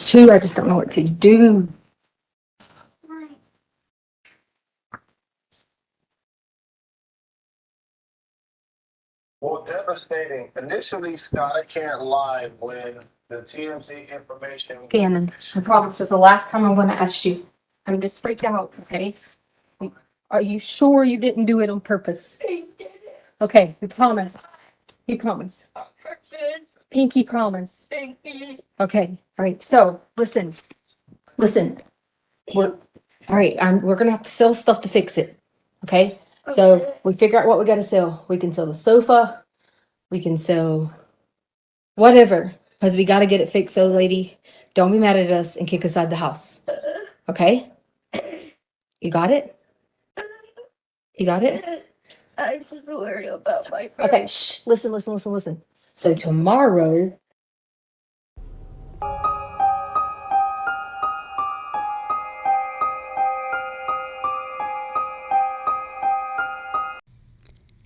too. I just don't know what to do. Well, devastating. Initially, Scott, I can't lie when the TMZ information. Gannon, I promise this is the last time I'm going to ask you. I'm just freaked out, okay? Are you sure you didn't do it on purpose? Okay, we promise. We promise. Pinky promise. Okay, all right. So listen. We're all right. We're gonna have to sell stuff to fix it. Okay. So we figure out what we gotta sell. We can sell the sofa. We can sell whatever, because we gotta get it fixed. So, lady, don't be mad at us and kick us out of the house. Okay. You got it. You got it. I'm just worried about my purse. Okay. Shh. Listen. So tomorrow.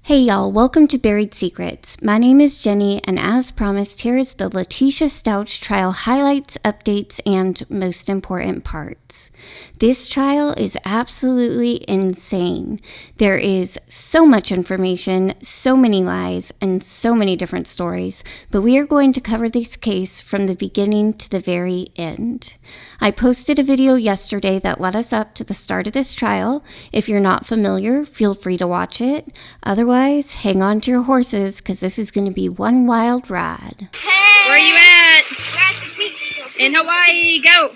Hey y'all, welcome to Buried Secrets. My name is Jenny, and as promised, here is the Leticia Stauch Trial highlights, updates, and most important parts. This trial is absolutely insane. There is so much information, so many lies, and so many different stories, but we are going to cover this case from the beginning to the very end. I posted a video yesterday that led us up to the start of this trial. If you're not familiar, feel free to watch it. Otherwise, hang on to your horses, because this is going to be one wild ride. Hey! Where are you at? In Hawaii, go!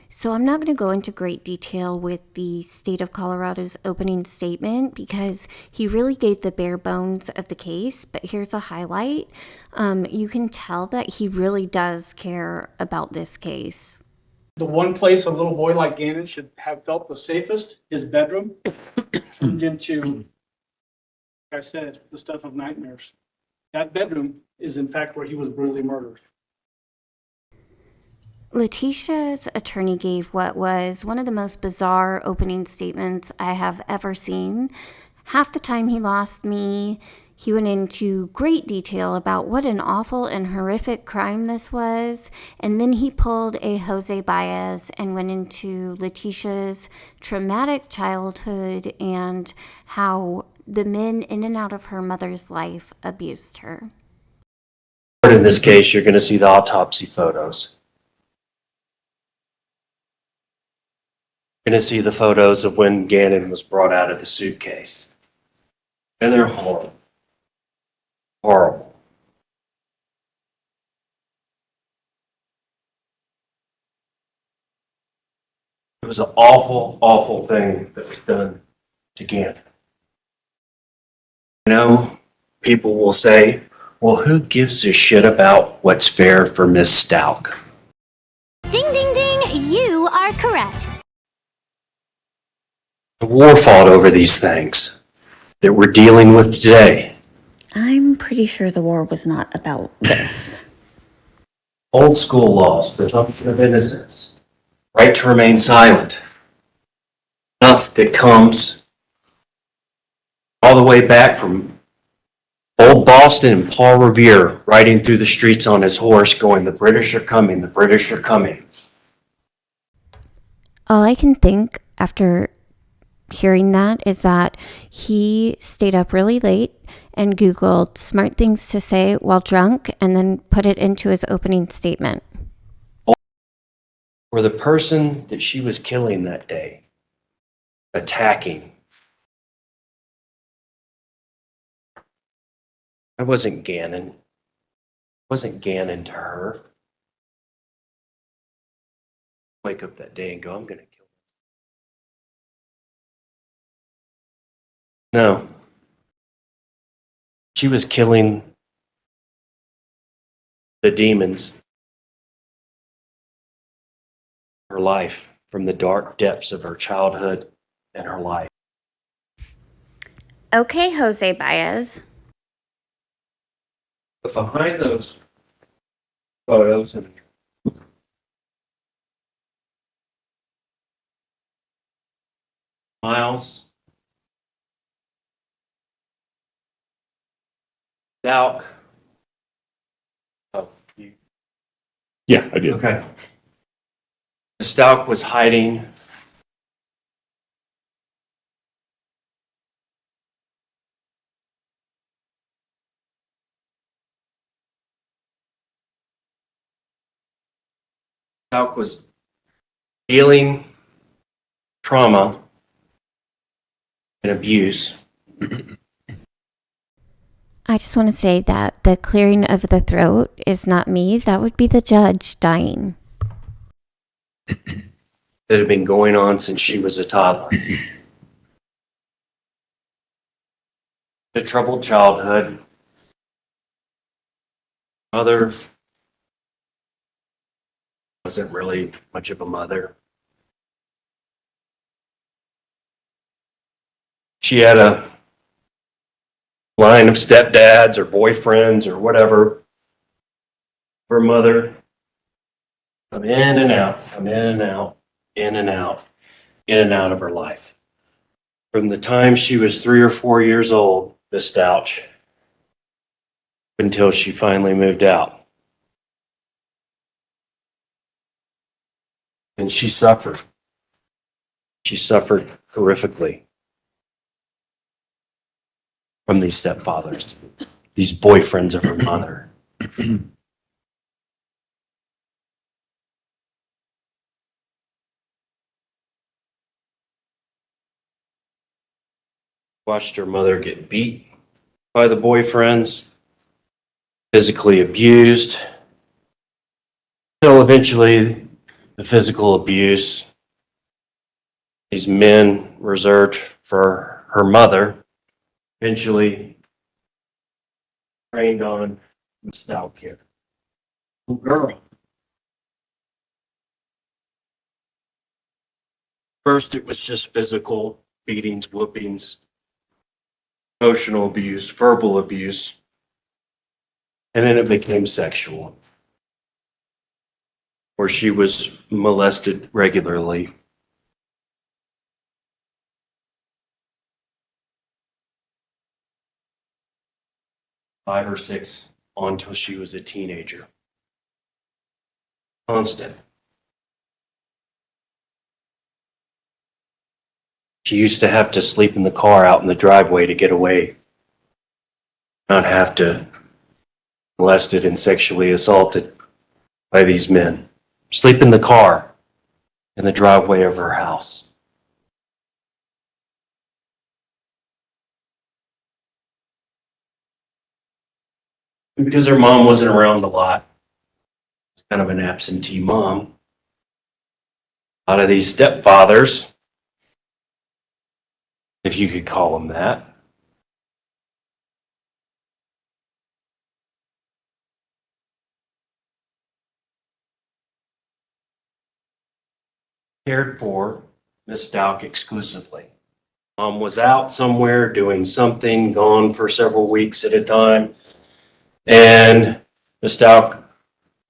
So I'm not going to go into great detail with the state of Colorado's opening statement because he really gave the bare bones of the case, but here's a highlight. You can tell that he really does care about this case. The one place a little boy like Gannon should have felt the safest, his bedroom, turned into, like I said, the stuff of nightmares. That bedroom is in fact where he was brutally murdered. Leticia's attorney gave what was one of the most bizarre opening statements I have ever seen. Half the time he lost me. He went into great detail about what an awful and horrific crime this was, and then he pulled a Jose Baez and went into Leticia's traumatic childhood and how the men in and out of her mother's life abused her. In this case, you're going to see the autopsy photos. You're going to see the photos of when Gannon was brought out of the suitcase. And they're horrible. Horrible. It was an awful, awful thing that was done to Gannon. You know, people will say, well, who gives a shit about what's fair for Miss Stauch? Ding, ding, ding! You are correct. The war fought over these things that we're dealing with today. I'm pretty sure the war was not about this. Old school laws, presumption of innocence, right to remain silent. Stuff that comes all the way back from old Boston and Paul Revere riding through the streets on his horse going, the British are coming, the British are coming. All I can think after hearing that is that he stayed up really late and Googled smart things to say while drunk and then put it into his opening statement. For the person that she was killing that day, attacking, I wasn't Gannon. Wasn't Gannon to her. Wake up that day and go, I'm going to kill him. No. She was killing the demons. Her life from the dark depths of her childhood and her life. Okay, Jose Baez. But behind those photos and Miles, Stauch, oh, you Yeah, I did. Okay. Ms. Stauch was hiding Stauch was dealing trauma and abuse. I just want to say that the clearing of the throat is not me. That would be the judge dying. That had been going on since she was a toddler. A troubled childhood. Mother wasn't really much of a mother. She had a line of stepdads or boyfriends or whatever. Her mother come in and out, come in and out, in and out, in and out of her life. From the time she was 3 or 4 years old, Miss Stauch, until she finally moved out. And she suffered. She suffered horrifically from these stepfathers, these boyfriends of her mother. Watched her mother get beat by the boyfriends, physically abused, until eventually the physical abuse these men reserved for her mother eventually trained on Miss Stauch here. Little girl. First, it was just physical beatings, whoopings, emotional abuse, verbal abuse, and then it became sexual, where she was molested regularly. Five or six on until she was a teenager. Constant. She used to have to sleep in the car out in the driveway to get away, not have to molested and sexually assaulted by these men. Sleep in the car in the driveway of her house. And because her mom wasn't around a lot, it's kind of an absentee mom. A lot of these stepfathers, if you could call them that, cared for Miss Stauch exclusively. Mom was out somewhere doing something, gone for several weeks at a time, and Miss Stauch,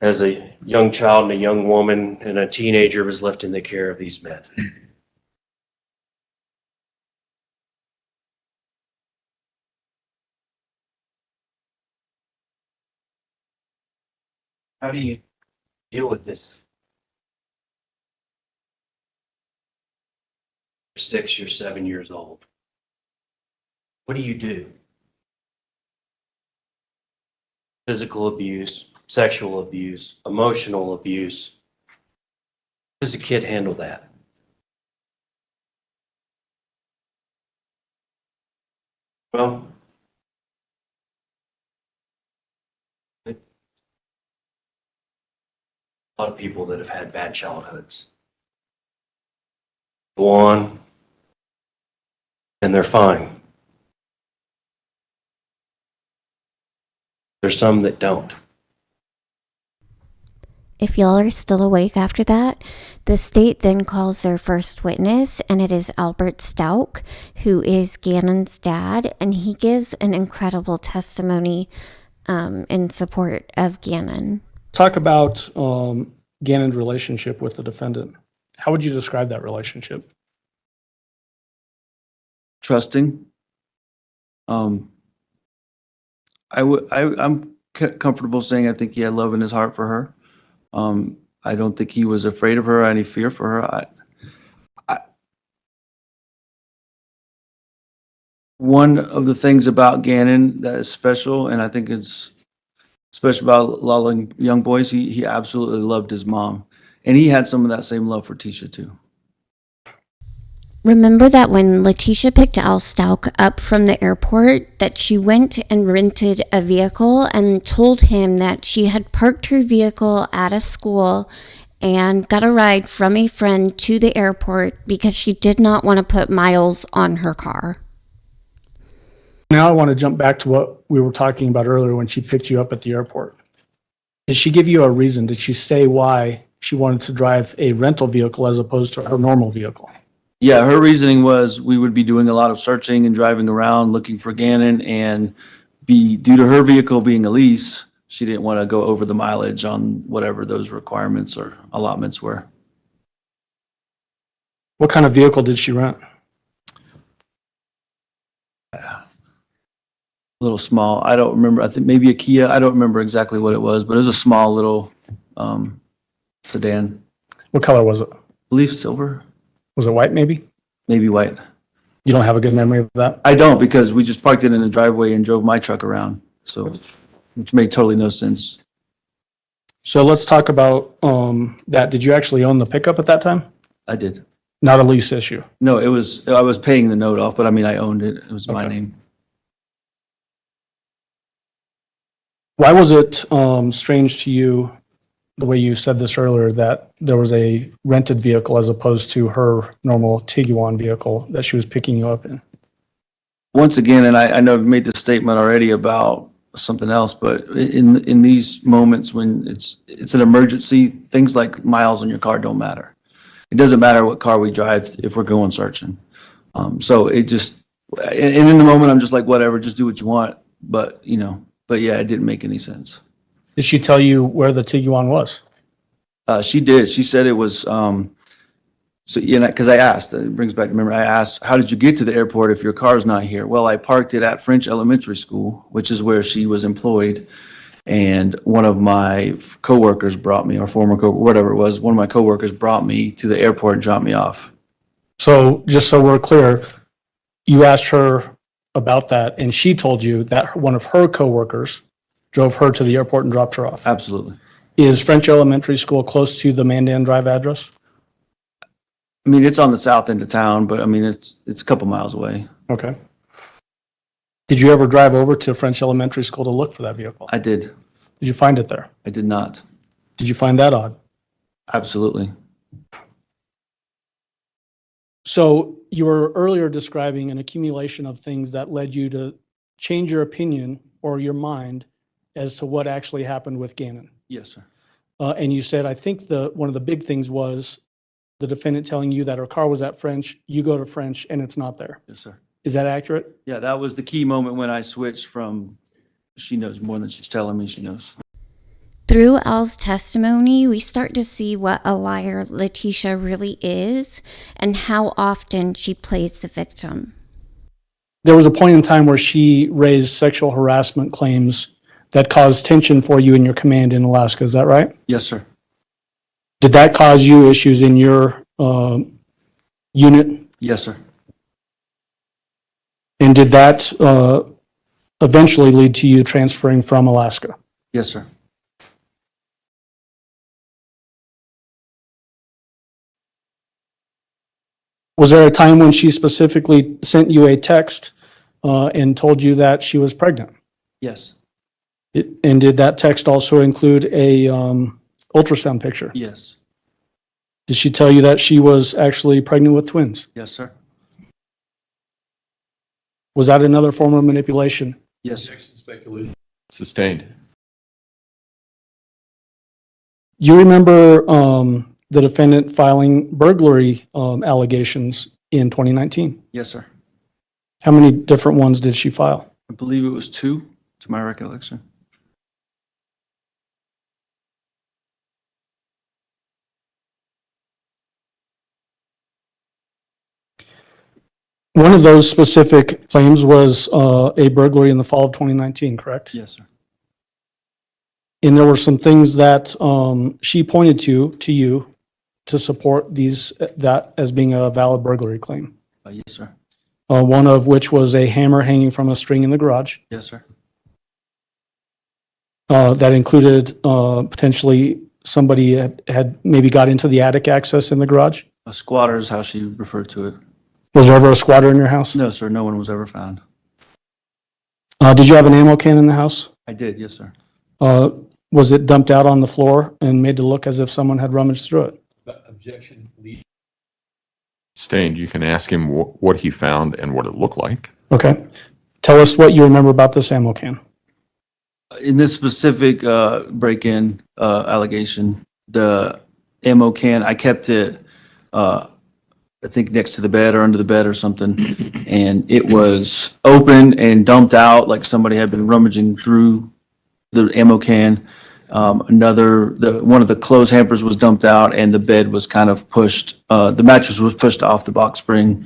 as a young child and a young woman and a teenager, was left in the care of these men. How do you deal with this? You're 6, you're 7 years old. What do you do? Physical abuse, sexual abuse, emotional abuse. How does a kid handle that? Well, a lot of people that have had bad childhoods go on and they're fine. There's some that don't. If y'all are still awake after that, the state then calls their first witness, and it is Albert Stauch, who is Gannon's dad, and he gives an incredible testimony in support of Gannon. Talk about Gannon's relationship with the defendant. How would you describe that relationship? Trusting. I'm comfortable saying I think he had love in his heart for her. I don't think he was afraid of her, or any fear for her. One of the things about Gannon that is special, and I think it's special about a lot of young boys, he absolutely loved his mom. And he had some of that same love for Tisha too. Remember that when Leticia picked Al Stauch up from the airport, that she went and rented a vehicle and told him that she had parked her vehicle at a school and got a ride from a friend to the airport because she did not want to put miles on her car. Now I want to jump back to what we were talking about earlier when she picked you up at the airport. Did she give you a reason? Did she say why she wanted to drive a rental vehicle as opposed to her normal vehicle? Yeah, her reasoning was we would be doing a lot of searching and driving around looking for Gannon, and due to her vehicle being a lease, she didn't want to go over the mileage on whatever those requirements or allotments were. What kind of vehicle did she rent? A little small. I don't remember. I think maybe a Kia. I don't remember exactly what it was, but it was a small little sedan. What color was it? I believe silver, Was it white maybe? maybe white. You don't have a good memory of that? I don't, because we just parked it in the driveway and drove my truck around. So, which made totally no sense. So let's talk about that. Did you actually own the pickup at that time? I did. Not a lease issue. No, I was paying the note off, but I mean, I owned it. It was my Okay. name. Why was it strange to you, the way you said this earlier, that there was a rented vehicle as opposed to her normal Tiguan vehicle that she was picking you up in? Once again, and I know I've made this statement already about something else, but in these moments when it's an emergency, things like miles on your car don't matter. It doesn't matter what car we drive if we're going searching. So it just, and in the moment, I'm just like, whatever, just do what you want. But yeah, it didn't make any sense. Did she tell you where the Tiguan was? She did. She said it was, so, because I asked, it brings back the memory. I asked, how did you get to the airport if your car's not here? Well, I parked it at French Elementary School, which is where she was employed. And one of my coworkers brought me, or former whatever it was, one of my coworkers brought me to the airport and dropped me off. So just so we're clear, you asked her about that and she told you that one of her coworkers drove her to the airport and dropped her off. Absolutely. Is French Elementary School close to the Mandan Drive address? I mean, it's on the south end of town, but I mean, it's a couple miles away. Okay. Did you ever drive over to French Elementary School to look for that vehicle? I did. Did you find it there? I did not. Did you find that odd? Absolutely. So you were earlier describing an accumulation of things that led you to change your opinion or your mind as to what actually happened with Gannon. Yes, sir. And you said, I think one of the big things was the defendant telling you that her car was at French, you go to French, and it's not there. Yes, sir. Is that accurate? Yeah, that was the key moment when I switched from, she knows more than she's telling me she knows. Through Al's testimony, we start to see what a liar Leticia really is and how often she plays the victim. There was a point in time where she raised sexual harassment claims that caused tension for you in your command in Alaska. Is that right? Yes, sir. Did that cause you issues in your unit? Yes, sir. And did that eventually lead to you transferring from Alaska? Yes, sir. Was there a time when she specifically sent you a text and told you that she was pregnant? Yes. And did that text also include a ultrasound picture? Yes. Did she tell you that she was actually pregnant with twins? Yes, sir. Was that another form of manipulation? Yes, sir. Sustained. You remember the defendant filing burglary allegations in 2019? Yes, sir. How many different ones did she file? I believe it was 2, to my recollection. One of those specific claims was a burglary in the fall of 2019, correct? Yes, sir. And there were some things that she pointed to you to support that as being a valid burglary claim. Yes, sir. One of which was a hammer hanging from a string in the garage. Yes, sir. That included potentially somebody had maybe got into the attic access in the garage. A squatter is how she referred to it. Was there ever a squatter in your house? No, sir, no one was ever found. Did you have an ammo can in the house? I did, yes, sir. Was it dumped out on the floor and made to look as if someone had rummaged through it? Objection. Sustained. You can ask him what he found and what it looked like. Okay. Tell us what you remember about this ammo can. In this specific break-in allegation, the ammo can, I kept it, I think next to the bed or under the bed or something, and it was open and dumped out like somebody had been rummaging through the ammo can. One of the clothes hampers was dumped out, and the bed was kind of pushed. The mattress was pushed off the box spring,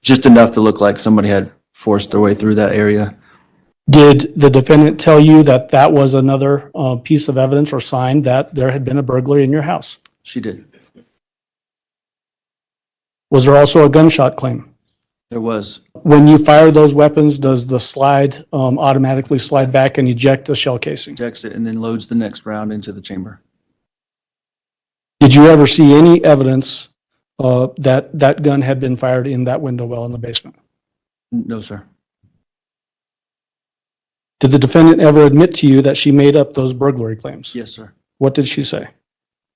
just enough to look like somebody had forced their way through that area. Did the defendant tell you that that was another piece of evidence or sign that there had been a burglary in your house? She did. Was there also a gunshot claim? There was. When you fire those weapons, does the slide automatically slide back and eject the shell casing? Ejects it and then loads the next round into the chamber. Did you ever see any evidence that that gun had been fired in that window well in the basement? No, sir. Did the defendant ever admit to you that she made up those burglary claims? Yes, sir. What did she say?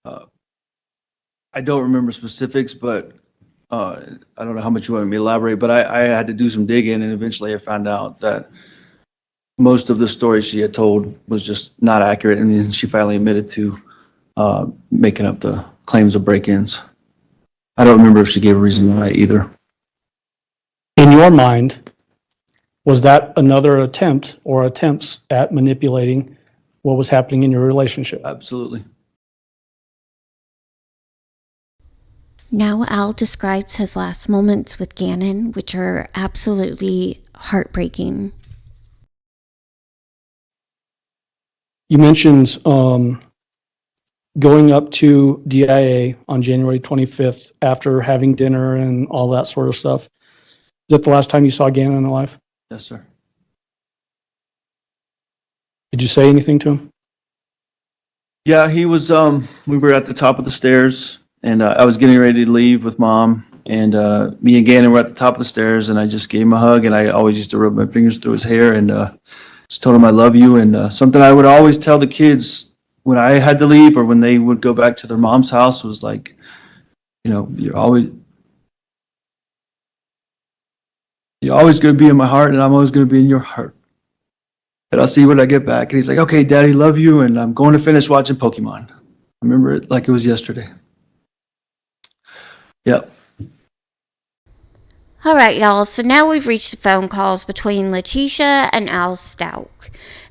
I don't remember specifics, but I don't know how much you want me to elaborate, but I had to do some digging, and eventually I found out that most of the stories she had told was just not accurate, and then she finally admitted to making up the claims of break-ins. I don't remember if she gave a reason why either. In your mind, was that another attempt or attempts at manipulating what was happening in your relationship? Absolutely. Now Al describes his last moments with Gannon, which are absolutely heartbreaking. You mentioned going up to DIA on January 25th after having dinner and all that sort of stuff. Is that the last time you saw Gannon alive? Yes, sir. Did you say anything to him? Yeah, he was, we were at the top of the stairs, and I was getting ready to leave with Mom, and me and Gannon were at the top of the stairs, and I just gave him a hug, and I always used to rub my fingers through his hair, and just told him I love you, and something I would always tell the kids when I had to leave or when they would go back to their mom's house was like, you know, you're always going to be in my heart, and I'm always going to be in your heart. And I'll see you when I get back. And he's like, okay, Daddy, love you, and I'm going to finish watching Pokemon. I remember it like it was yesterday. Yep. All right, y'all, so now we've reached the phone calls between Leticia and Al Stauch.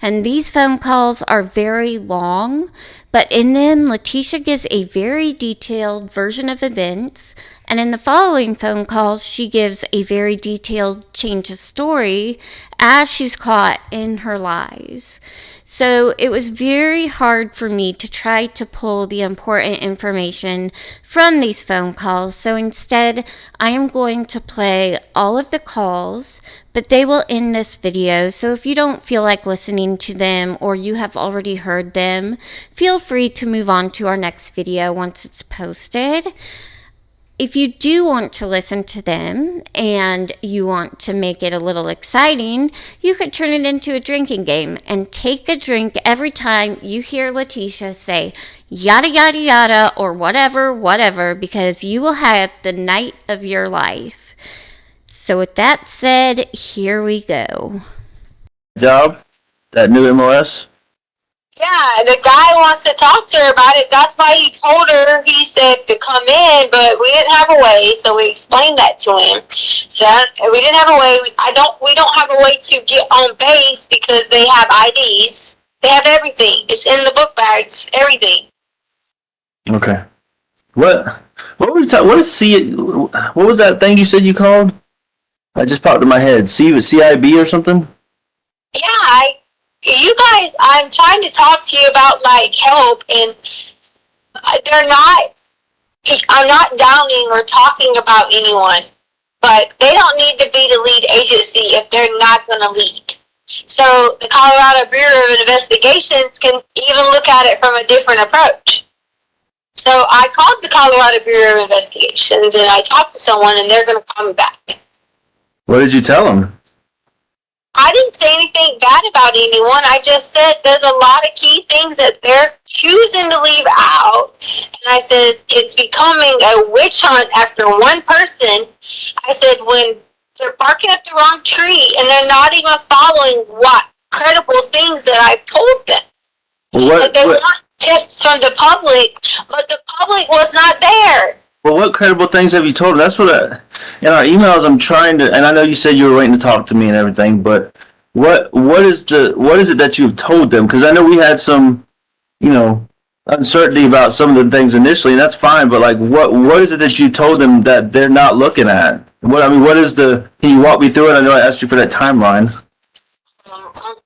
And these phone calls are very long, but in them, Leticia gives a very detailed version of events, and in the following phone calls, she gives a very detailed change of story as she's caught in her lies. So it was very hard for me to try to pull the important information from these phone calls. So instead, I am going to play all of the calls, but they will end this video. So if you don't feel like listening to them or you have already heard them, feel free to move on to our next video once it's posted. If you do want to listen to them and you want to make it a little exciting, you could turn it into a drinking game and take a drink every time you hear Leticia say yada yada yada or whatever, because you will have the night of your life. So with that said, here we go. Job? That new MOS? Yeah, the guy wants to talk to her about it. That's why he told her, he said to come in, but we didn't have a way, so we explained that to him. So we didn't have a way. We don't have a way to get on base because they have IDs. They have everything. It's in the book bags, everything. Okay. What were you talking? What is C? What was that thing you said you called? I just popped in my head. CIB or something? Yeah, you guys, I'm trying to talk to you about like help, and they're not. I'm not downing or talking about anyone, but they don't need to be the lead agency if they're not going to lead. So the Colorado Bureau of Investigations can even look at it from a different approach. So I called the Colorado Bureau of Investigations and I talked to someone, and they're going to call me back. What did you tell them? I didn't say anything bad about anyone. I just said there's a lot of key things that they're choosing to leave out. And I said it's becoming a witch hunt after one person. I said when they're barking up the wrong tree and they're not even following what credible things that I've told them. Like they want tips from the public, but the public was not there. Well, what credible things have you told them? That's what in our emails I'm trying to, and I know you said you were waiting to talk to me and everything, but what is it that you've told them? Because I know we had some, uncertainty about some of the things initially, and that's fine, but like what is it that you told them that they're not looking at? What is can you walk me through it? I know I asked you for that timeline. Hold on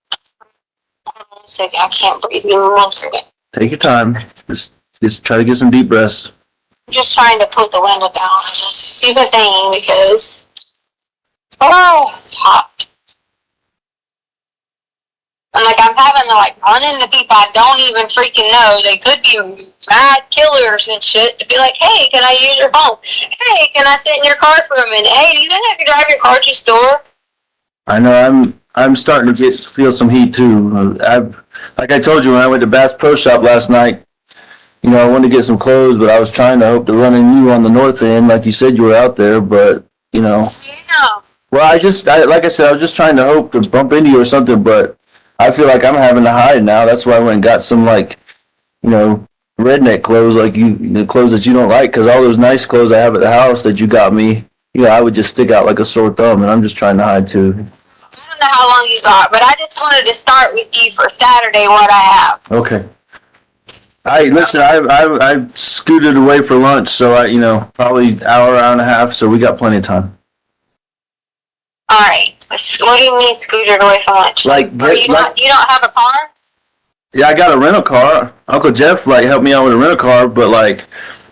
a second, I can't breathe. Give me 1 second. Take your time. Just try to get some deep breaths. I'm just trying to put the window down on this stupid thing because, it's hot. And like I'm having to like run into people I don't even freaking know. They could be mad killers and shit to be like, hey, can I use your phone? Hey, can I sit in your car for a minute? Hey, do you think I could drive your car to the store? I know I'm starting to feel some heat too. Like I told you when I went to Bass Pro Shop last night, I wanted to get some clothes, but I was trying to hope to run into you on the north end, like you said you were out there, but Yeah. Well, like I said, I was just trying to hope to bump into you or something, but I feel like I'm having to hide now. That's why I went and got some redneck clothes, like the clothes that you don't like, because all those nice clothes I have at the house that you got me, I would just stick out like a sore thumb, and I'm just trying to hide too. I don't know how long you got, but I just wanted to start with you for Saturday what I have. Okay. Listen, I scooted away for lunch, so probably hour and a half, so we got plenty of time. All right. What do you mean scooted away from lunch? You don't have a car? Yeah, I got a rental car. Uncle Jeff helped me out with a rental car, but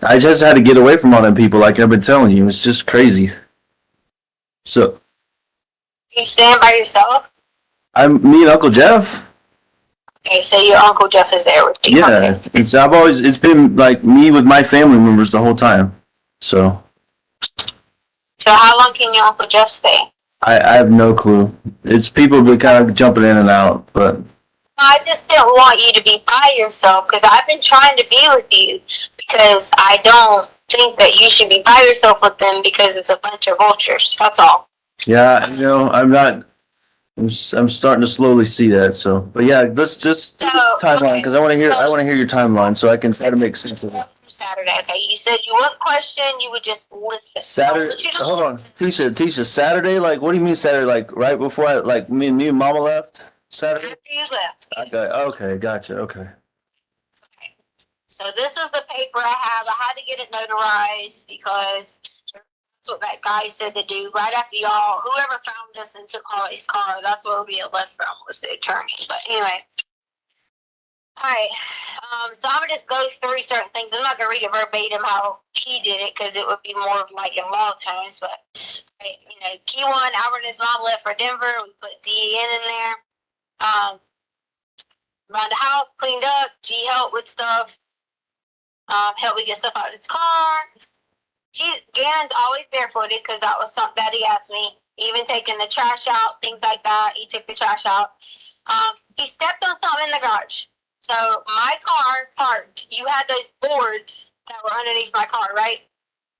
I just had to get away from all them people, like I've been telling you. It's just crazy. So. You stand by yourself? Me and Uncle Jeff. Okay, so your Uncle Jeff is there with you. Yeah, Okay. it's been like me with my family members the whole time. So how long can your Uncle Jeff stay? I have no clue. It's people been kind of jumping in and out, but I just didn't want you to be by yourself because I've been trying to be with you because I don't think that you should be by yourself with them because it's a bunch of vultures. That's all. yeah, I'm starting to slowly see that. So, but yeah, let's just timeline because I want to hear your timeline so I can try to make sense of it. Saturday, okay. You said you wouldn't question, you would just listen. Saturday. Hold on, Tisha. Saturday, what do you mean Saturday? Right before me and Mama left. Saturday. After you left. Okay, gotcha. Okay. So this is the paper I have. I had to get it notarized because that's what that guy said to do. Right after whoever found us and took Harley's car, that's where we had left from was the attorney. But anyway. Alright, so I'm going to just go through certain things. I'm not going to read it verbatim how he did it because it would be more of in law terms. But, key one, Albert and his mom left for Denver. We put DEN in there. Around the house, cleaned up. G helped with stuff. Helped me get stuff out of his car. Gannon's always barefooted because that was something that he asked me. Even taking the trash out, things like that. He took the trash out. He stepped on something in the garage. So my car parked. You had those boards that were underneath my car, right?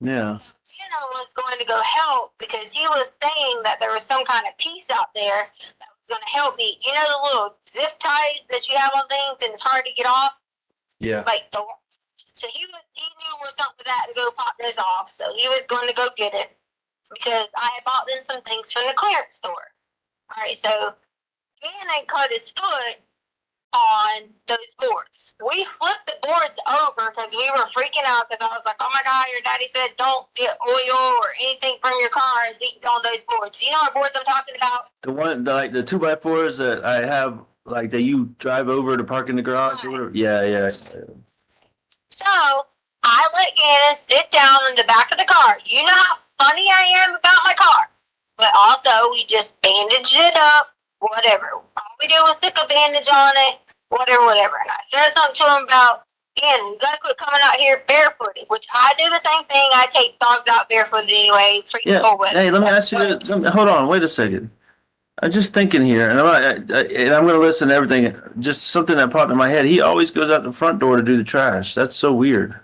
Yeah. Gannon was going to go help because he was saying that there was some kind of piece out there that was going to help me. You know the little zip ties that you have on things and it's hard to get off? Yeah. So he knew where something that to go pop those off. So he was going to go get it because I had bought them some things from the clearance store. All right, so Gannon cut his foot on those boards. We flipped the boards over because we were freaking out because I was like, oh my God, your daddy said don't get oil or anything from your car leaked on those boards. You know what boards I'm talking about? The 2x4s that I have Like that you drive over to park in the garage or whatever? Yeah. So I let Gannon sit down in the back of the car. You know how funny I am about my car. But also, we just bandaged it up, whatever. All we did was stick a bandage on it, whatever. And I said something to him about, Gannon, you gotta quit coming out here barefooted, which I do the same thing. I take dogs out barefooted anyway, freaking Yeah. cold weather. Hey, let me ask you. Hold on. Wait a second. I'm just thinking here, and I'm going to listen to everything. Just something that popped in my head. He always goes out the front door to do the trash. That's so weird.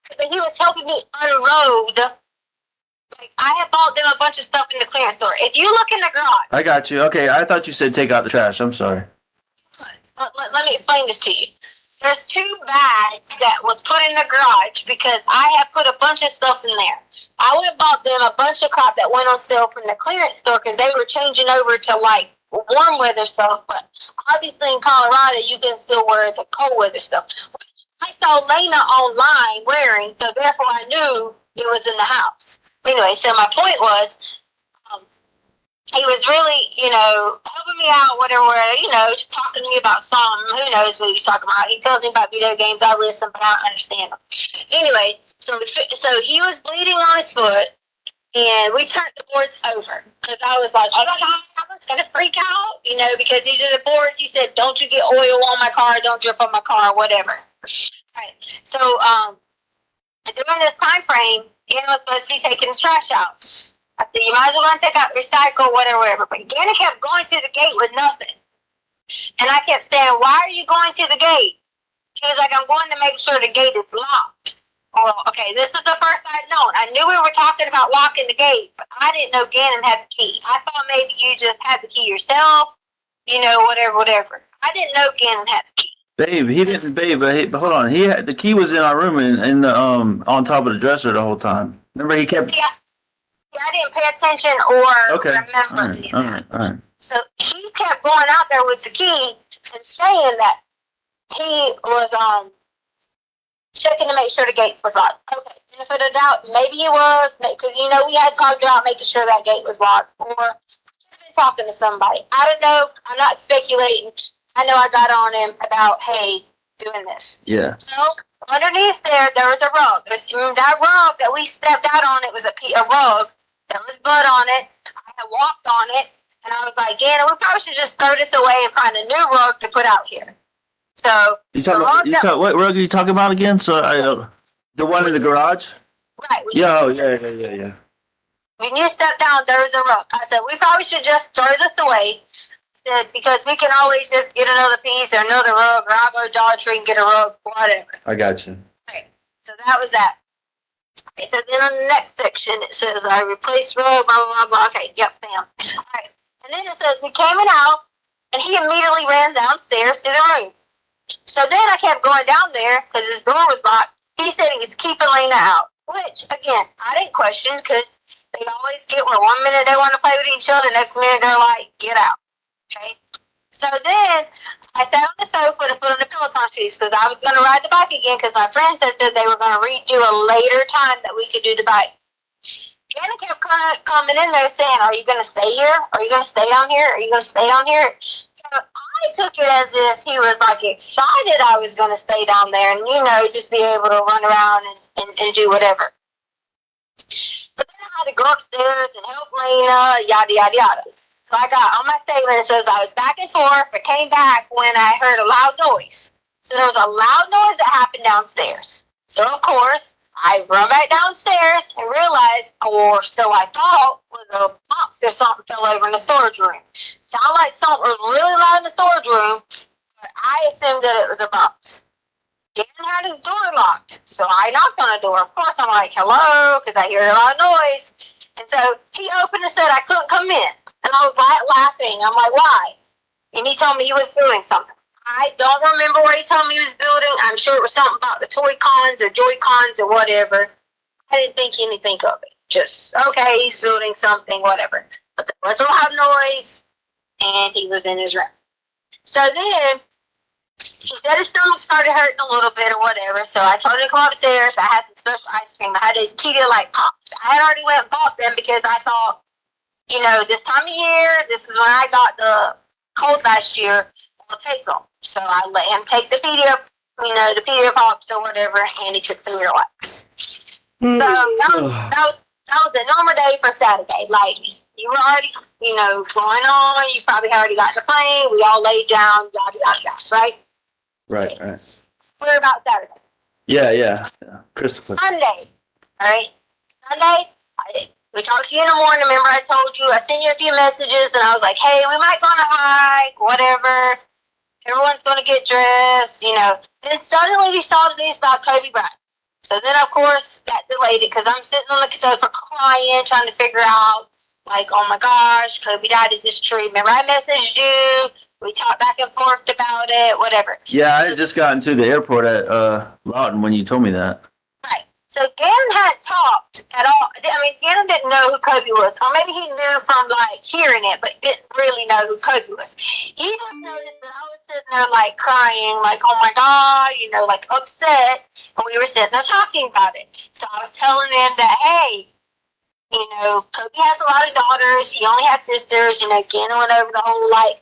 But he was helping me unload. Like, I had bought them a bunch of stuff in the clearance store. If you look in the garage. I got you. Okay, I thought you said take out the trash. I'm sorry. Let me explain this to you. There's 2 bags that was put in the garage because I have put a bunch of stuff in there. I went and bought them a bunch of crap that went on sale from the clearance store because they were changing over to like warm weather stuff. But obviously in Colorado, you can still wear the cold weather stuff. Which I saw Lena online wearing, so therefore I knew it was in the house. Anyway, so my point was, he was really, helping me out, whatever, just talking to me about something. Who knows what he was talking about? He tells me about video games. I listen, but I don't understand them. Anyway, so he was bleeding on his foot, and we turned the boards over. Because I was like, oh my God, I was going to freak out, because these are the boards. He said, don't you get oil on my car, don't drip on my car, whatever. All right. So, during this time frame, was supposed to be taking the trash out. I said, you might as well go and take out recycle, whatever. But Gannon kept going to the gate with nothing. And I kept saying, why are you going to the gate? He was like, I'm going to make sure the gate is locked. Well, okay, this is the first I'd known. I knew we were talking about locking the gate, but I didn't know Gannon had the key. I thought maybe you just had the key yourself, whatever. I didn't know Gannon had the key. Babe, he didn't, but hold on. He had the key was in our room in the on top of the dresser the whole time. Remember, he kept. Yeah, I didn't pay attention or remember. All right. So he kept going out there with the key and saying that he was checking to make sure the gate was locked. Okay, benefit of doubt, maybe he was, because we had talked about making sure that gate was locked, or talking to somebody. I don't know. I'm not speculating. I know I got on him about, hey, doing this. Yeah. So underneath there was a rug. That rug that we stepped out on, it was a rug. There was blood on it. I had walked on it, and I was like, Gannon, we probably should just throw this away and find a new rug to put out here. So what rug are you talking about again? So the one in the garage. Right. Yeah. When you step down, there was a rug. I said we probably should just throw this away. Said because we can always just get another piece or another rug, or I'll go to Dollar Tree and get a rug, whatever. I got you. Okay. So that was that. Okay, so then on the next section, it says, I replaced rug, blah, blah, blah, blah. Okay, yep, bam. All right. And then it says, we came in house, and he immediately ran downstairs to the room. So then I kept going down there, because his door was locked. He said he was keeping Lena out, which, again, I didn't question, because they always get where 1 minute they want to play with each other, next minute they're like, get out. Okay? So then I sat on the sofa to put on the Peloton shoes because I was going to ride the bike again because my friends had said they were going to redo a later time that we could do the bike. Gannon kept coming in there saying, are you going to stay here? Are you going to stay down here? Are you going to stay down here? So I took it as if he was like excited I was going to stay down there and, just be able to run around and do whatever. But then I had to go upstairs and help Lena, yada, yada, yada. So I got on my statement, it says I was back and forth, but came back when I heard a loud noise. So there was a loud noise that happened downstairs. So of course, I run back downstairs and realized, or so I thought, was a box or something fell over in the storage room. Sounded like something was really loud in the storage room, but I assumed that it was a box. Gannon had his door locked, so I knocked on the door. Of course, I'm like, hello, because I hear a loud noise. And so he opened and said I couldn't come in. And I was laughing. I'm like, why? And he told me he was doing something. I don't remember what he told me he was building. I'm sure it was something about the Toy Cons or Joy Cons or whatever. I didn't think anything of it. Just, okay, he's building something, whatever. But there was a loud noise, and he was in his room. So then, he said his stomach started hurting a little bit or whatever. So I told him to come upstairs. I had some special ice cream. I had these Pedialyte pops. I had already went and bought them because I thought, this time of year, this is when I got the cold last year, I'll take them. So I let him take the PDF pops or whatever, and he took some Miralax. So that was a normal day for Saturday. Like, you were already, going on. You probably already got the plane. We all laid down, yada, yada, yada, right? Right. We're about Saturday. Yeah. Crystal. Sunday, all right? Sunday, we talked to you in the morning. Remember I told you, I sent you a few messages, and I was like, hey, we might go on a hike, whatever. Everyone's going to get dressed, Then suddenly we saw the news about Kobe Bryant. So then, of course, that delayed it because I'm sitting on the sofa crying, trying to figure out, like, oh my gosh, Kobe died. Is this true? Remember, I messaged you. We talked back and forth about it, whatever. Yeah, I had just gotten to the airport at Lawton when you told me that. Right. So Gannon hadn't talked at all. I mean, Gannon didn't know who Kobe was. Or maybe he knew from, hearing it, but didn't really know who Kobe was. He just noticed that I was sitting there, crying, oh my God, upset. And we were sitting there talking about it. So I was telling him that, hey, Kobe has a lot of daughters. He only had sisters. Gannon went over the whole, I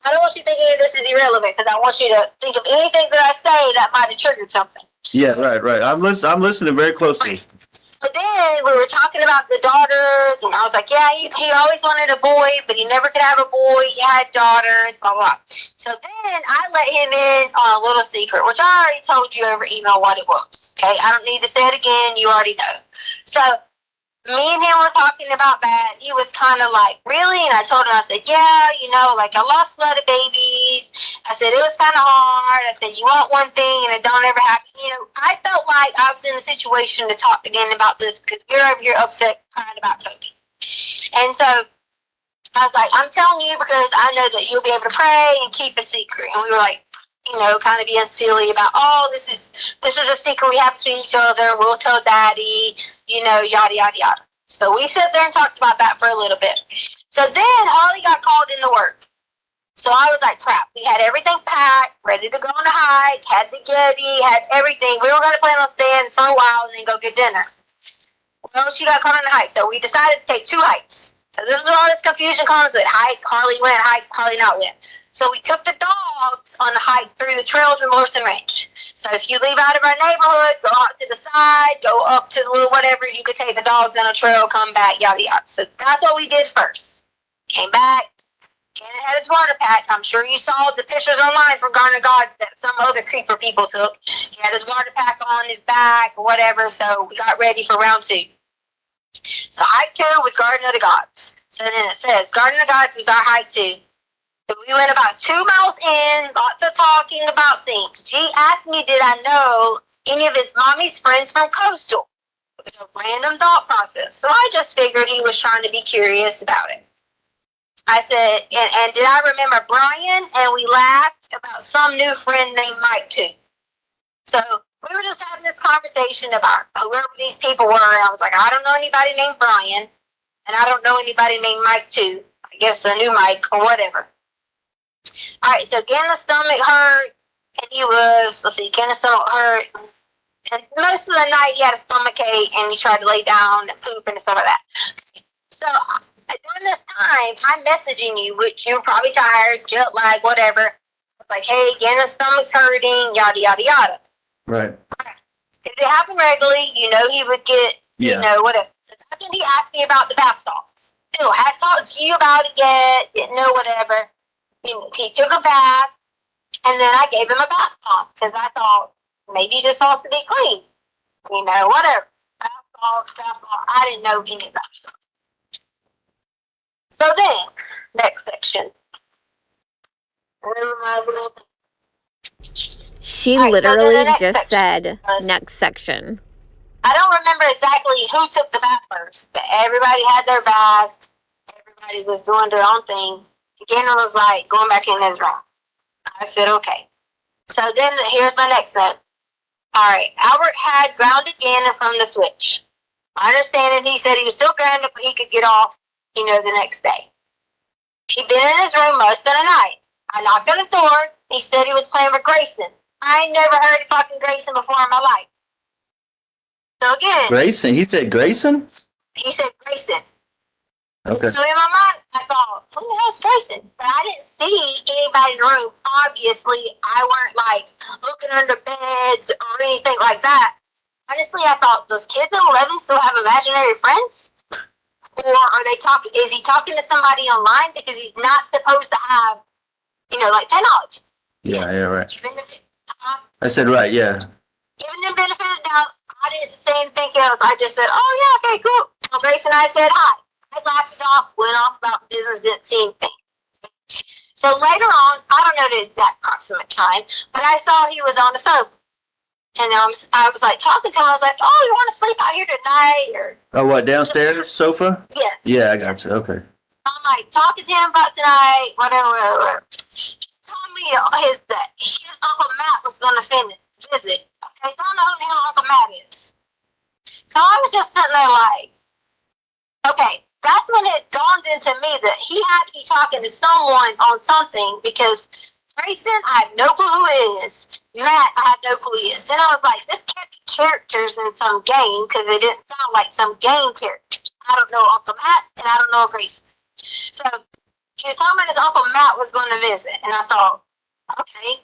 don't want you thinking this is irrelevant because I want you to think of anything that I say that might have triggered something. Yeah, right. I'm listening very closely. So then we were talking about the daughters, and I was like, yeah, he always wanted a boy, but he never could have a boy. He had daughters, blah, blah. So then I let him in on a little secret, which I already told you over email what it was. Okay, I don't need to say it again. You already know. So me and him were talking about that. He was kind of like, really? And I told him, I said, yeah, I lost a lot of babies. I said, it was kind of hard. I said, you want one thing and it don't ever happen. I felt like I was in a situation to talk again about this because we're over here upset crying about Kobe. And so I was like, I'm telling you because I know that you'll be able to pray and keep a secret. And we were like, kind of being silly about, this is a secret we have between each other. We'll tell Daddy, yada, yada, yada. So we sat there and talked about that for a little bit. So then Holly got called into work. So I was like, crap. We had everything packed, ready to go on a hike, had the Yeti, had everything. We were going to plan on staying for a while and then go get dinner. Well, she got called on a hike. So we decided to take 2 hikes. So this is where all this confusion comes with. Hike, Harley went, hike, Harley not went. So we took the dogs on the hike through the trails in Morrison Ranch. So if you leave out of our neighborhood, go out to the side, go up to the little whatever, you could take the dogs on a trail, come back, yada, yada. So that's what we did first. Came back. Gannon had his water pack. I'm sure you saw the pictures online from Garden of God that some other creeper people took. He had his water pack on his back or whatever, so we got ready for round 2. So hike 2 was Garden of the Gods. So then it says, Garden of the Gods was our hike 2. So we went about 2 miles in, lots of talking about things. G asked me, did I know any of his mommy's friends from Coastal? It was a random thought process. So I just figured he was trying to be curious about it. I said, and did I remember Brian? And we laughed about some new friend named Mike, too. So we were just having this conversation about whoever these people were. And I was like, I don't know anybody named Brian. And I don't know anybody named Mike, too. I guess a new Mike or whatever. All right, so Gannon's stomach hurt. And he was, Gannon's stomach hurt. And most of the night he had a stomach ache and he tried to lay down and poop and stuff like that. So during this time, I'm messaging you, which you're probably tired, jet lag, whatever. It's like, hey, Gannon's stomach's hurting, yada, yada, yada. Right. If it happened regularly, he would get, whatever. So that's when he asked me about the bath salts. Still, hadn't talked to you about it yet, didn't know whatever. He took a bath, and then I gave him a bath salt, because I thought, maybe he just wants to be clean. Whatever. Bath salt. I didn't know any of that stuff. So then, next section. She All right, literally so just said was, next section. I don't remember exactly who took the bath first, but everybody had their bath. Everybody was doing their own thing. Gannon was like going back in his room. I said, okay. So then here's my next note. All right, Albert had grounded Gannon from the switch. I understand he said he was still grounded, but he could get off, the next day. He'd been in his room most of the night. I knocked on the door. He said he was playing with Grayson. I ain't never heard of fucking Grayson before in my life. So again. Grayson? He said Grayson? He said Grayson. Okay. So in my mind, I thought, who the hell's Grayson? But I didn't see anybody in the room. Obviously, I weren't like looking under beds or anything like that. Honestly, I thought, those kids at 11 still have imaginary friends? Or are they talking, is he talking to somebody online? Because he's not supposed to have, like technology. Yeah, right. Given the, I said right, yeah. given the benefit of the doubt, I didn't say anything else. I just said, oh yeah, okay, cool. Well, Grace and I said hi. I laughed it off, went off about business, didn't see anything. So later on, I don't know the exact approximate time, but I saw he was on the sofa. And I was like talking to him. I was like, "Oh, you want to sleep out here tonight?" Or Oh, what, downstairs sofa? yeah, Yeah, I got you. Okay. I'm like talking to him about tonight, whatever. He told me that his Uncle Matt was going to visit. Okay, so I don't know who the hell Uncle Matt is. So I was just sitting there like, okay, that's when it dawned into me that he had to be talking to someone on something, because Grayson, I have no clue who it is. Matt, I have no clue who he is. Then I was like, this can't be characters in some game, because it didn't sound like some game characters. I don't know Uncle Matt, and I don't know Grayson. So he was talking about his Uncle Matt was going to visit, and I thought, okay.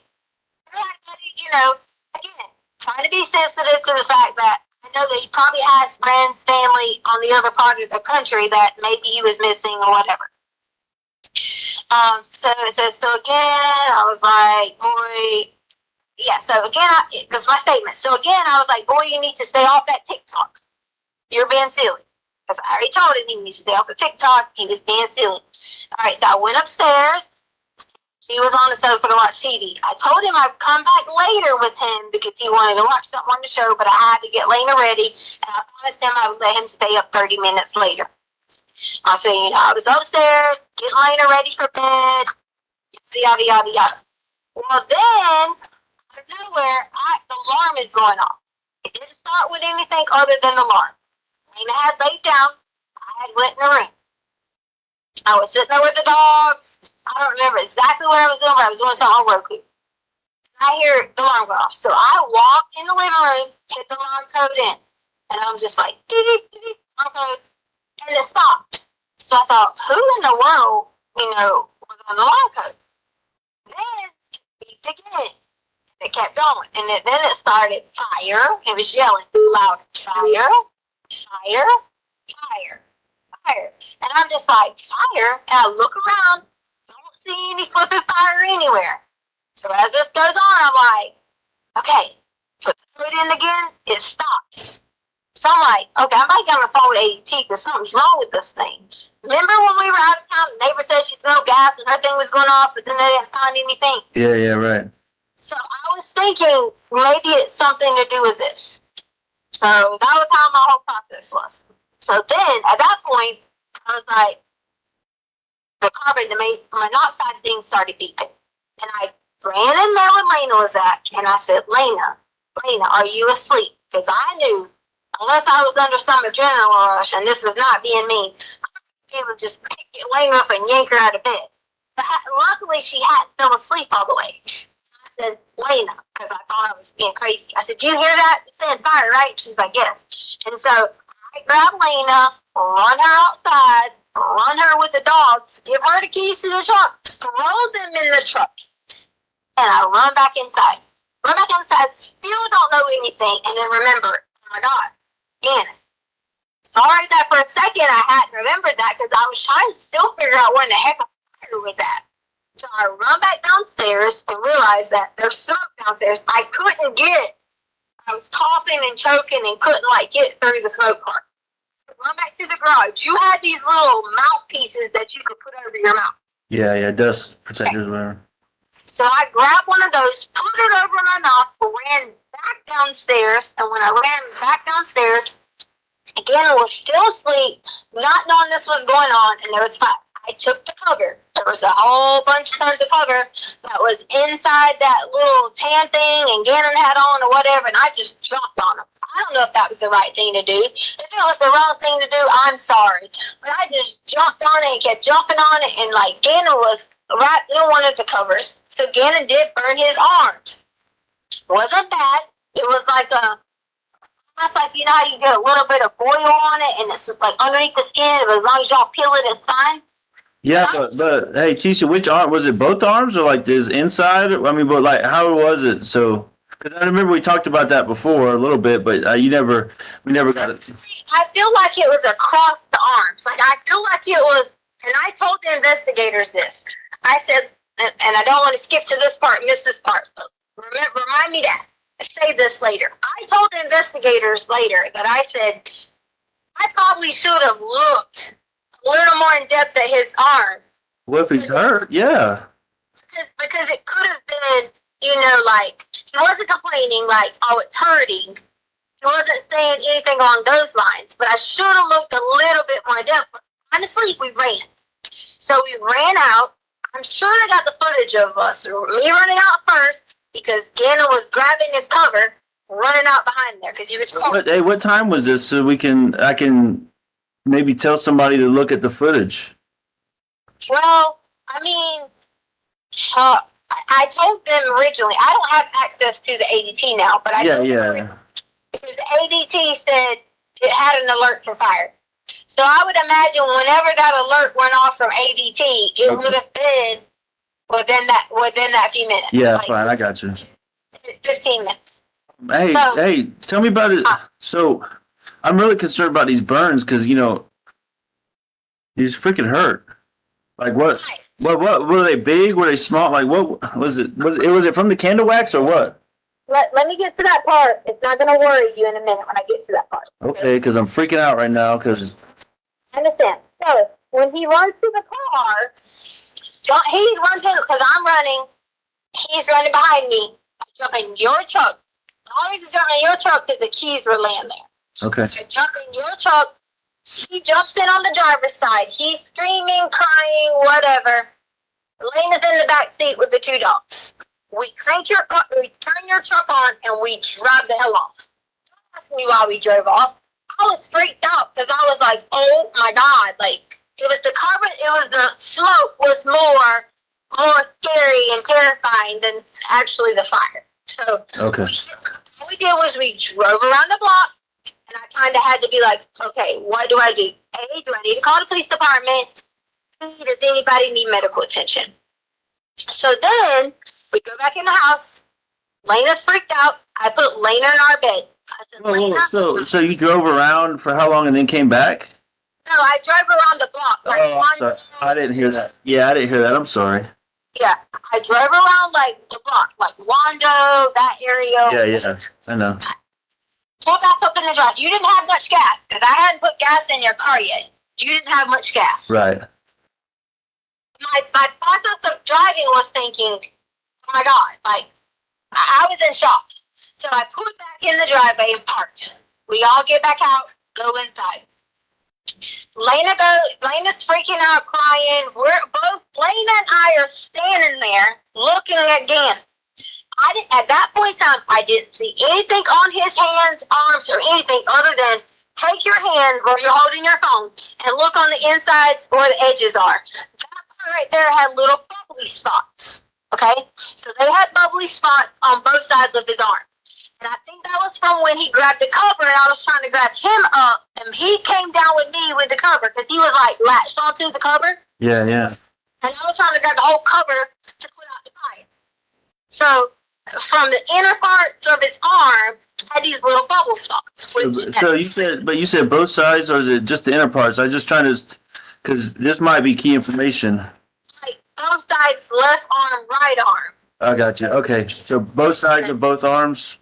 Again, trying to be sensitive to the fact that I know that he probably has friends, family on the other part of the country that maybe he was missing or whatever. So again, I was like, boy, yeah. So again, that's my statement. So again, I was like, boy, you need to stay off that TikTok. You're being silly. Because I already told him he needs to stay off the TikTok. He was being silly. All right, so I went upstairs. He was on the sofa to watch TV. I told him I'd come back later with him because he wanted to watch something on the show, but I had to get Lena ready, and I promised him I would let him stay up 30 minutes later. I said, I was upstairs, getting Lena ready for bed, yada, yada, yada. Well, then, out of nowhere, the alarm is going off. It didn't start with anything other than the alarm. Lena had laid down. I had went in the room. I was sitting there with the dogs. I don't remember exactly what I was doing, but I was doing something on Roku. I hear the alarm go off. So I walked in the living room, hit the alarm code in. And I'm just like, alarm code. And it stopped. So I thought, who in the world, was on the alarm code? Then it beeped again. It kept going. And then it started fire. It was yelling loud, fire, fire, fire, fire. And I'm just like, fire? And I look around. See any flipping fire anywhere. So as this goes on, I'm like, okay, put the code in again, it stops. So I'm like, okay, I might get on the phone with ADT because something's wrong with this thing. Remember when we were out of town, the neighbor said she smelled gas and her thing was going off, but then they didn't find anything? Yeah, right. So I was thinking maybe it's something to do with this. So that was how my whole process was. So then, at that point, I was like, the carbon monoxide thing started beeping. And I ran in there when Lena was at, and I said, Lena, are you asleep? Because I knew, unless I was under some adrenaline rush, and this is not being mean, I would be able to just pick Lena up and yank her out of bed. But luckily, she hadn't fell asleep all the way. I said, Lena, because I thought I was being crazy. I said, you hear that? It said fire, right? She's like, yes. And so I grabbed Lena, run her outside, run her with the dogs, give her the keys to the truck, throw them in the truck, and I run back inside. Still don't know anything, and then remember, oh my God, Gannon. Sorry that for a second I hadn't remembered that because I was trying to still figure out when the heck I'm fire with that. So I run back downstairs and realized that there's smoke downstairs. I couldn't get it. I was coughing and choking and couldn't get through the smoke part. Run back to the garage. You had these little mouthpieces that you could put over your mouth. Yeah, dust protectors, whatever. So I grabbed one of those, put it over my mouth, ran back downstairs, and when I ran back downstairs, again, I was still asleep, not knowing this was going on, and there was fire. I took the cover. There was a whole bunch of tons of cover that was inside that little tan thing, and Gannon had on or whatever, and I just jumped on them. I don't know if that was the right thing to do. If it was the wrong thing to do, I'm sorry. But I just jumped on it and kept jumping on it, and Gannon was right in one of the covers. So Gannon did burn his arms. Wasn't bad. It was almost like, how you get a little bit of oil on it, and it's just underneath the skin, but as long as y'all peel it, it's fine. Yeah, but hey, Tisha, which arm was it? Both arms or like this inside? I mean, but like how was it? So, because I remember we talked about that before a little bit, but we never got it. I feel like it was across the arms. Like I feel like it was, and I told the investigators this. I said, and I don't want to skip to this part, miss this part. But remind me that. Say this later. I told the investigators later that I said I probably should have looked a little more in depth at his arm. What if he's hurt? Yeah. Because it could have been, like he wasn't complaining like, oh, it's hurting. He wasn't saying anything along those lines, but I should have looked a little bit more in depth. Honestly, we ran. So we ran out. I'm sure they got the footage of us, me running out first, because Gannon was grabbing his cover, running out behind there, because he was caught. Hey, what time was this so I can maybe tell somebody to look at the footage? Well, I mean, I told them originally, I don't have access to the ADT now, but I told them because the ADT said it had an alert for fire. So I would imagine whenever that alert went off from ADT, it would have been within that few minutes. Yeah, like, fine, I got you. 15 minutes. Hey, tell me about it. So I'm really concerned about these burns because he's freaking hurt. Like what? Right. What were they big? Were they small? Like what was it? Was it from the candle wax or what? Let me get to that part. It's not going to worry you in a minute when I get to that part. Okay, because I'm freaking out right now. Because I understand. So when he runs to the car, he runs in because I'm running. He's running behind me. I jump in your truck. The only reason I jump in your truck is the keys were laying there. Okay. I jump in your truck. He jumps in on the driver's side. He's screaming, crying, whatever. Elena's in the back seat with the two dogs. We turn your truck on, and we drive the hell off. Don't ask me why we drove off. I was freaked out because I was like, oh my God. Like, it was the carbon, it was the smoke was more scary and terrifying than actually the fire. So, okay. What we did was we drove around the block, and I kind of had to be like, okay, what do I do? A, do I need to call the police department? B, does anybody need medical attention? So then, we go back in the house. Lena's freaked out. I put Lena in our bed. I said, Lena. So you drove around for how long and then came back? No, I drove around the block. Like sorry. I didn't hear that. Yeah, I didn't hear that. I'm sorry. Yeah, I drove around like the block, like Wando, that area. Yeah, I know. Pull back up in the drive. You didn't have much gas because I hadn't put gas in your car yet. You didn't have much gas. Right. My process of driving was thinking, oh my God, like I was in shock. So I pulled back in the driveway and parked. We all get back out, go inside. Lena's freaking out, crying. Lena and I are standing there looking at Gannon. At that point in time, I didn't see anything on his hands, arms, or anything other than take your hand where you're holding your phone and look on the insides where the edges are. That part right there had little bubbly spots. Okay? So they had bubbly spots on both sides of his arm. And I think that was from when he grabbed the cover and I was trying to grab him up and he came down with me with the cover because he was like latched onto the cover. Yeah. And I was trying to grab the whole cover to put out the fire. So from the inner parts of his arm had these little bubble spots. So you said both sides or is it just the inner parts? I'm just trying to, because this might be key information. Like both sides, left arm, right arm. I got you. Okay. So both sides of both arms?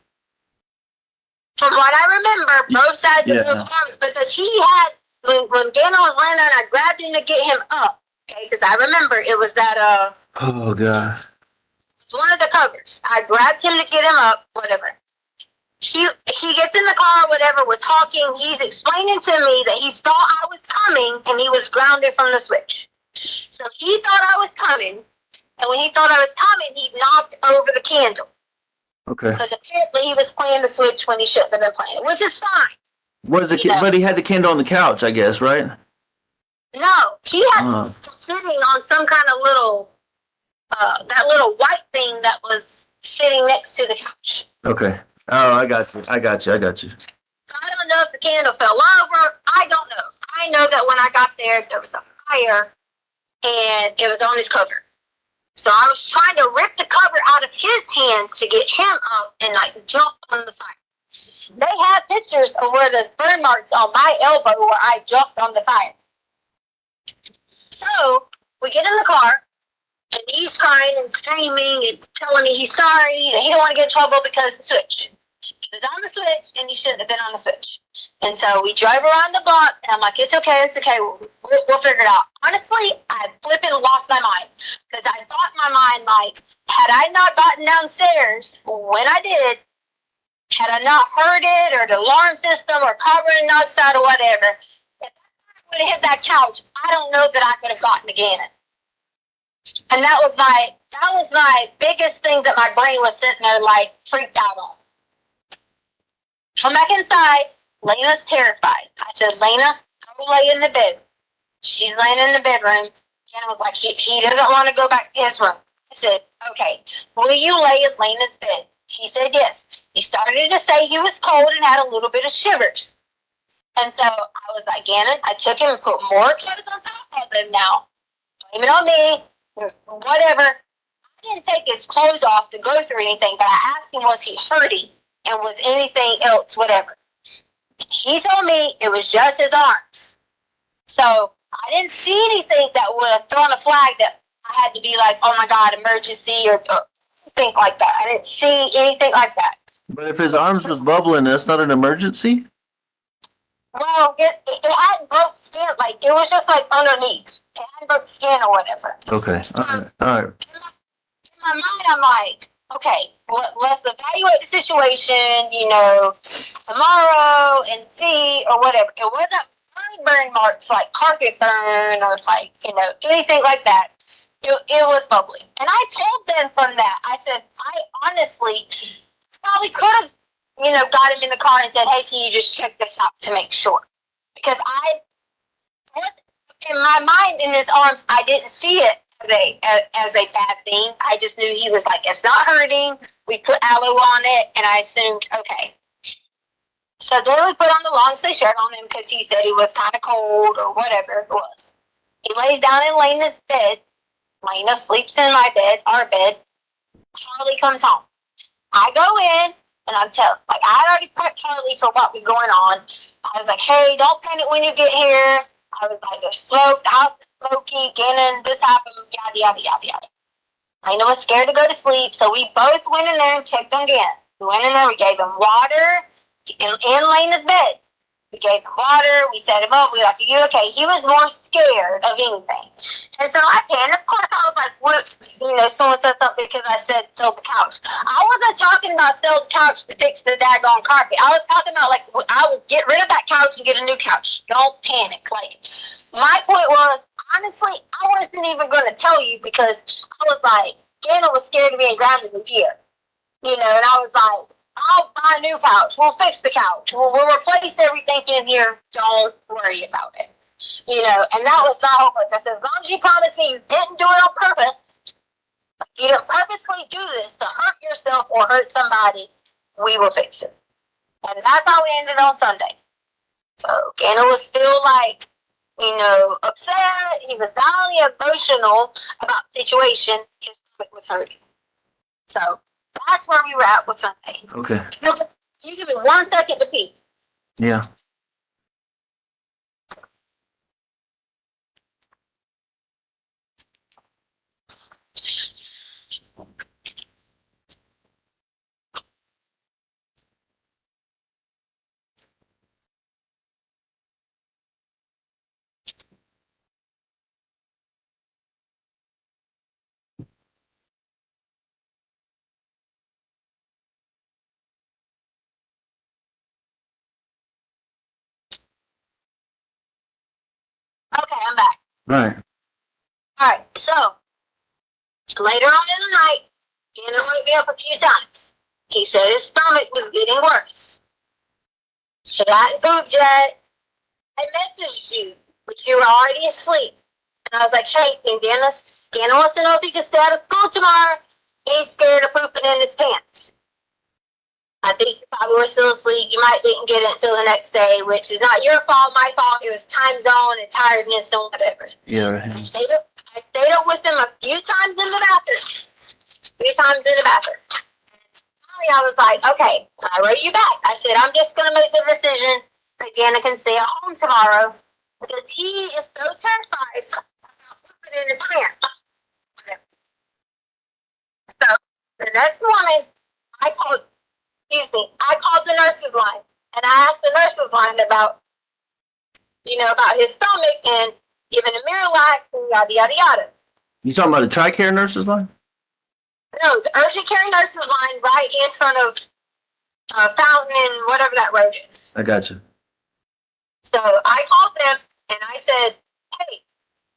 From what I remember, both sides of both arms, because he had, when Gannon was laying down, I grabbed him to get him up, okay, because I remember it was that, oh, God. It's one of the covers. I grabbed him to get him up, whatever. He gets in the car, whatever, we're talking, he's explaining to me that he thought I was coming, and he was grounded from the switch. So he thought I was coming, and when he thought I was coming, he knocked over the candle. Okay. Because apparently he was playing the switch when he shouldn't have been playing it, which is fine. But he had the candle on the couch, I guess, right? No, he had sitting on some kind of little, that little white thing that was sitting next to the couch. Okay. Oh, I got you. I don't know if the candle fell over. I don't know. I know that when I got there was a fire, and it was on his cover. So I was trying to rip the cover out of his hands to get him up and like jump on the fire. They have pictures of where there's burn marks on my elbow where I jumped on the fire. So we get in the car, and he's crying and screaming and telling me he's sorry and he don't want to get in trouble because of the switch. He was on the switch and he shouldn't have been on the switch. And so we drive around the block, and I'm like, it's okay, we'll figure it out. Honestly, I flipping lost my mind because I thought in my mind, like, had I not gotten downstairs when I did, had I not heard it or the alarm system or covering outside or whatever, if I would have hit that couch, I don't know that I could have gotten to Gannon. And that was my biggest thing that my brain was sitting there like freaked out on. Come back inside. Lena's terrified. I said, Lena, go lay in the bed. She's laying in the bedroom. Gannon was like, he doesn't want to go back to his room. I said, okay, will you lay in Lena's bed? He said yes. He started to say he was cold and had a little bit of shivers. And so I was like, Gannon, I took him and put more clothes on top of him now. Blame it on me, whatever. I didn't take his clothes off to go through anything, but I asked him, was he hurting? And was anything else, whatever. He told me it was just his arms. So I didn't see anything that would have thrown a flag that I had to be like, oh my God, emergency or think like that. I didn't see anything like that. But if his arms was bubbling, that's not an emergency? Well, it hadn't broke skin. Like, it was just like underneath. It hadn't broke skin or whatever. Okay. All right. In my mind, I'm like, okay, let's evaluate the situation, tomorrow and see or whatever. It wasn't burn marks like carpet burn or like, anything like that. It was bubbly. And I told them from that, I said, I honestly probably could have, got him in the car and said, hey, can you just check this out to make sure? Because I was, in my mind, in his arms, I didn't see it as a bad thing. I just knew he was like, it's not hurting. We put aloe on it, and I assumed, okay. So then we put on the long sleeve shirt on him because he said he was kind of cold or whatever it was. He lays down in Lena's bed. Lena sleeps in my bed, our bed. Charlie comes home. I go in, and I had already prepped Charlie for what was going on. I was like, hey, don't panic when you get here. I was like, there's smoke, the house is smoky, Gannon, this happened, yada, yada, yada, yada. Lena was scared to go to sleep, so we both went in there and checked on Gannon. We went in there, we gave him water in Lena's bed. We gave him water, we set him up, we were like, are you okay? He was more scared of anything. And so I panicked. Of course, I was like, whoops, someone said something because I said sell the couch. I wasn't talking about sell the couch to fix the daggone carpet. I was talking about, like, I would get rid of that couch and get a new couch. Don't panic. Like, my point was, honestly, I wasn't even going to tell you because I was like, Gannon was scared of being grounded a year. And I was like, I'll buy a new couch. We'll fix the couch. We'll replace everything in here. Don't worry about it. And that was my hope. That as long as you promise me you didn't do it on purpose, you didn't purposely do this to hurt yourself or hurt somebody, we will fix it. And that's how we ended on Sunday. So Gannon was still like, upset. He was not only emotional about the situation, his stomach was hurting. So that's where we were at with Sunday. Okay. You give me 1 second to pee. Yeah. Okay, I'm back. Right. All right, so later on in the night, Gannon woke me up a few times. He said his stomach was getting worse. He hadn't pooped yet. I messaged you, but you were already asleep. And I was like, hey, Gannon wants to know if he can stay out of school tomorrow. He's scared of pooping in his pants. I think you probably were still asleep. You might didn't get it until the next day, which is not your fault, my fault. It was time zone and tiredness and whatever. Yeah. I I stayed up with him a few times in the bathroom. Finally, I was like, okay, I wrote you back. I said, I'm just going to make the decision that Gannon can stay at home tomorrow because he is so terrified about putting in the pants. So the next morning, I called the nurse's line and I asked the nurse's line about his stomach and giving him Miralax and yada, yada, yada. You talking about the TRICARE nurses line? No, the urgent care nurse's line right in front of Fountain and whatever that road is. I got you. So I called them and I said, hey,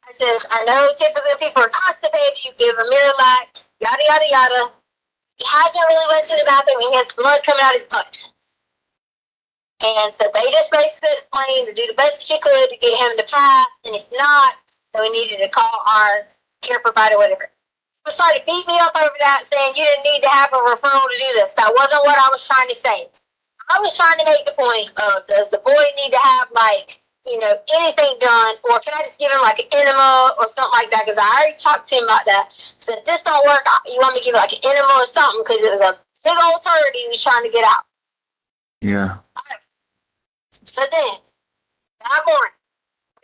I know typically people are constipated, you give them Miralax, yada, yada, yada. He hasn't really went to the bathroom and he has blood coming out his butt. And so they just basically explained to do the best she could to get him to pass, and if not, then we needed to call our care provider, whatever. They started beating me up over that, saying you didn't need to have a referral to do this. That wasn't what I was trying to say. I was trying to make the point of, does the boy need to have, anything done, or can I just give him, an enema or something like that? Because I already talked to him about that. So if this don't work, you want me to give him, an enema or something, because it was a big old turd he was trying to get out. Yeah. So then, that morning,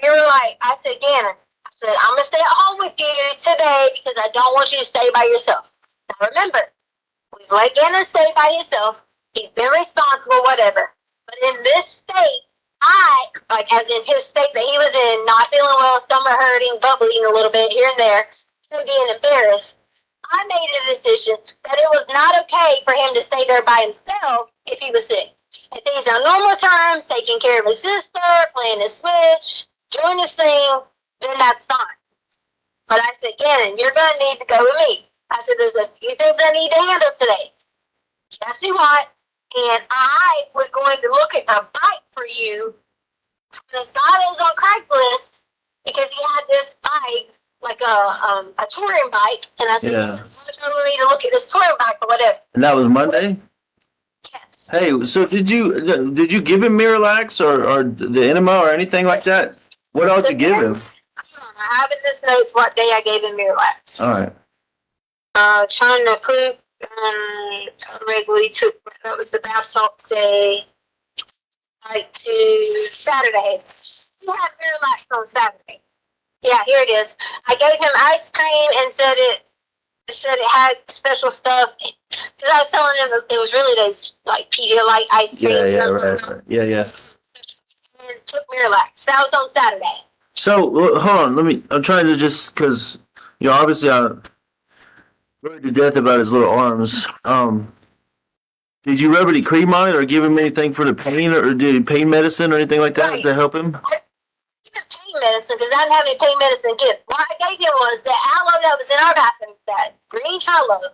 we were I said, Gannon, I'm going to stay at home with you today because I don't want you to stay by yourself. Now remember, we've let Gannon stay by himself. He's been responsible, whatever. But in this state, as in his state that he was in, not feeling well, stomach hurting, bubbling a little bit here and there, him being embarrassed, I made a decision that it was not okay for him to stay there by himself if he was sick. If he's on normal times, taking care of his sister, playing his Switch, doing his thing, then that's fine. But I said, Gannon, you're going to need to go with me. I said, there's a few things I need to handle today. He asked me what, and I was going to look at a bike for you. This guy that was on Craigslist, because he had this bike, a touring bike, and I said, you want to go with me to look at this touring bike or whatever. And that was Monday? Yes. Hey, so did you give him Miralax or the enema or anything like that? What else did you give him? I have in this notes what day I gave him Miralax. All right. Trying to poop regularly took, that was the bath salts day, to Saturday. He had Miralax on Saturday. Yeah, here it is. I gave him ice cream and said it had special stuff. Because I was telling him it was really those Pedialyte ice cream. Yeah, right. Yeah. And took Miralax. That was on Saturday. So, hold on. I'm trying to just, because, obviously I'm worried to death about his little arms. Did you rub any cream on it or give him anything for the pain or did pain medicine or anything like that to help him? I gave him pain medicine because I didn't have any pain medicine to give. What I gave him was the aloe that was in our bathroom, that green aloe.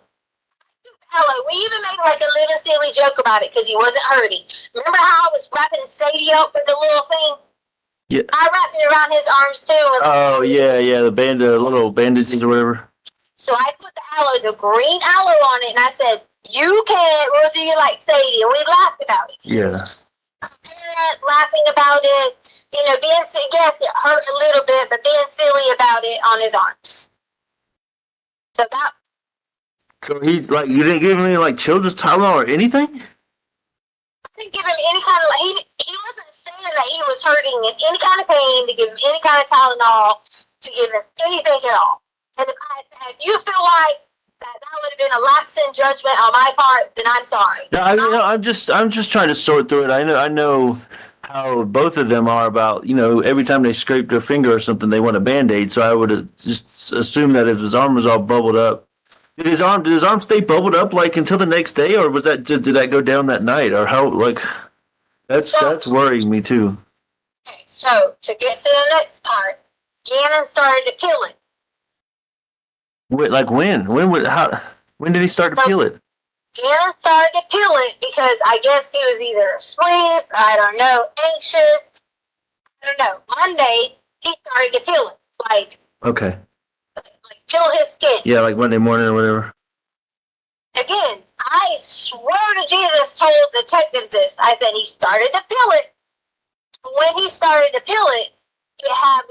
We even made a little silly joke about it because he wasn't hurting. Remember how I was wrapping Sadie up with the little thing? Yeah. I wrapped it around his arms too. Oh, yeah, the little bandages or whatever. So I put the green aloe on it, and I said, you can, or do you like Sadie? And we laughed about it. Yeah. Laughing about it, being silly. Yes, it hurt a little bit, but being silly about it on his arms. So he, you didn't give him any, children's Tylenol or anything? I didn't give him any kind of, he wasn't saying that he was hurting in any kind of pain to give him any kind of Tylenol, to give him anything at all. And if you feel like that would have been a lapse in judgment on my part, then I'm sorry. No, I'm just trying to sort through it. I know how both of them are about, every time they scrape their finger or something, they want a Band-Aid. So I would have just assumed that if his arm was all bubbled up, did his arm stay bubbled up until the next day, or was that did that go down that night, or how that's worrying me too. Okay, so to get to the next part, Gannon started to peel it. Wait, when? When did he start to peel it? Gannon started to peel it because I guess he was either asleep, I don't know, anxious, I don't know. Monday, he started to peel it, Okay. peel his skin. Yeah, Monday morning or whatever. Again, I swear to Jesus told detectives this. I said he started to peel it. When he started to peel it, it had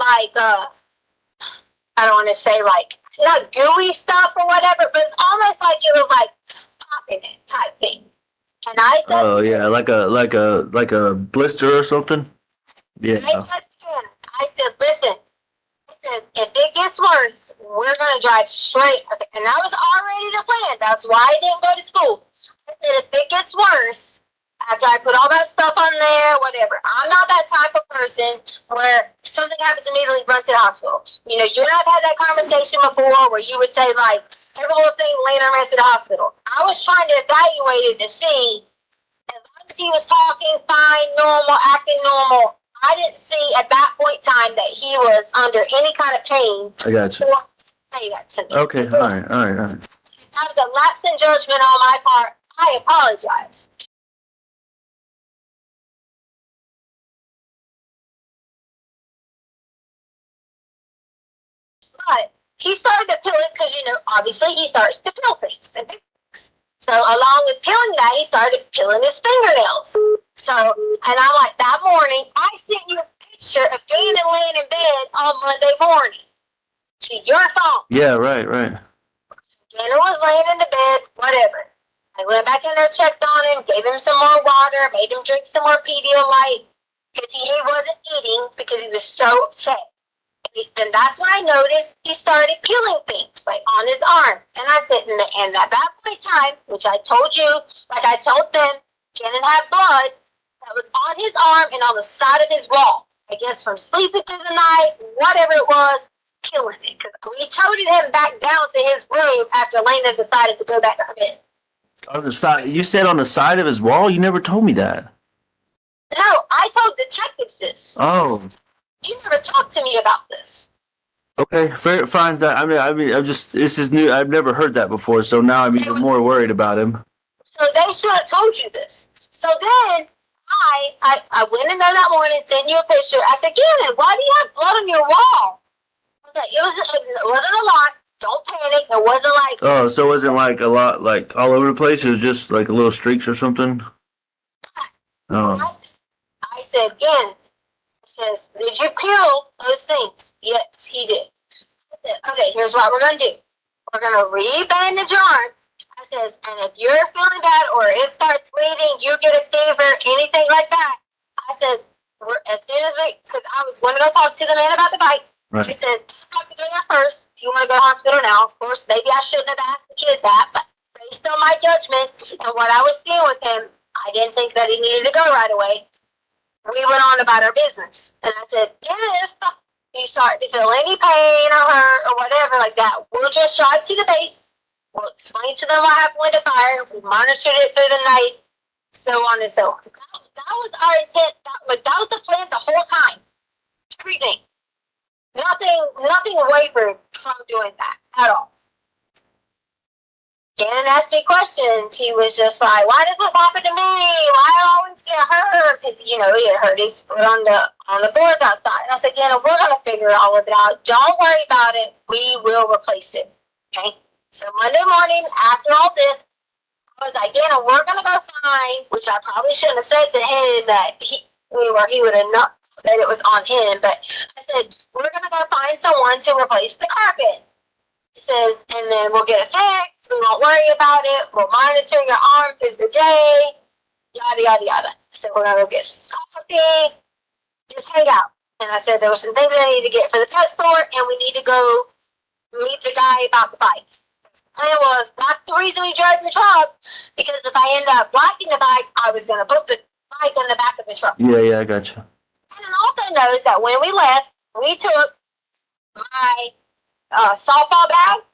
I don't want to say like, not gooey stuff or whatever, but it's almost like it was like popping it type thing. And I said, Oh yeah, like a blister or something. Yeah. I said, listen, I said, if it gets worse, we're gonna drive straight. Okay. And that was already the plan. That's why I didn't go to school. I said, if it gets worse, after I put all that stuff on there, whatever. I'm not that type of person where something happens immediately, run to the hospital. You know, you and I've had that conversation before where you would say like, every little thing, Lena ran to the hospital. I was trying to evaluate it to see, as long as he was talking fine, normal, acting normal, I didn't see at that point in time that he was under any kind of pain. I got you. Or say that to me. Okay, all right. That was a lapse in judgment on my part. I apologize. But he started to peel it because, you know, obviously he starts to peel things and pick things. So along with peeling that, he started peeling his fingernails. So, and I'm like, that morning, I sent you a picture of Gannon laying in bed on Monday morning to your phone. Yeah, right. Gannon was laying in the bed, whatever. I went back in there, checked on him, gave him some more water, made him drink some more Pedialyte because he wasn't eating because he was so upset. And that's when I noticed he started peeling things, like on his arm. And I said, and at that point in time, which I told you, like I told them, Gannon had blood that was on his arm and on the side of his wall. I guess from sleeping through the night, whatever it was, peeling it. Because we toted him back down to his room after Lena decided to go back to her bed. On the side, you said on the side of his wall? You never told me that. No, I told detectives this. Oh. You never talked to me about this. Okay, fair, fine. I mean, I'm just, this is new. I've never heard that before, so now I'm even more worried about him. So they should have told you this. So then I went in there that morning, sent you a picture. I said, Gannon, why do you have blood on your wall? I was like, it wasn't a lot. Don't panic. It wasn't like. Oh, so it wasn't like a lot, like all over the place. It was just like a little streaks or something. Oh. I said, Gannon. Says, did you peel those things? Yes, he did. I said, okay, here's what we're going to do. We're going to re-bandage your arm. I says, and if you're feeling bad or it starts bleeding, you get a fever, anything like that, I says, as soon as because I was going to go talk to the man about the bike. Right. He says, you have to go there first. You want to go to the hospital now. Of course, maybe I shouldn't have asked the kid that, but based on my judgment and what I was seeing with him, I didn't think that he needed to go right away. We went on about our business. And I said, if you start to feel any pain or hurt or whatever like that, we'll just drive to the base. We'll explain to them what happened with the fire. We monitored it through the night, so on and so on. That was our intent. That was the plan the whole time. Everything. Nothing wavered from doing that at all. Gannon asked me questions. He was just like, why does this happen to me? Why do I always get hurt? Because, you know, he had hurt his foot on the boards outside. And I said, Gannon, we're going to figure all of it out. Don't worry about it. We will replace it. Okay? So Monday morning, after all this, I was like, Gannon, we're going to go find, which I probably shouldn't have said to him that he would have known that it was on him. But I said, we're going to go find someone to replace the carpet. He says, and then we'll get it fixed. We won't worry about it. We'll monitor your arm through the day. Yada, yada, yada. I said, we're going to go get some coffee. Just hang out. And I said, there were some things I need to get for the pet store, and we need to go meet the guy about the bike. The plan was, that's the reason we drove the truck, because if I end up blocking the bike, I was going to put the bike in the back of the truck. Yeah, I got you. And also knows that when we left, we took my softball bag,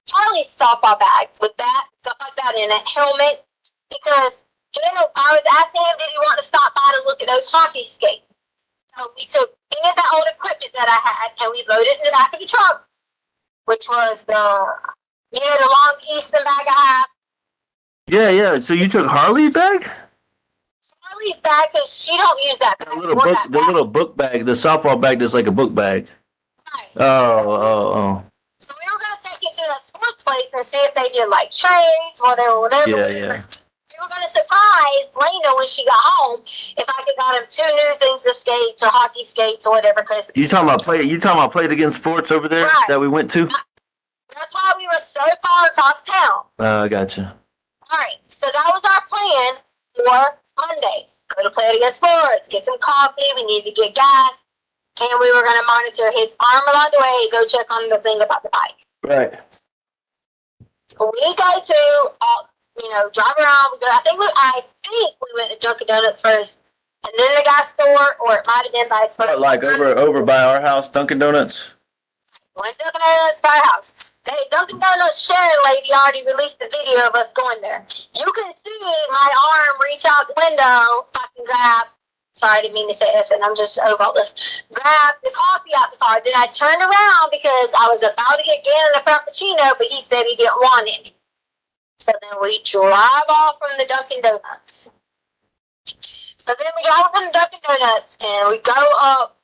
Charlie's softball bag with that, stuff like that in it, helmet, because I was asking him, did he want to stop by to look at those hockey skates? So we took any of that old equipment that I had, and we loaded it in the back of the truck, which was the long Easton bag I have. Yeah. So you took Harley's bag? Harley's bag, because she don't use that bag. The little book bag, the softball bag that's like a book bag. Right. Oh. So we were going to take it to the sports place and see if they did like trades, whatever. Yeah. we were going to surprise Lena when she got home if I could got him 2 new things of skates or hockey skates or whatever. Because You talking about Play It Again Sports over there Right. that we went to? that's why we were so far across town. I gotcha. All right, so that was our plan for Monday. Go to Play It Again Sports, get some coffee. We needed to get gas, and we were going to monitor his arm along the way. Go check on the thing about the bike. Right. We go to, drive around. I think we went to Dunkin' Donuts first, and then the gas store, or it might have been by its first. Like over by our house, Dunkin' Donuts. Went to Dunkin' Donuts by our house. Dunkin' Donuts Sharon lady already released the video of us going there. You can see my arm reach out the window. If I can grab. Sorry, I didn't mean to say F, and I'm just over all this. Grab the coffee out the car. Then I turned around because I was about to get Gannon a Frappuccino, but he said he didn't want any. So then we drive off from the Dunkin' Donuts. So then we drive from the Dunkin' Donuts, and we go up.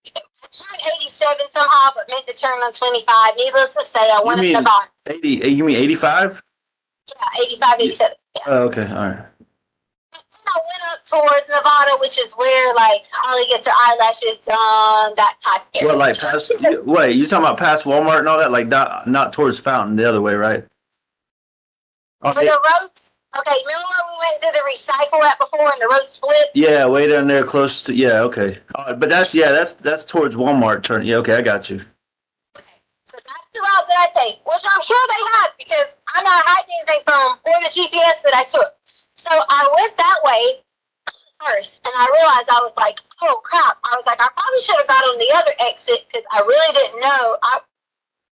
I turned 87 somehow, but meant to turn on 25. Needless to say, I went up the bar. 80? You mean 85? Yeah, 85, 87. Yeah. Oh, okay, all right. I went up towards Nevada, which is where, like, Holly gets her eyelashes done, that type of area. Well, like past, wait, you talking about past Walmart and all that? Like not towards Fountain, the other way, right? Where the roads, okay, remember where we went to the recycle at before and the road split? Yeah, way down there close to, yeah, okay. But that's towards Walmart turn. Yeah, okay, I got you. Okay, so that's the route that I take, which I'm sure they had because I'm not hiding anything from them or the GPS that I took. So I went that way first, and I realized I was like, oh crap. I was like, I probably should have got on the other exit because I really didn't know.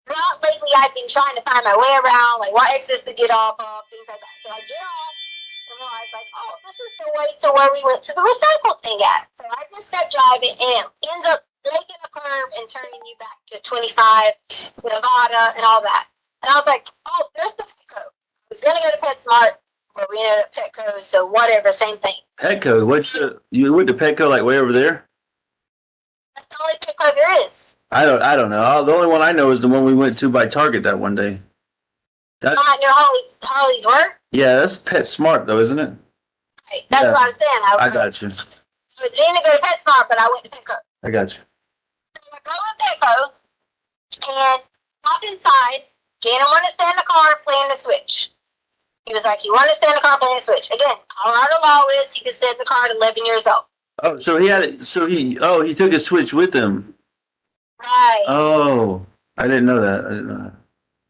Not lately, I've been trying to find my way around, like what exits to get off of, things like that. So I get off and realized, like, oh, this is the way to where we went to the recycle thing at. So I just kept driving and it ends up making a curve and turning you back to 25, Nevada, and all that. And I was like, oh, there's the Petco. I was going to go to PetSmart. But we ended up Petco, so whatever, same thing. Petco, you went to Petco like way over there? That's the only Petco there is. I don't know. The only one I know is the one we went to by Target that one day. I might know Holly's work. Yeah, that's PetSmart though, isn't it? Right, that's what I was saying. I got you. I was going to go to PetSmart, but I went to Petco. I got you. So I go to Petco and walk inside. Gannon wanted to stay in the car playing the Switch. He was like, you want to stay in the car playing the Switch. Again, Colorado law is he could sit in the car at 11 years old. Oh, so he took his Switch with him. Right. Oh, I didn't know that.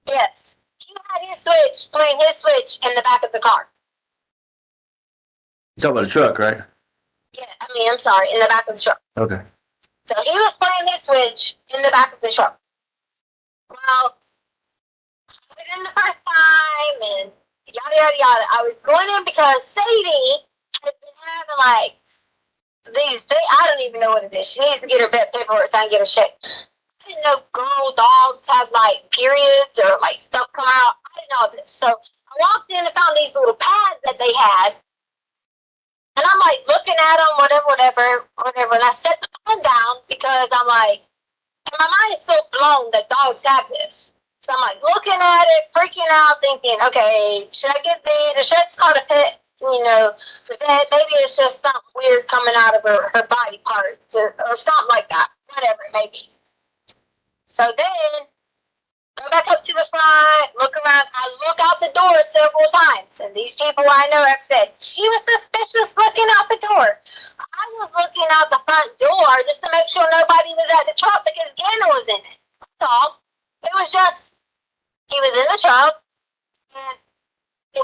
Yes. He had his Switch, playing his Switch in the back of the car. You talking about a truck, right? Yeah, I'm sorry, in the back of the truck. Okay. So he was playing his Switch in the back of the truck. Well, I went in the first time and yada, yada, yada. I was going in because Sadie has been having, like, I don't even know what it is. She needs to get her vet paperwork so I can get her checked. I didn't know girl dogs have, like, periods or, like, stuff come out. I didn't know all this. So I walked in and found these little pads that they had. And I'm, like, looking at them, whatever. And I set the phone down because I'm, like, and my mind is so blown that dogs have this. So I'm like looking at it, freaking out, thinking, okay, should I get these or should I just call the pet, the vet? Maybe it's just something weird coming out of her body parts or something like that, whatever it may be. So then, go back up to the front, look around. I look out the door several times, and these people I know have said, she was suspicious looking out the door. I was looking out the front door just to make sure nobody was at the truck because Gannon was in it. That's all. It was just, he was in the truck, and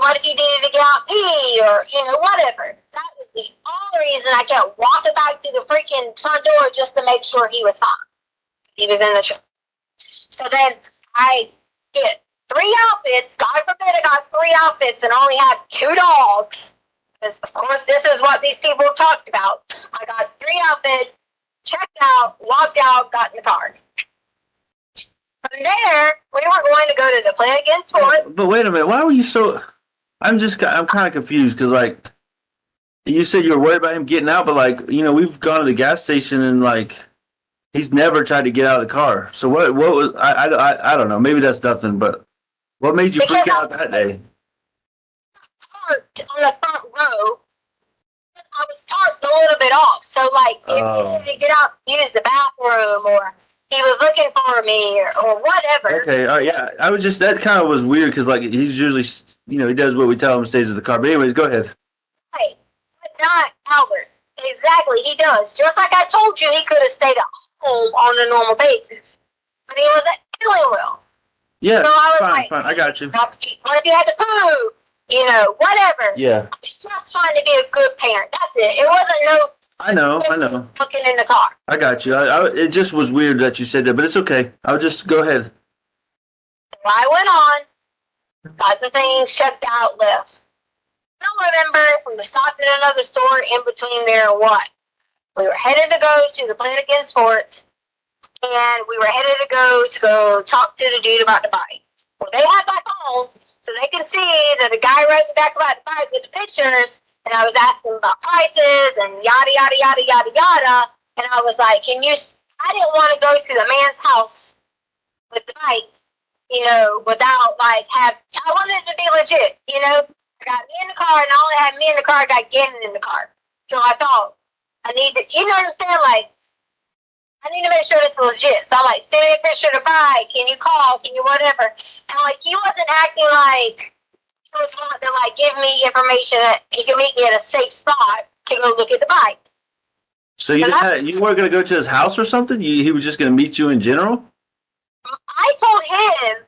what if he needed to get out pee or, whatever. That was the only reason I kept walking back to the freaking front door just to make sure he was fine. He was in the truck. So then I get 3 outfits. God forbid I got 3 outfits and only had 2 dogs. Because, of course, this is what these people talked about. I got 3 outfits, checked out, walked out, got in the car. From there, we were going to go to the Play It Again Sport. But wait a minute, why were you so? I'm kind of confused because like you said you were worried about him getting out, but like we've gone to the gas station and like he's never tried to get out of the car. So what was I don't know. Maybe that's nothing, but what made you freak out that day? parked on the front row. I was parked a little bit off. So, like, if he needed to get out and use the bathroom or he was looking for me or whatever. Okay, all right, yeah. I was just, that kind of was weird because, like, he's usually, he does what we tell him, stays in the car. But anyways, go ahead. Right. But not Albert. Exactly, he does. Just like I told you, he could have stayed at home on a normal basis. But he wasn't feeling well. Yeah, So I was fine, I got you. what if you had to poo? Whatever. Yeah, I was just trying to be a good parent. That's it. It wasn't no I know. looking in the car. I got you. It just was weird that you said that, but it's okay. I'll just go ahead. So I went on, got the thing, checked out, left. I don't remember if we stopped at another store in between there or what. We were headed to go to the Planet Against Sports, and we were headed to go talk to the dude about the bike. Well, they had my phone, so they can see that the guy wrote the back about the bike with the pictures, and I was asking about prices and yada, yada, yada, yada, yada. And I was like, I didn't want to go to the man's house with the bike, without, I wanted it to be legit, I got me in the car, and not only had me in the car, I got Gannon in the car. So I thought, I need to, I need to make sure this is legit. So I'm like, send me a picture of the bike. Can you call? Can you whatever? And he wasn't acting like he was wanting to give me information that he could meet me at a safe spot to go look at the bike. So you weren't going to go to his house or something? He was just going to meet you in general? I told him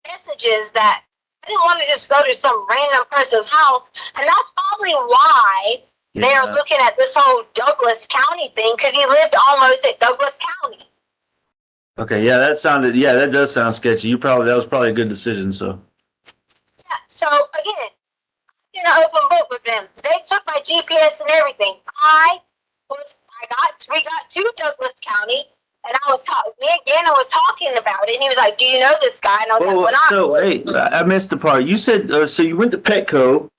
messages that I didn't want to just go to some random person's house, and that's probably why they're looking at this whole Douglas County thing, because he lived almost at Douglas County. Okay, that does sound sketchy. That was probably a good decision, so. Yeah, so again, in an open book with them. They took my GPS and everything. We got to Douglas County, and me and Gannon was talking about it, and he was like, do you know this guy? And I was I missed the part. You said, so you went to Petco,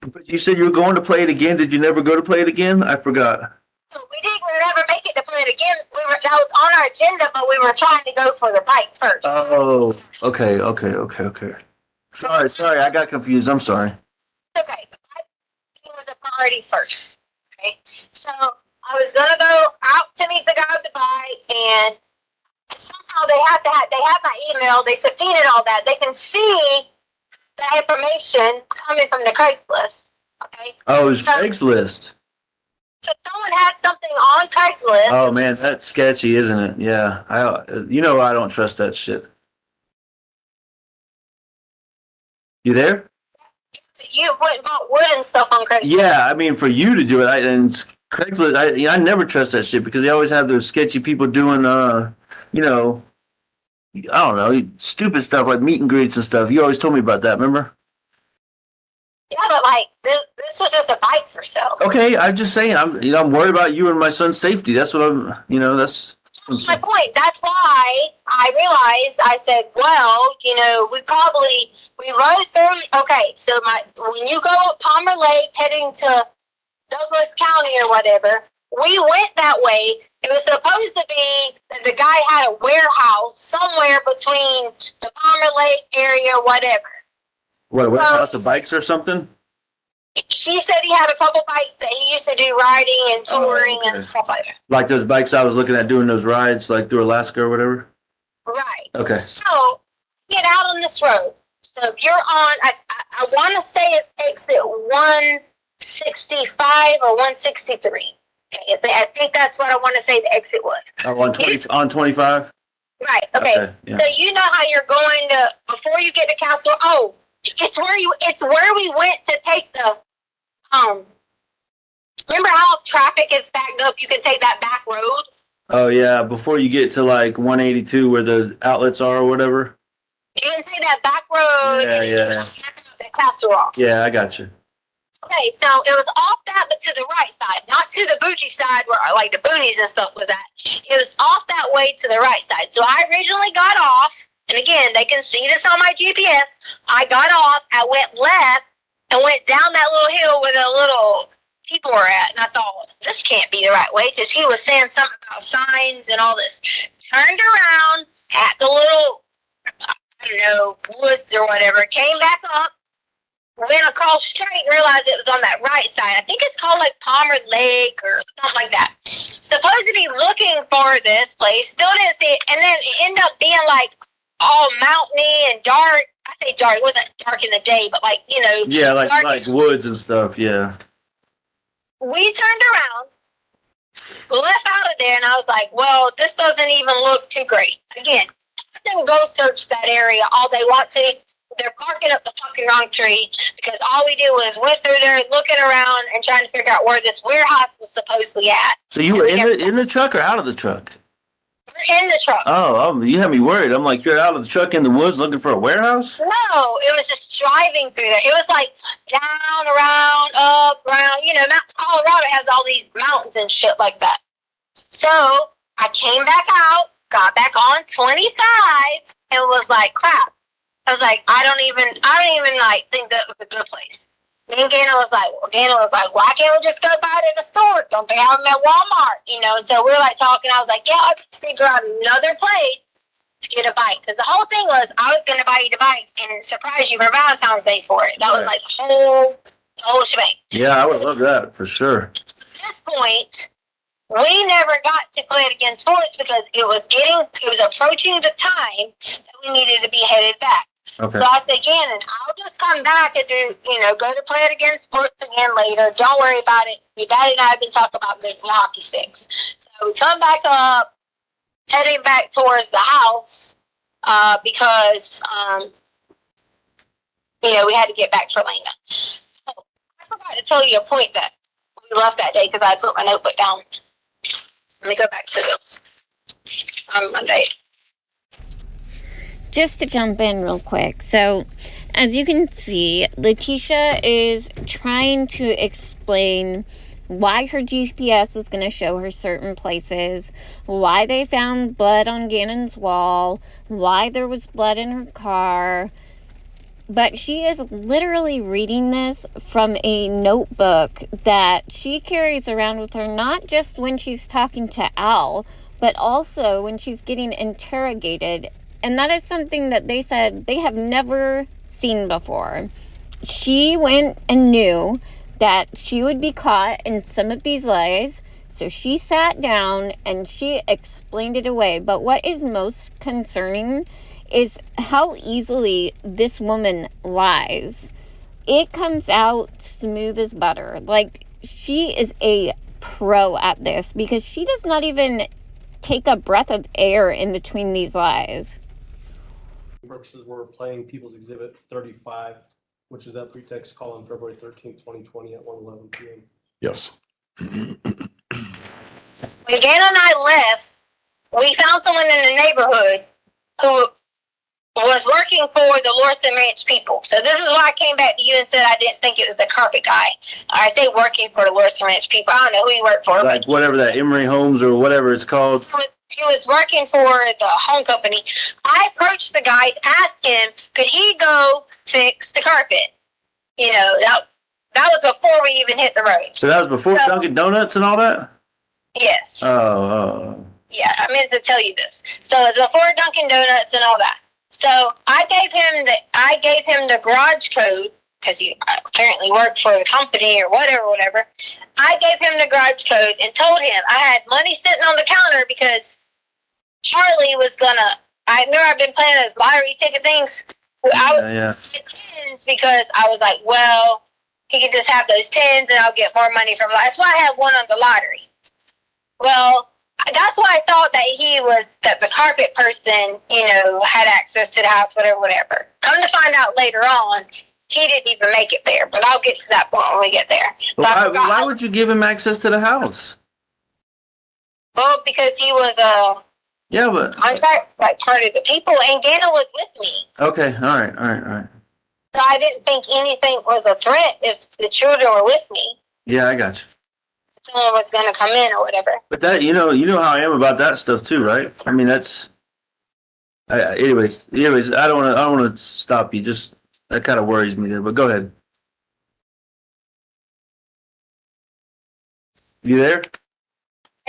but you said you were going to play it again. Did you never go to play it again? I forgot. We didn't never make it to play it again. That was on our agenda, but we were trying to go for the bike first. Oh, okay. Sorry, I got confused. I'm sorry. Okay, the bike was a priority first. Okay, so I was gonna go out to meet the guy with the bike, and somehow they have my email. They subpoenaed all that. They can see the information coming from the Craigslist. Okay. Oh, it was Craigslist. So someone had something on Craigslist. Oh man, that's sketchy, isn't it? Yeah, I don't trust that shit. You there? You went and bought wood and stuff on Craigslist. Yeah, I mean, for you to do it, and Craigslist, I never trust that shit because they always have those sketchy people doing, I don't know, stupid stuff like meet and greets and stuff. You always told me about that, remember? Yeah, but this was just a bike for sale. Okay, I'm just saying, I'm worried about you and my son's safety. That's what that's my point. That's why I realized, I said, well, we rode through, okay, so when you go up Palmer Lake heading to Douglas County or whatever, we went that way. It was supposed to be that the guy had a warehouse somewhere between the Palmer Lake area or whatever. What, a warehouse of bikes or something? He said he had a couple bikes that he used to do riding and touring and stuff like that. Like those bikes I was looking at doing those rides, like through Alaska or whatever? Right. Okay. So, get out on this road. So, if you're on, I want to say it's exit 165 or 163. Okay, I think that's what I want to say the exit was. Oh, on 25? Right. Okay. Yeah. So, you know how you're going to, before you get to Castle, it's where we went to take the, remember how traffic is backed up? You can take that back road. Oh yeah, before you get to 182 where the outlets are or whatever. You can take that back road. Yeah. The Castle Rock. Yeah, I got you. Okay, so it was off that, but to the right side, not to the bougie side where the boonies and stuff was at. It was off that way to the right side. So I originally got off. And again, they can see this on my GPS. I got off, I went left, and went down that little hill where the little people were at. And I thought, this can't be the right way, because he was saying something about signs and all this. Turned around at the little, woods or whatever, came back up, went across the street and realized it was on that right side. I think it's called like Palmer Lake or something like that. Supposed to be looking for this place, still didn't see it, and then it ended up being like all mountainy and dark. I say dark, it wasn't dark in the day, but like, Yeah, like dark. woods and stuff. Yeah. We turned around, left out of there, and I was like, well, this doesn't even look too great. Again, let them go search that area all they want to. They're barking up the fucking wrong tree because all we did was went through there looking around and trying to figure out where this warehouse was supposedly at. So you were in the truck or out of the truck? We're in the truck. Oh, you had me worried. I'm like, you're out of the truck in the woods looking for a warehouse? No, it was just driving through there. It was like down, around, up, around. Mount Colorado has all these mountains and shit like that. So I came back out, got back on 25, and was like, crap. I was like, I don't even like think that was a good place. Me and Gannon was like, why can't we just go buy it in the store? Don't they have them at Walmart? And so we were like talking. I was like, yeah, I'll just figure out another place to get a bike. Because the whole thing was I was going to buy you the bike and surprise you for Valentine's Day for it. That was like the whole shebang. Yeah, I would love that for sure. At this point, we never got to play it against sports because it was approaching the time that we needed to be headed back. Okay. So I said, Gannon, I'll just come back and go to play it against sports again later. Don't worry about it. Your daddy and I have been talking about getting hockey sticks. So we come back up, heading back towards the house because, we had to get back to Lena. Oh, I forgot to tell you a point that we left that day because I put my notebook down. Let me go back to this on Monday. Just to jump in real quick. So, as you can see, Leticia is trying to explain why her GPS is going to show her certain places, why they found blood on Gannon's wall, why there was blood in her car. But she is literally reading this from a notebook that she carries around with her, not just when she's talking to Al, but also when she's getting interrogated. And that is something that they said they have never seen before. She went and knew that she would be caught in some of these lies. So she sat down and she explained it away. But what is most concerning is how easily this woman lies. It comes out smooth as butter. Like, she is a pro at this because she does not even take a breath of air in between these lies. Purposes, we're playing People's Exhibit 35, which is that pretext call on February 13th, 2020 at 1:11 p.m. Yes. When Gannon and I left, we found someone in the neighborhood who was working for the Lorson Ranch people. So this is why I came back to you and said I didn't think it was the carpet guy. I say working for the Lorson Ranch people. I don't know who he worked for. Like whatever that Emory Homes or whatever it's called. He was working for the home company. I approached the guy, asked him, could he go fix the carpet? That was before we even hit the road. So that was before Dunkin' Donuts and all that? Yes. Oh. Yeah, I meant to tell you this. So it was before Dunkin' Donuts and all that. So I gave him the garage code because he apparently worked for the company or whatever. I gave him the garage code and told him I had money sitting on the counter because Charlie was I remember I've been playing those lottery ticket things. I would get tens because I was like, well, he could just have those tens and I'll get more money from it. That's why I had one on the lottery. Well, that's why I thought that the carpet person, had access to the house, whatever. Come to find out later on, he didn't even make it there, but I'll get to that point when we get there. Why would you give him access to the house? Well, because he was contract, like part of the people, and Gannon was with me. Okay, all right. So I didn't think anything was a threat if the children were with me. Yeah, I got you. Someone was going to come in or whatever. But that, you know how I am about that stuff too, right? I mean, that's. Anyways, I don't want to stop you. Just that kind of worries me there. But go ahead. You there?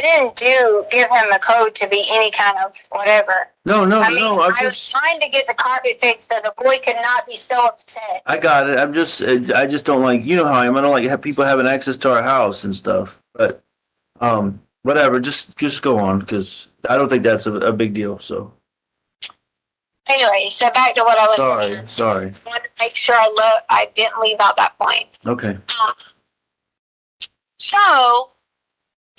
didn't give him a code to be any kind of whatever. No, I mean, no, I was trying to get the carpet fixed so the boy could not be so upset. I got it. I just don't like, you know how I am. I don't like have people having access to our house and stuff. But, whatever, just go on, because I don't think that's a big deal, so. Anyway, so back to what I was saying. Sorry. I wanted to make sure I didn't leave out that point. Okay. So,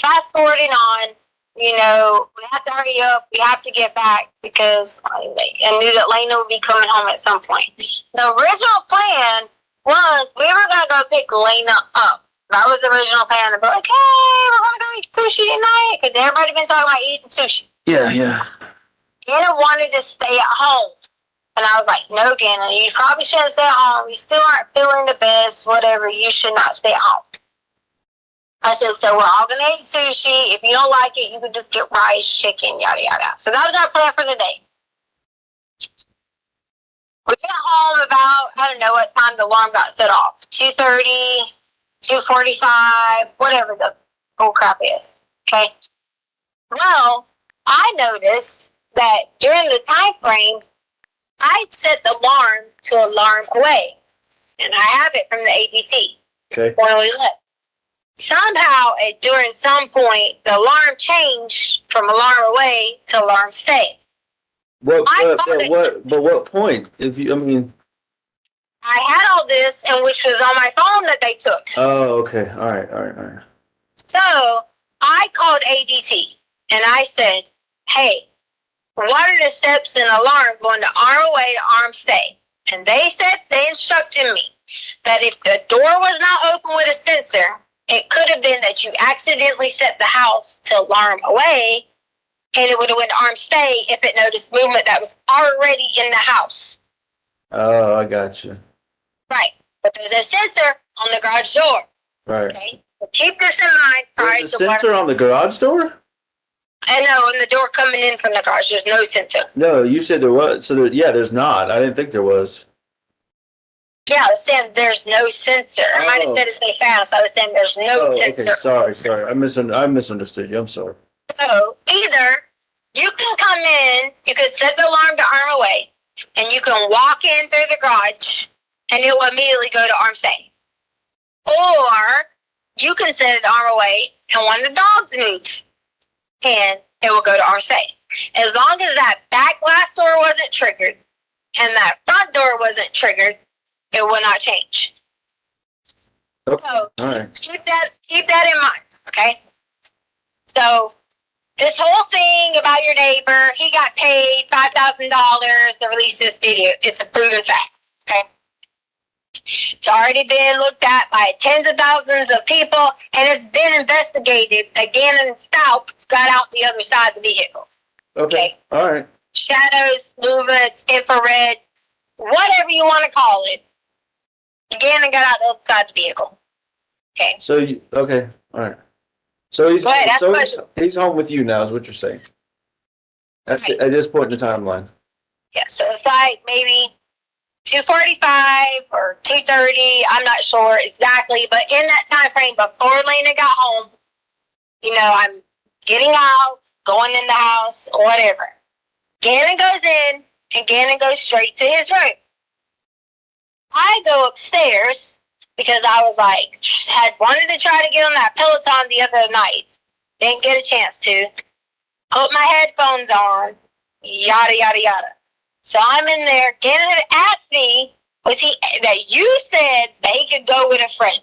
fast forwarding on, we have to hurry up. We have to get back because I knew that Lena would be coming home at some point. The original plan was we were going to go pick Lena up. That was the original plan. But like, hey, we're going to go eat sushi tonight because everybody been talking about eating sushi. Yeah. Gannon wanted to stay at home. And I was like, no, Gannon, you probably shouldn't stay at home. You still aren't feeling the best, whatever. You should not stay at home. I said, so we're all going to eat sushi. If you don't like it, you can just get rice, chicken, yada, yada. So that was our plan for the day. We get home about, I don't know what time the alarm got set off. 2:30, 2:45, whatever the whole crap is. Okay? Well, I noticed that during the time frame, I set the alarm to alarm away. And I have it from the ADT. Okay. When we left. Somehow, during some point, the alarm changed from alarm away to alarm stay. What point? I had all this, and which was on my phone that they took. Oh, okay. All right. So, I called ADT, and I said, hey, what are the steps in alarm going to arm away to arm stay? And they instructed me that if the door was not open with a sensor, it could have been that you accidentally set the house to alarm away, and it would have went to arm stay if it noticed movement that was already in the house. Oh, I got you. Right. But there's a sensor on the garage door. Right. Okay? So keep this in mind. There's a sensor on the garage door? I know, on the door coming in from the garage, there's no sensor. No, you said there was. So, there's not. I didn't think there was. Yeah, I was saying there's no sensor. I might have said it so fast. I was saying there's no sensor. Okay, sorry. I misunderstood you. I'm sorry. So, either you can come in, you could set the alarm to arm away, and you can walk in through the garage, and it will immediately go to arm stay. Or, you can set it to arm away, and when the dogs move, and it will go to arm stay. As long as that back glass door wasn't triggered, and that front door wasn't triggered, it will not change. Okay. So, all right. keep that in mind, okay? So, this whole thing about your neighbor, he got paid $5,000 to release this video. It's a proven fact, okay? It's already been looked at by tens of thousands of people, and it's been investigated that Gannon Stauch got out the other side of the vehicle. Okay. All right. Shadows, movements, infrared, whatever you want to call it. Gannon got out the other side of the vehicle. Okay. So, okay. All right. So he's Go ahead, he's home with you now, is what you're saying. At this point in the timeline. Yeah, so it's like maybe 2:45 or 2:30. I'm not sure exactly, but in that time frame before Lena got home, I'm getting out, going in the house, or whatever. Gannon goes in, and Gannon goes straight to his room. I go upstairs because I was like, had wanted to try to get on that Peloton the other night. Didn't get a chance to. Put my headphones on. Yada, yada, yada. So I'm in there. Gannon had asked me, that you said that he could go with a friend.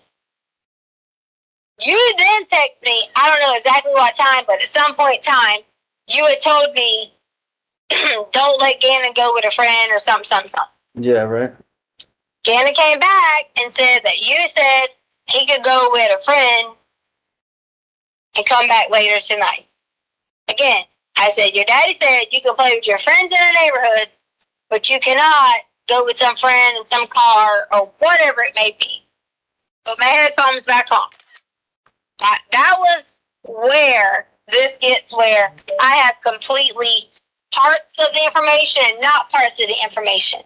You then text me, I don't know exactly what time, but at some point in time, you had told me, don't let Gannon go with a friend or something. Yeah, right. Gannon came back and said that you said he could go with a friend and come back later tonight. Again, I said, your daddy said you can play with your friends in the neighborhood, but you cannot go with some friend in some car or whatever it may be. Put my headphones back on. That was where this gets where I have completely parts of the information and not parts of the information.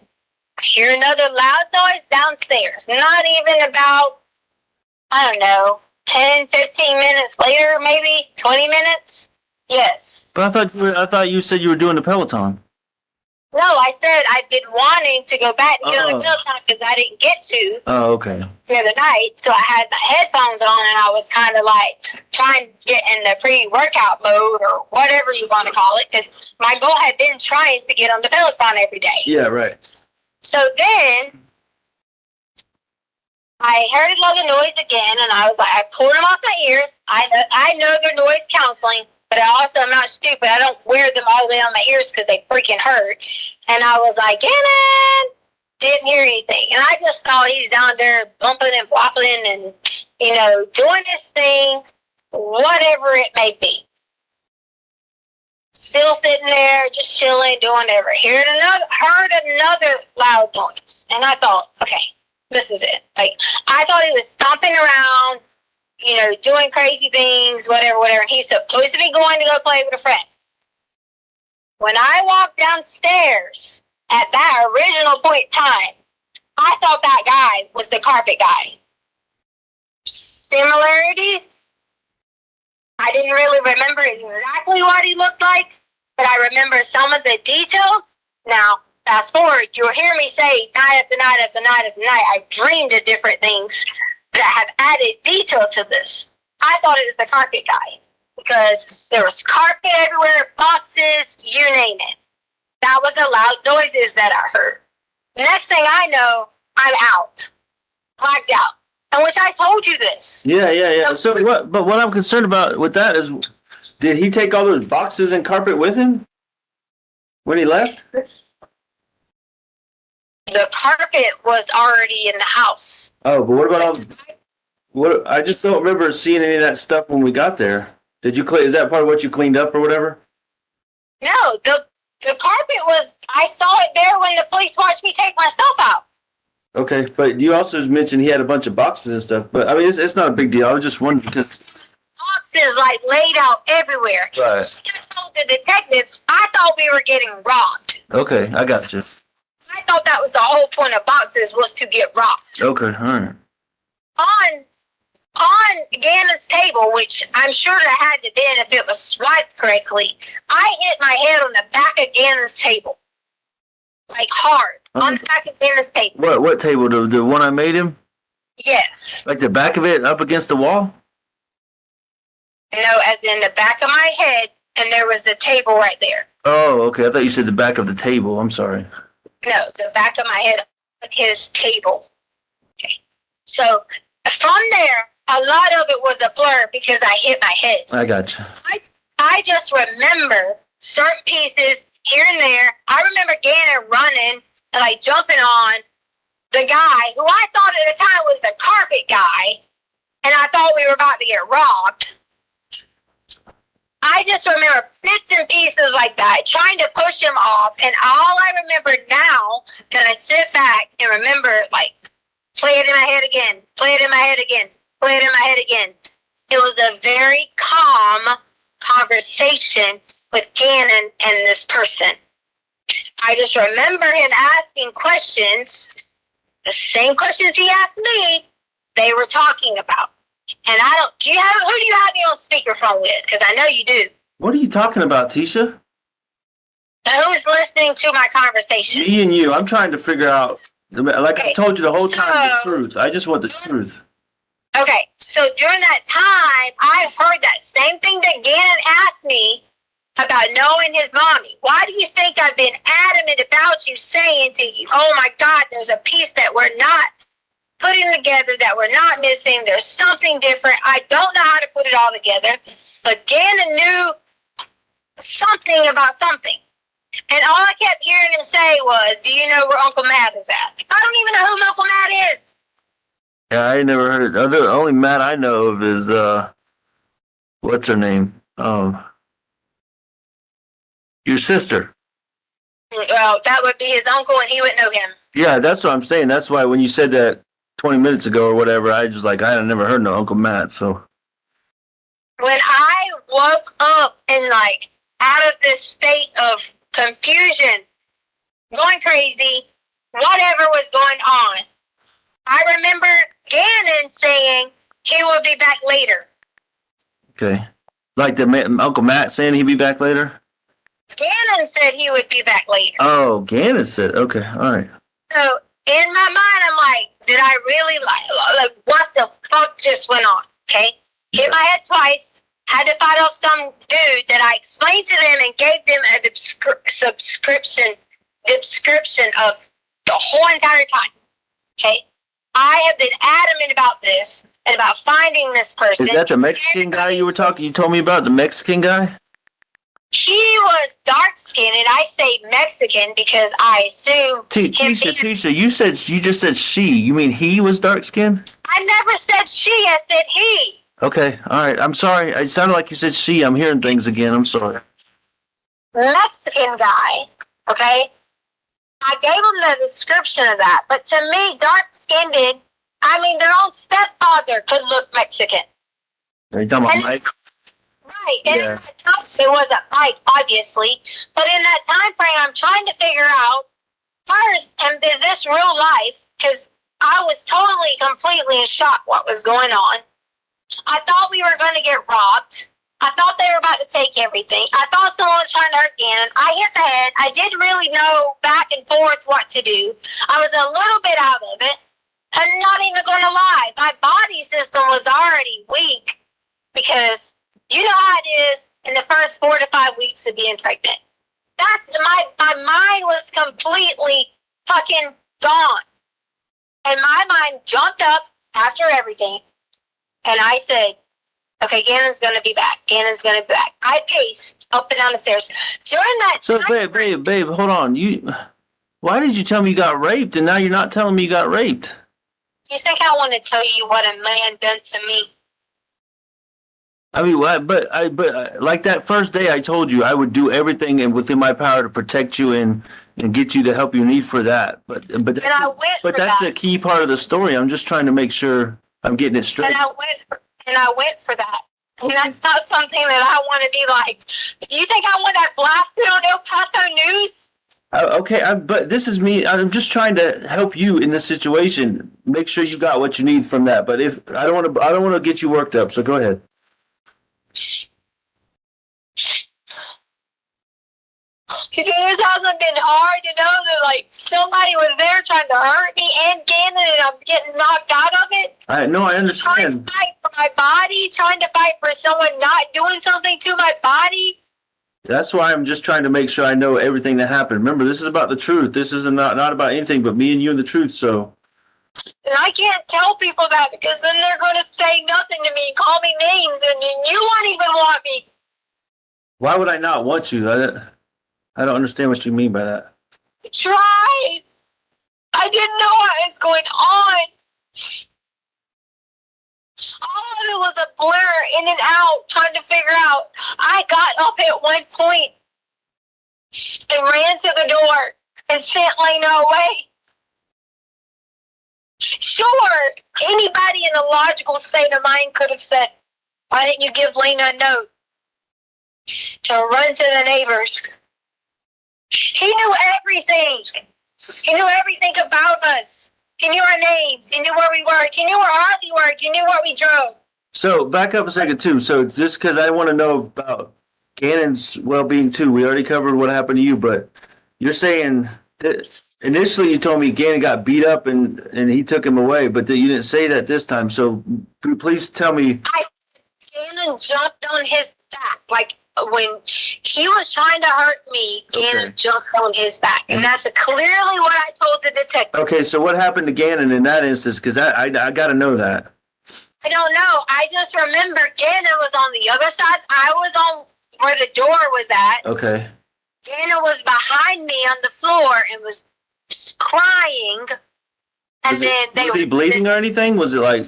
I hear another loud noise downstairs. Not even about, I don't know, 10, 15 minutes later, maybe 20 minutes. Yes. But I thought you said you were doing the Peloton. No, I said I'd been wanting to go back and get on the Oh. Peloton because I didn't get to Oh, okay. the other night. So I had my headphones on and I was kind of like trying to get in the pre-workout mode or whatever you want to call it, because my goal had been trying to get on the Peloton every day. Yeah, right. So then I heard another noise again, and I was like, I pulled them off my ears. I know they're noise counseling, but I also am not stupid. I don't wear them all the way on my ears because they freaking hurt. And I was like, Gannon! Didn't hear anything. And I just thought he's down there bumping and flopping and, doing his thing, whatever it may be. Still sitting there, just chilling, doing whatever. Heard another loud noise. And I thought, okay, this is it. Like, I thought he was stomping around, doing crazy things, whatever. And he's supposed to be going to go play with a friend. When I walked downstairs at that original point in time, I thought that guy was the carpet guy. Similarities? I didn't really remember exactly what he looked like, but I remember some of the details. Now, fast forward, you'll hear me say night after night after night after night, I've dreamed of different things that have added detail to this. I thought it was the carpet guy because there was carpet everywhere, boxes, you name it. That was the loud noises that I heard. Next thing I know, I'm out. Blacked out. And which I told you this. Yeah. So what I'm concerned about with that is, did he take all those boxes and carpet with him when he left? The carpet was already in the house. Oh, but what about all? I just don't remember seeing any of that stuff when we got there. Did you clean? Is that part of what you cleaned up or whatever? No, the carpet was. I saw it there when the police watched me take my stuff out. Okay, but you also mentioned he had a bunch of boxes and stuff. But I mean, it's not a big deal. I was just wondering because boxes like laid out everywhere. Right. I just told the detectives I thought we were getting robbed. Okay, I got you. I thought that was the whole point of boxes was to get robbed. Okay, all right. On Gannon's table, which I'm sure that had to been if it was swiped correctly, I hit my head on the back of Gannon's table. Like hard. On the back of Gannon's table. What table? The one I made him? Yes. Like the back of it up against the wall? No, as in the back of my head, and there was the table right there. Oh, okay. I thought you said the back of the table. I'm sorry. No, the back of my head, his table. Okay. So, from there, a lot of it was a blur because I hit my head. I got you. I just remember certain pieces here and there. I remember Gannon running and like jumping on the guy who I thought at the time was the carpet guy, and I thought we were about to get robbed. I just remember bits and pieces like that, trying to push him off, and all I remember now that I sit back and remember, like, play it in my head again, play it in my head again, play it in my head again. It was a very calm conversation with Gannon and this person. I just remember him asking questions, the same questions he asked me, they were talking about. And who do you have me on speakerphone with? Because I know you do. What are you talking about, Tisha? Who's listening to my conversation? Me and you. I'm trying to figure out, like I told you the whole time, the truth. I just want the truth. Okay, so during that time, I heard that same thing that Gannon asked me about knowing his mommy. Why do you think I've been adamant about you saying to you, oh my God, there's a piece that we're not putting together, that we're not missing, there's something different. I don't know how to put it all together, but Gannon knew something about something. And all I kept hearing him say was, do you know where Uncle Matt is at? I don't even know who Uncle Matt is. Yeah, I ain't never heard it. The only Matt I know of is, what's her name? Your sister. Well, that would be his uncle, and he wouldn't know him. Yeah, that's what I'm saying. That's why when you said that 20 minutes ago or whatever, I just like, I had never heard no Uncle Matt, so. When I woke up and like out of this state of confusion, going crazy, whatever was going on, I remember Gannon saying, He will be back later. Okay. Like Uncle Matt saying he'd be back later? Gannon said he would be back later. Oh, Gannon said, okay, all right. So in my mind, I'm like, did I really like what the fuck just went on? Okay, hit my head twice. Had to fight off some dude that I explained to them and gave them a description of the whole entire time. Okay, I have been adamant about this and about finding this person. Is that the Mexican guy you told me about, the Mexican guy? He was dark skinned, and I say Mexican because I assume Tisha, you just said she. You mean he was dark skinned? I never said she, I said he. Okay, all right. I'm sorry. It sounded like you said she. I'm hearing things again. I'm sorry. Mexican guy, okay? I gave him the description of that, but to me, dark-skinned, I mean, their own stepfather could look Mexican. Are you talking about Mike? Right, and in that time, it wasn't Mike, obviously, but in that time frame, I'm trying to figure out, first, is this real life? Because I was totally, completely in shock what was going on. I thought we were going to get robbed. I thought they were about to take everything. I thought someone was trying to hurt Gannon. I hit the head. I didn't really know back and forth what to do. I was a little bit out of it. I'm not even going to lie. My body system was already weak because you know how it is in the first 4 to 5 weeks of being pregnant. That's my mind was completely fucking gone. And my mind jumped up after everything. And I said, okay, Gannon's going to be back. Gannon's going to be back. I paced up and down the stairs. During that time... babe, hold on. Why did you tell me you got raped, and now you're not telling me you got raped? You think I want to tell you what a man done to me? I mean, but like that first day I told you I would do everything and within my power to protect you and get you the help you need for that. But that's a key part of the story. I'm just trying to make sure I'm getting it straight. And I went for that. And that's not something that I want to be like. You think I want that blasted on El Paso News? Okay, but this is me. I'm just trying to help you in this situation. Make sure you got what you need from that. But if I don't want to get you worked up. So go ahead. It hasn't been hard to know that like somebody was there trying to hurt me and Gannon, and I'm getting knocked out of it. I understand. Trying to fight for my body, trying to fight for someone not doing something to my body. That's why I'm just trying to make sure I know everything that happened. Remember, this is about the truth. This is not about anything but me and you and the truth. So. And I can't tell people that because then they're going to say nothing to me, call me names, and you won't even want me. Why would I not want you? I don't understand what you mean by that. I tried. I didn't know what was going on. All of it was a blur, in and out, trying to figure out. I got up at one point and ran to the door and sent Lena away. Sure, anybody in a logical state of mind could have said, why didn't you give Lena a note to run to the neighbors? He knew everything. He knew everything about us. He knew our names. He knew where we worked. He knew where Harley worked. He knew where we drove. So back up a second too. So just because I want to know about Gannon's well-being too. We already covered what happened to you, but you're saying that initially you told me Gannon got beat up and he took him away, but you didn't say that this time. So please tell me. Gannon jumped on his back. Like when he was trying to hurt me, Gannon jumped on his back. And that's clearly what I told the detective. Okay, so what happened to Gannon in that instance? Because I got to know that. I don't know. I just remember Gannon was on the other side. I was on where the door was at. Okay. Gannon was behind me on the floor and was crying. And was he bleeding or anything? Was it like...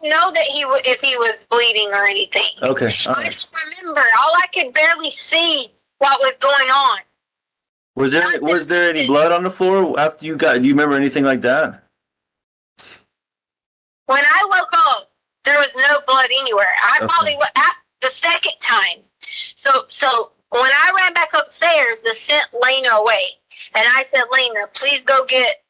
know that if he was bleeding or anything. Okay. All right. I just remember, all I could barely see what was going on. Was there any blood on the floor after you got? Do you remember anything like that? When I woke up, there was no blood anywhere. I probably went after the second time. So when I ran back upstairs, they sent Lena away, and I said, Lena, please go get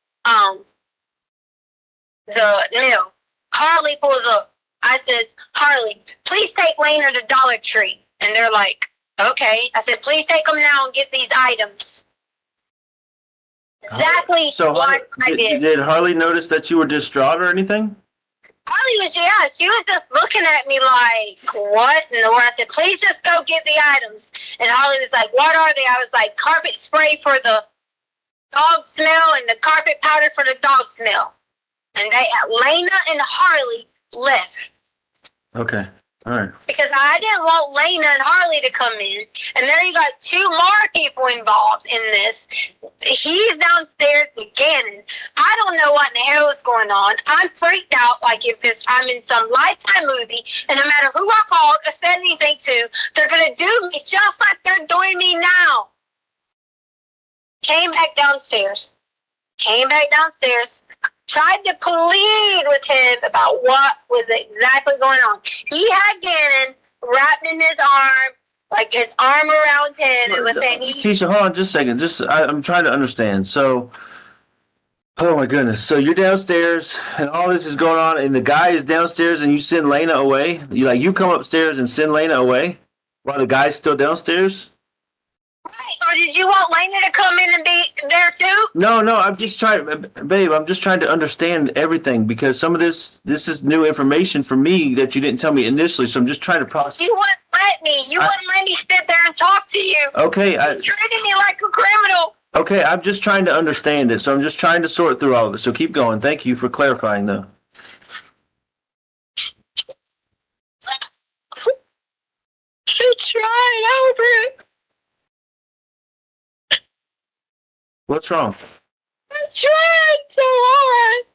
the milk. Harley pulls up. I says, Harley, please take Lena to Dollar Tree. And they're like, okay. I said, please take them now and get these items. Exactly So what I did. did Harley notice that you were distraught or anything? Harley was, she was just looking at me like, what in the world? I said, please just go get the items. And Harley was like, what are they? I was like, carpet spray for the dog smell and the carpet powder for the dog smell. And Lena and Harley left. Okay. All right. Because I didn't want Lena and Harley to come in. And there you got two more people involved in this. He's downstairs with Gannon. I don't know what in the hell is going on. I'm freaked out like if I'm in some Lifetime movie, and no matter who I called or said anything to, they're going to do me just like they're doing me now. Came back downstairs. Tried to plead with him about what was exactly going on. He had Gannon wrapped in his arm, like his arm around him, and was saying, Tisha, hold on just a second. I'm trying to understand. So, oh my goodness. So you're downstairs and all this is going on and the guy is downstairs and you send Lena away? You come upstairs and send Lena away while the guy's still downstairs? right, or did you want Lena to come in and be there too? No, I'm just trying, babe, I'm just trying to understand everything because some of this is new information for me that you didn't tell me initially. So I'm just trying to process. You wouldn't let me. You wouldn't let me sit there and talk to you. Okay. You treated me like a criminal. Okay, I'm just trying to understand it. So I'm just trying to sort through all of it. So keep going. Thank you for clarifying though. You tried over it. What's wrong? I tried so hard.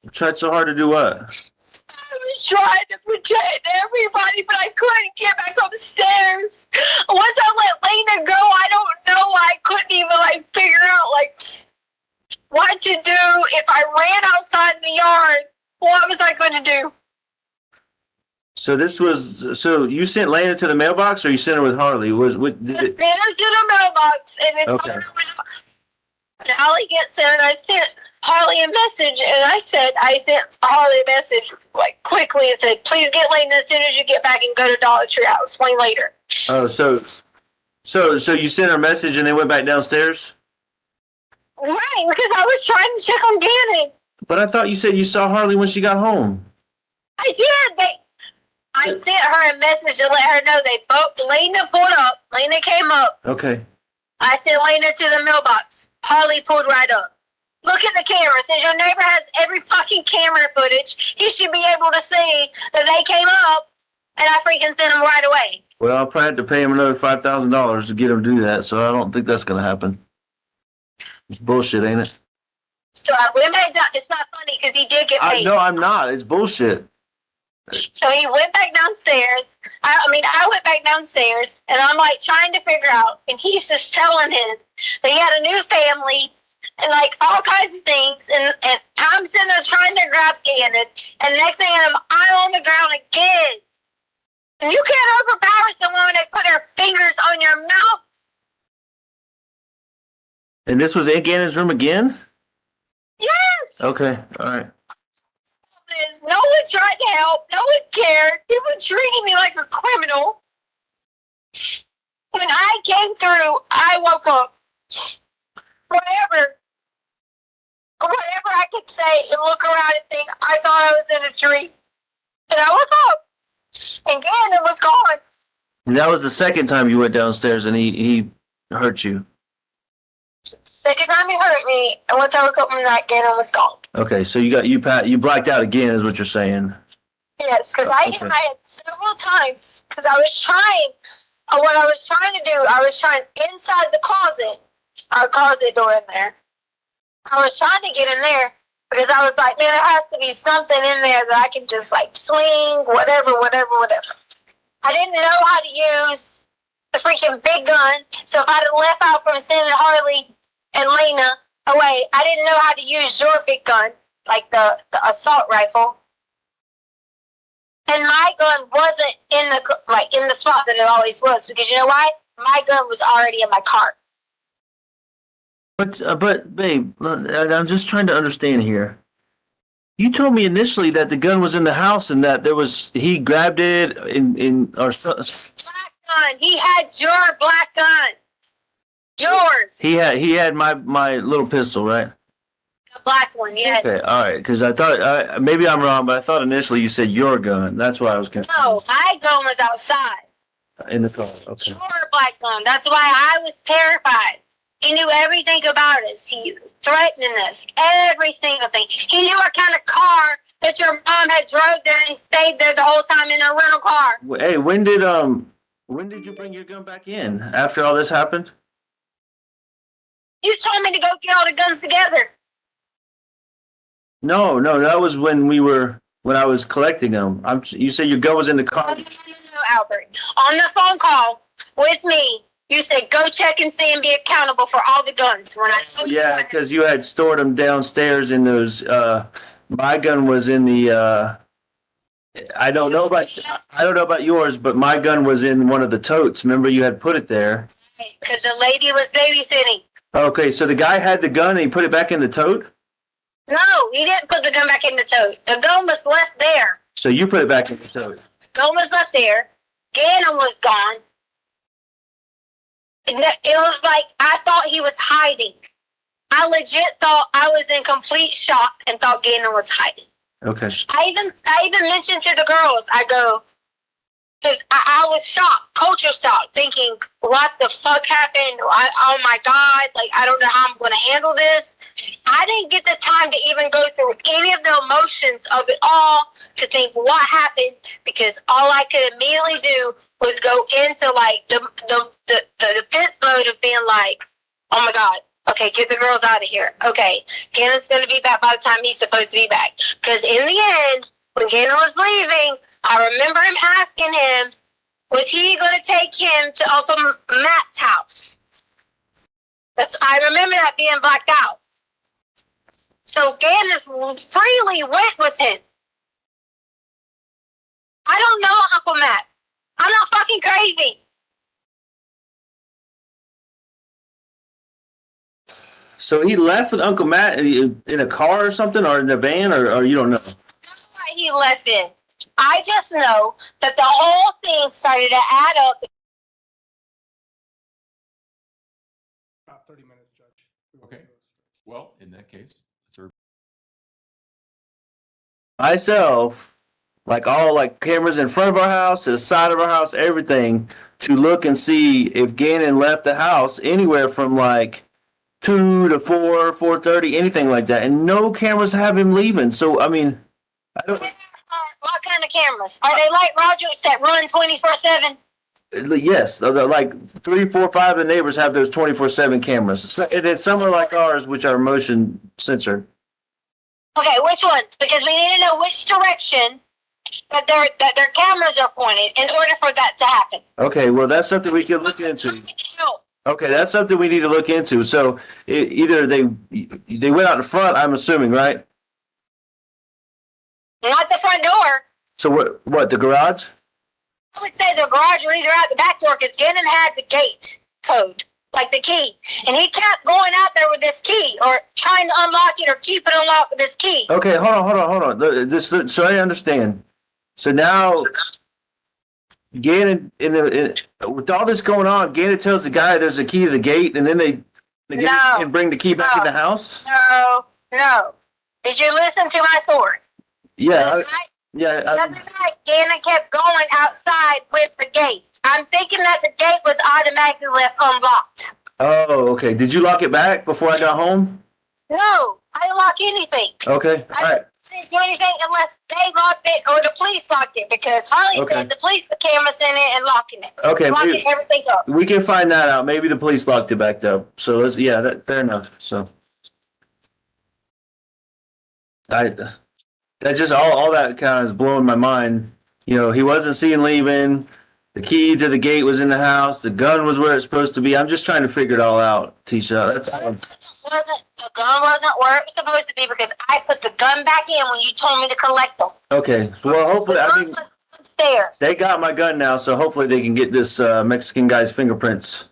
You tried so hard to do what? I was trying to protect everybody, but I couldn't get back upstairs. Once I let Lena go, I don't know. I couldn't even figure out what to do. If I ran outside the yard, what was I going to do? So you sent Lena to the mailbox or you sent her with Harley? I sent her to the mailbox, and it's Okay. And Holly gets there, and I sent Harley a message, and I sent Harley a message quickly and said, please get Lena as soon as you get back and go to Dollar Tree. I'll explain later. Oh, so you sent her a message and they went back downstairs? Right, because I was trying to check on Gannon. But I thought you said you saw Harley when she got home. I did. I sent her a message to let her know Lena pulled up. Lena came up. Okay. I sent Lena to the mailbox. Harley pulled right up. Look at the camera. Since your neighbor has every fucking camera footage, he should be able to see that they came up and I freaking sent them right away. Well, I'll probably have to pay him another $5,000 to get him to do that, so I don't think that's going to happen. It's bullshit, ain't it? So I went back down. It's not funny because he did get paid. No, I'm not. It's bullshit. So he went back downstairs. I went back downstairs, and I'm trying to figure out, and he's just telling him that he had a new family and all kinds of things, and I'm sitting there trying to grab Gannon, and next thing I'm on the ground again. And you can't overpower someone when they put their fingers on your mouth. And this was in Gannon's room again? Yes. Okay, all right. No one tried to help. No one cared. People treating me like a criminal. When I came through, I woke up. Whatever I could say and look around and think, I thought I was in a dream. And I woke up. And Gannon was gone. And that was the second time you went downstairs and he hurt you. Second time he hurt me, and once I woke up from that, Gannon was gone. Okay, so you blacked out again is what you're saying. Yes, because I had several times, because I was trying, what I was trying to do, I was trying inside the closet, our closet door in there. I was trying to get in there, because I was like, man, there has to be something in there that I can just swing, whatever. I didn't know how to use the freaking big gun, so if I'd have left out from sending Harley and Lena away, I didn't know how to use your big gun, the assault rifle. And my gun wasn't in the spot that it always was, because you know why? My gun was already in my car. But babe, I'm just trying to understand here. You told me initially that the gun was in the house and that he grabbed it Black gun. He had your black gun. Yours. he had my little pistol, right? The black one, yes. Okay, all right. Because I thought maybe I'm wrong, but I thought initially you said your gun. That's why I was confused. No, my gun was outside. In the car. Okay. Your black gun. That's why I was terrified. He knew everything about us. He was threatening us. Every single thing. He knew what kind of car that your mom had drove there and stayed there the whole time in a rental car. Hey, when did you bring your gun back in? After all this happened? You told me to go get all the guns together. No, that was when I was collecting them. You said your gun was in the car. No, Albert. On the phone call with me, you said go check and see and be accountable for all the guns. When I told you because you had stored them downstairs in those. My gun was in the. I don't know about yours, but my gun was in one of the totes. Remember, you had put it there. because the lady was babysitting. Okay, so the guy had the gun and he put it back in the tote? No, he didn't put the gun back in the tote. The gun was left there. So you put it back in the tote? The gun was left there. Gannon was gone. It was like I thought he was hiding. I legit thought I was in complete shock and thought Gannon was hiding. Okay. I even mentioned to the girls, I go, because I was shocked, culture shock, thinking, what the fuck happened? Oh my God, like, I don't know how I'm going to handle this. I didn't get the time to even go through any of the emotions of it all to think what happened, because all I could immediately do was go into, like, the defense mode of being like, oh my God, okay, get the girls out of here. Okay, Gannon's going to be back by the time he's supposed to be back. Because in the end, when Gannon was leaving, I remember him asking him, was he going to take him to Uncle Matt's house? I remember that being blacked out. So Gannon freely went with him. I don't know Uncle Matt. I'm not fucking crazy. So he left with Uncle Matt in a car or something, or in a van, or you don't know? That's why he left in. I just know that the whole thing started to add up. About 30 minutes, Judge. Okay. Well, in that case, sir. Myself, like cameras in front of our house, to the side of our house, everything, to look and see if Gannon left the house anywhere from like 2 to 4, 4:30, anything like that, and no cameras have him leaving. So I mean, I don't. What kind of cameras? Are they like Rogers that run 24/7? Yes, like 3, 4, 5 of the neighbors have those 24/7 cameras, and then some are like ours, which are motion censored. Okay, which ones? Because we need to know which direction that their cameras are pointed in order for that to happen. Okay, well that's something we can look into. Okay, that's something we need to look into. So either they went out in front, I'm assuming, right? Not the front door. So what, the garage? I would say the garage or either out the back door, because Gannon had the gate code, like the key. And he kept going out there with this key or trying to unlock it or keep it unlocked with this key. Okay, hold on. So I understand. So now Gannon, with all this going on, Gannon tells the guy there's a key to the gate, and then they and bring the key back in the house? No. Did you listen to my story? Yeah. The other night, Gannon kept going outside with the gate. I'm thinking that the gate was automatically left unlocked. Oh, okay. Did you lock it back before I got home? No, I didn't lock anything. Okay, all right. I didn't do anything unless they locked it or the police locked it, because Harley said the police put cameras in it and locking it. Okay, locking everything up. We can find that out. Maybe the police locked it back up. So fair enough. So that's just all that kind of is blowing my mind. You know, he wasn't seen leaving. The key to the gate was in the house. The gun was where it's supposed to be. I'm just trying to figure it all out, Tisha. That's all. The gun wasn't where it was supposed to be, because I put the gun back in when you told me to collect them. Okay. Well, hopefully, upstairs. They got my gun now, so hopefully they can get this Mexican guy's fingerprints.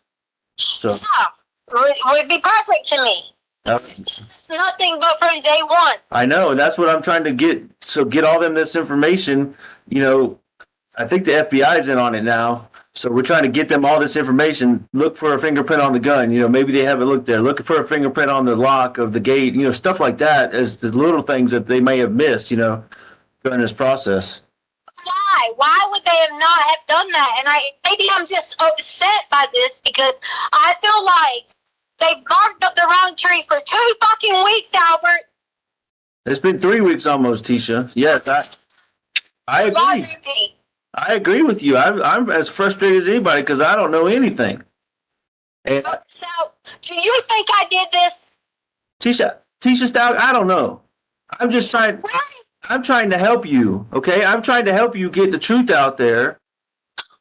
So Yeah, would be perfect to me. It's nothing but from day one. I know, and that's what I'm trying to get. So get all them this information. You know, I think the FBI is in on it now. So we're trying to get them all this information. Look for a fingerprint on the gun. You know, maybe they haven't looked there. Look for a fingerprint on the lock of the gate. You know, stuff like that as the little things that they may have missed, you know, during this process. Why? Why would they have not have done that? And maybe I'm just upset by this because I feel like they barked up the wrong tree for 2 fucking weeks, Albert. It's been 3 weeks almost, Tisha. Yes, I agree. Bothering me. I agree with you. I'm as frustrated as anybody because I don't know anything. And So, do you think I did this? Tisha Stauch, I don't know. I'm just trying. I'm trying to help you. Okay, I'm trying to help you get the truth out there.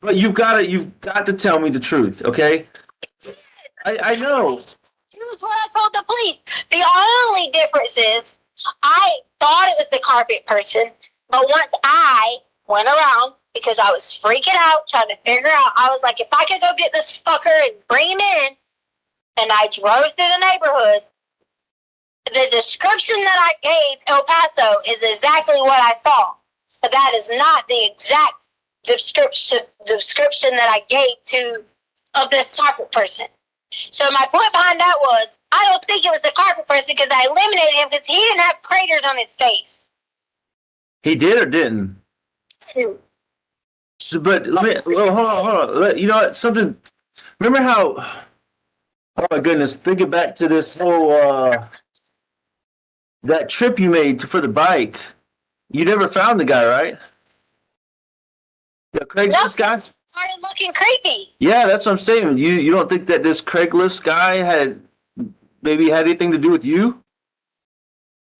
But you've got to tell me the truth. Okay. I know. Here's what I told the police. The only difference is I thought it was the carpet person, but once I went around because I was freaking out trying to figure out, I was like, if I could go get this fucker and bring him in, and I drove through the neighborhood, the description that I gave El Paso is exactly what I saw, but that is not the exact description that I gave of this carpet person. So my point behind that was, I don't think it was the carpet person because I eliminated him because he didn't have craters on his face. He did or didn't? So, but hold on. You know what? Something. Remember how? Oh my goodness! Thinking back to this whole that trip you made for the bike. You never found the guy, right? The Craigslist guy. Started looking creepy. Yeah, that's what I'm saying. You don't think that this Craigslist guy had anything to do with you?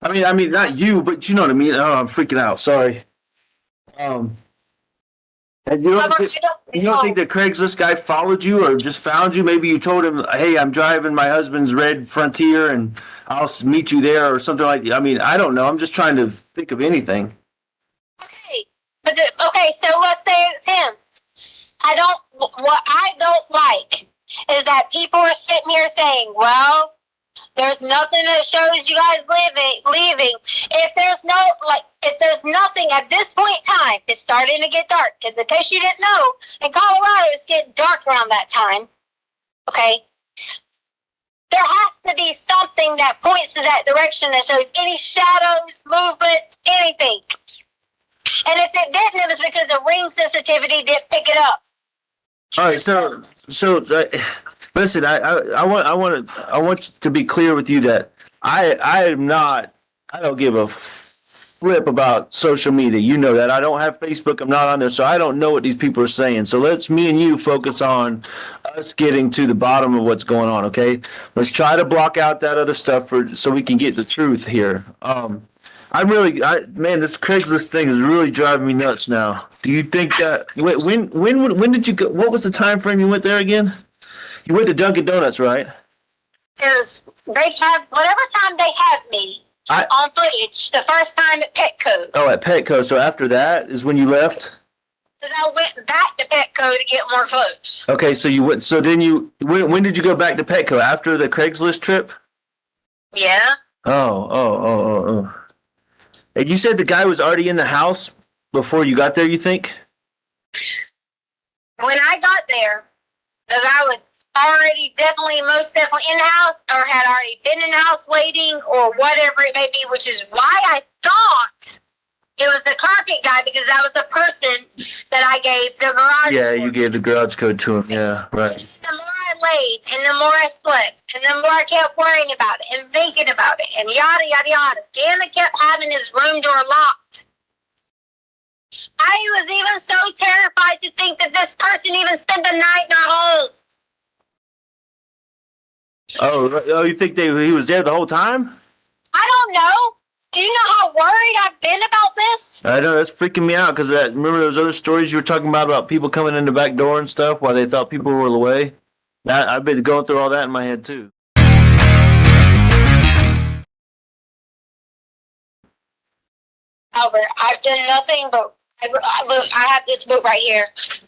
I mean, not you, but you know what I mean. Oh, I'm freaking out. Sorry. And you don't think that Craigslist guy followed you or just found you? Maybe you told him, "Hey, I'm driving my husband's red Frontier, and I'll meet you there," or something like that. I mean, I don't know. I'm just trying to think of anything. Okay, so let's say it's him. What I don't like is that people are sitting here saying, well, there's nothing that shows you guys leaving. If there's nothing at this point in time, it's starting to get dark. Because in case you didn't know, in Colorado, it's getting dark around that time. Okay? There has to be something that points to that direction that shows any shadows, movement, anything. And if it didn't, it was because the ring sensitivity didn't pick it up. All right, so listen, I want to be clear with you that I don't give a flip about social media. You know that. I don't have Facebook. I'm not on there, so I don't know what these people are saying. So let's me and you focus on us getting to the bottom of what's going on. Okay, let's try to block out that other stuff so we can get the truth here. Man, this Craigslist thing is really driving me nuts now. Do you think that when did you go? What was the time frame you went there again? You went to Dunkin' Donuts, right? They have whatever time they have me on footage. The first time at Petco. Oh, at Petco. So after that is when you left. Because I went back to Petco to get more clothes. Okay, so you went. So then when did you go back to Petco after the Craigslist trip? Yeah. Oh. And you said the guy was already in the house before you got there, you think? When I got there, the guy was most definitely in the house or had already been in the house waiting or whatever it may be, which is why I thought it was the carpet guy because that was the person that I gave the garage Yeah, code. you gave the garage code to him. Yeah, right. The more I laid and the more I slept and the more I kept worrying about it and thinking about it and yada, yada, yada. Gannon kept having his room door locked. I was even so terrified to think that this person even spent the night in our home. Oh, you think he was there the whole time? I don't know. Do you know how worried I've been about this? I know, that's freaking me out because remember those other stories you were talking about people coming in the back door and stuff while they thought people were away? I've been going through all that in my head too. Albert, I've done nothing but look, I have this book right here.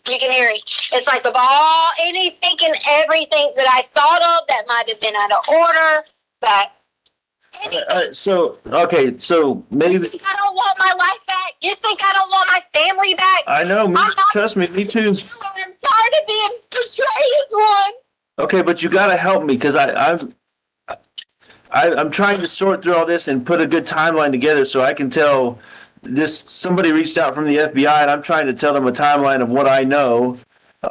You can hear it. It's like of all anything and everything that I thought of that might have been out of order, that So, okay, so maybe, I don't want my life back. You think I don't want my family back? I know, trust me, me too. I'm tired of being portrayed as one. Okay, but you gotta help me, because I'm trying to sort through all this and put a good timeline together so I can tell somebody reached out from the FBI and I'm trying to tell them a timeline of what I know.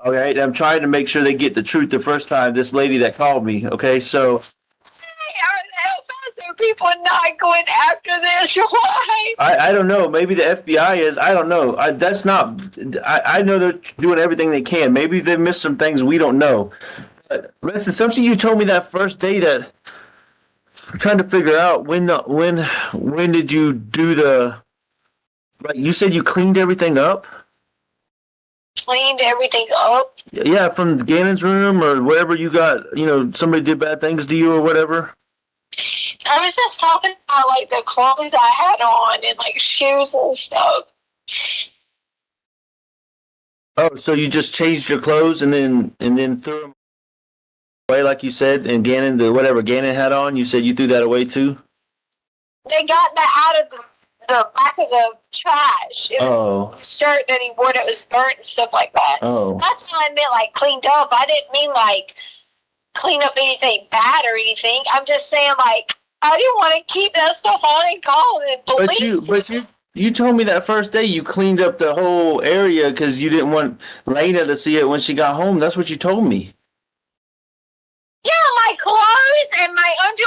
All right, I'm trying to make sure they get the truth the first time, this lady that called me, okay, so. Are people not going after this? Why? I don't know, maybe the FBI is, I don't know, I know they're doing everything they can, maybe they missed some things we don't know. But listen, something you told me that first day that I'm trying to figure out when did you do like you said you cleaned everything up? Cleaned everything up. Yeah, from Gannon's room or wherever you got, somebody did bad things to you or whatever. I was just talking about like the clothes I had on and like shoes and stuff. Oh, so you just changed your clothes and then threw them away like you said, and whatever Gannon had on, you said you threw that away too? They got that out of the back of the trash. It was a shirt that he wore that was burnt and stuff like that. Oh. That's what I meant, like cleaned up. I didn't mean like clean up anything bad or anything. I'm just saying like I didn't want to keep that stuff on and call and police. But you told me that first day you cleaned up the whole area because you didn't want Lena to see it when she got home. That's what you told me. Yeah, my clothes and my you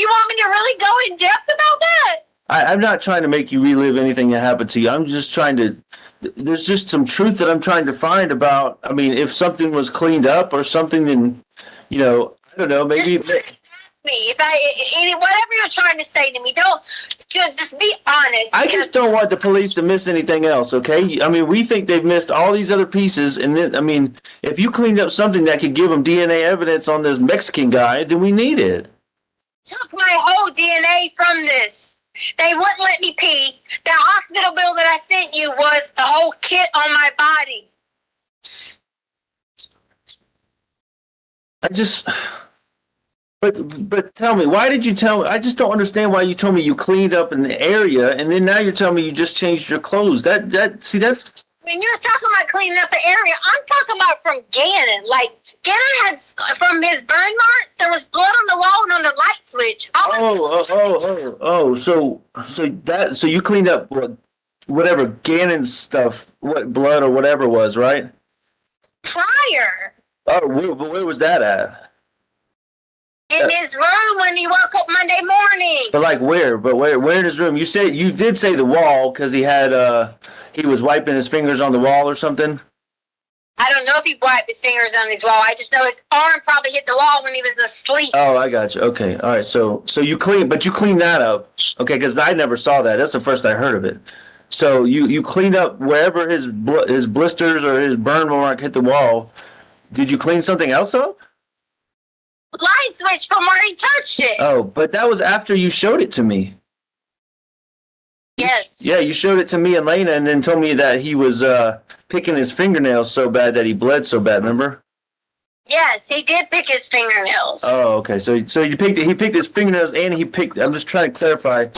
want me to really go in depth about that? I'm not trying to make you relive anything that happened to you. I'm just trying to. There's just some truth that I'm trying to find about. I mean, if something was cleaned up or something, then I don't know. Maybe. Me, whatever you're trying to say to me, don't just be honest. I just don't want the police to miss anything else. Okay, I mean, we think they've missed all these other pieces, and then I mean, if you cleaned up something that could give them DNA evidence on this Mexican guy, then we need it. Took my whole DNA from this. They wouldn't let me pee. The hospital bill that I sent you was the whole kit on my body. But tell me, why did you tell me? I just don't understand why you told me you cleaned up an area, and then now you're telling me you just changed your clothes. That's. When you're talking about cleaning up the area, I'm talking about from Gannon. Like, Gannon had, from his burn marks, there was blood on the wall and on the light switch. So you cleaned up whatever Gannon's stuff, what blood or whatever was, right? Prior. Oh, where was that at? In his room when he woke up Monday morning. But like where? But where in his room? You did say the wall because he was wiping his fingers on the wall or something. I don't know if he wiped his fingers on his wall. I just know his arm probably hit the wall when he was asleep. Oh, I got you. Okay, all right. So you cleaned that up, okay? Because I never saw that. That's the first I heard of it. So you cleaned up wherever his blisters or his burn mark hit the wall. Did you clean something else up? Light switch from where he touched it. Oh, but that was after you showed it to me. Yes. Yeah, you showed it to me and Lena, and then told me that he was picking his fingernails so bad that he bled so bad. Remember? Yes, he did pick his fingernails. Oh, okay. So he picked his fingernails, and he picked. I'm just trying to clarify.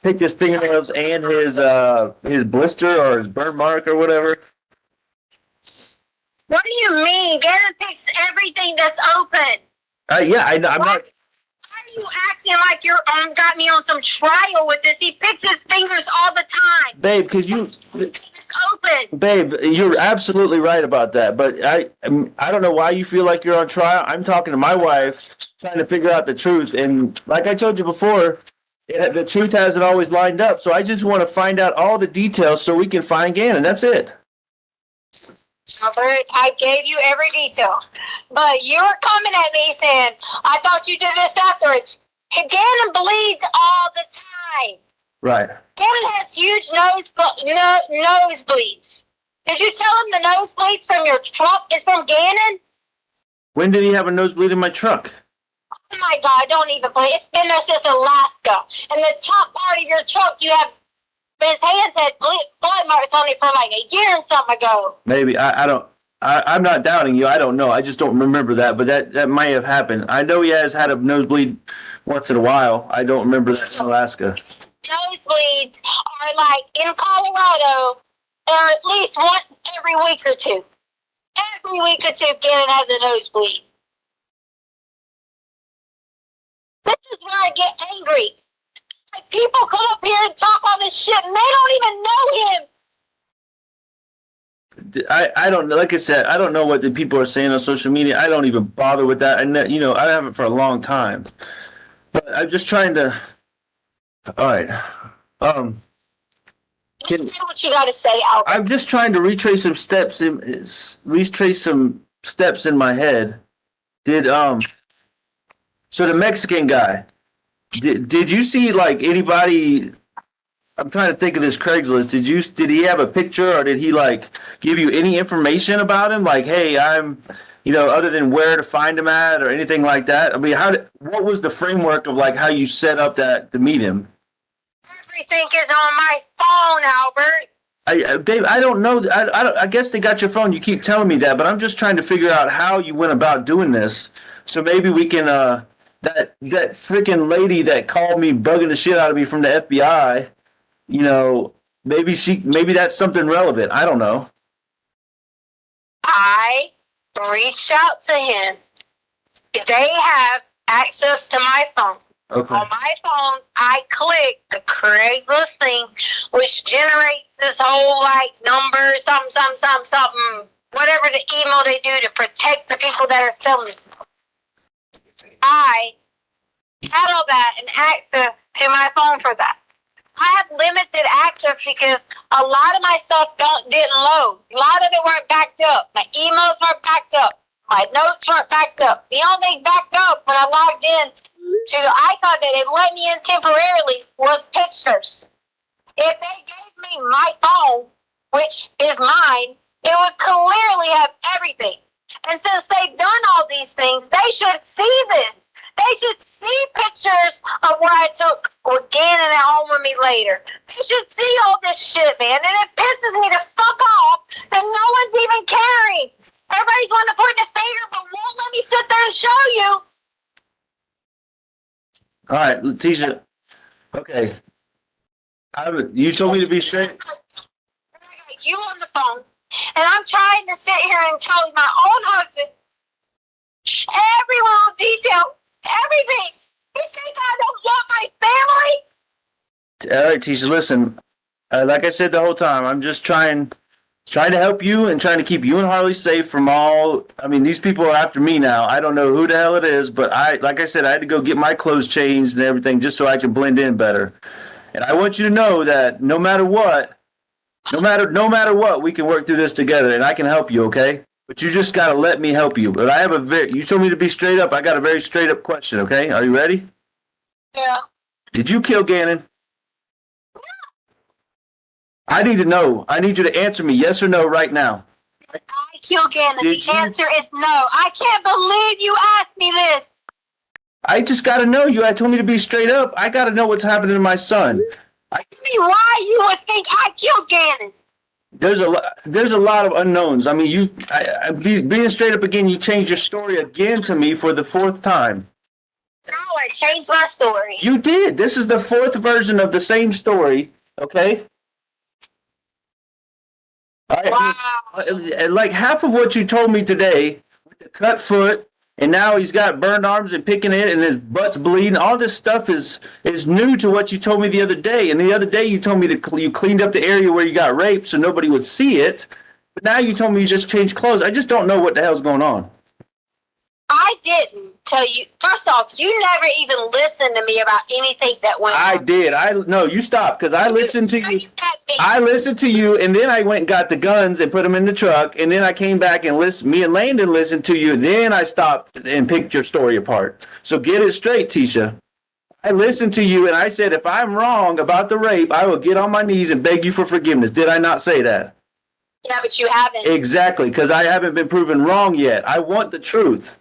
Picked his fingernails and his blister or his burn mark or whatever. What do you mean? Gannon picks everything that's open. Yeah, I'm not. Why are you acting like you're got me on some trial with this? He picks his fingers all the time. Babe, because it's open. Babe, you're absolutely right about that. But I don't know why you feel like you're on trial. I'm talking to my wife, trying to figure out the truth. And like I told you before, the truth hasn't always lined up. So I just want to find out all the details so we can find Gannon. That's it. Robert, I gave you every detail. But you're coming at me saying, I thought you did this afterwards. Gannon bleeds all the time. Right. Gannon has huge nosebleeds. Did you tell him the nosebleeds from your truck is from Gannon? When did he have a nosebleed in my truck? Oh my God, don't even play. It's been there since Alaska. And the top part of your truck, you have his hands had blood marks on it from like a year and something ago. Maybe I don't I'm not doubting you. I don't know. I just don't remember that, but that might have happened. I know he has had a nosebleed once in a while. I don't remember that in Alaska. Nosebleeds are like in Colorado, or at least once every week or two. Every week or two, Gannon has a nosebleed. This is where I get angry. Like, people come up here and talk all this shit, and they don't even know him. I don't know. Like I said, I don't know what the people are saying on social media. I don't even bother with that. And you know, I haven't for a long time. But I'm just trying to. All right. Just say what you got to say, Albert. I'm just trying to retrace some steps in my head. So the Mexican guy, did you see like anybody? I'm trying to think of this Craigslist. Did he have a picture, or did he like give you any information about him? Like, hey, other than where to find him at or anything like that. I mean, what was the framework of like how you set up that to meet him? Everything is on my phone, Albert. Dave, I don't know. I guess they got your phone. You keep telling me that, but I'm just trying to figure out how you went about doing this. So maybe we can, that freaking lady that called me bugging the shit out of me from the FBI, you know, maybe that's something relevant. I don't know. I reached out to him. They have access to my phone. Okay. On my phone, I click the Craigslist thing, which generates this whole like number, something, whatever the email they do to protect the people that are selling. I had all that and access to my phone for that. I have limited access because a lot of my stuff didn't load. A lot of it weren't backed up. My emails weren't backed up. My notes weren't backed up. The only thing backed up when I logged in to the icon that it let me in temporarily was pictures. If they gave me my phone, which is mine, it would clearly have everything. And since they've done all these things, they should see this. They should see pictures of what I took with Gannon at home with me later. They should see all this shit, man. And it pisses me to fuck off that no one's even caring. Everybody's wanting to point the finger, but won't let me sit there and show you. All right, Leticia. Okay. You told me to be straight. I got you on the phone, and I'm trying to sit here and tell my own husband every little detail, everything. You think I don't want my family? All right, Tisha, listen. Like I said the whole time, I'm just trying to help you and trying to keep you and Harley safe from all. I mean, these people are after me now. I don't know who the hell it is, but like I said, I had to go get my clothes changed and everything just so I can blend in better. And I want you to know that no matter what, we can work through this together, and I can help you, okay? But you just gotta let me help you. But I have you told me to be straight up. I got a very straight up question, okay? Are you ready? Yeah. Did you kill Gannon? I need to know. I need you to answer me yes or no right now. I killed Gannon. Did The you? answer is no. I can't believe you asked me this. I just got to know you. I told me to be straight up. I got to know what's happening to my son. Tell me why you would think I killed Gannon. There's a lot of unknowns. I mean, being straight up again, you changed your story again to me for the fourth time. No, I changed my story. You did. This is the fourth version of the same story, okay? Wow. Like half of what you told me today, with the cut foot, and now he's got burned arms and picking it, and his butt's bleeding. All this stuff is new to what you told me the other day. And the other day you told me that you cleaned up the area where you got raped so nobody would see it. But now you told me you just changed clothes. I just don't know what the hell's going on. I didn't tell you. First off, you never even listened to me about anything that went on. I did. No, you stopped because I listened to you. I listened to you, and then I went and got the guns and put them in the truck, and then I came back and me and Landon listened to you, and then I stopped and picked your story apart. So get it straight, Tisha. I listened to you, and I said, if I'm wrong about the rape, I will get on my knees and beg you for forgiveness. Did I not say that? Yeah, but you haven't. Exactly, because I haven't been proven wrong yet. I want the truth.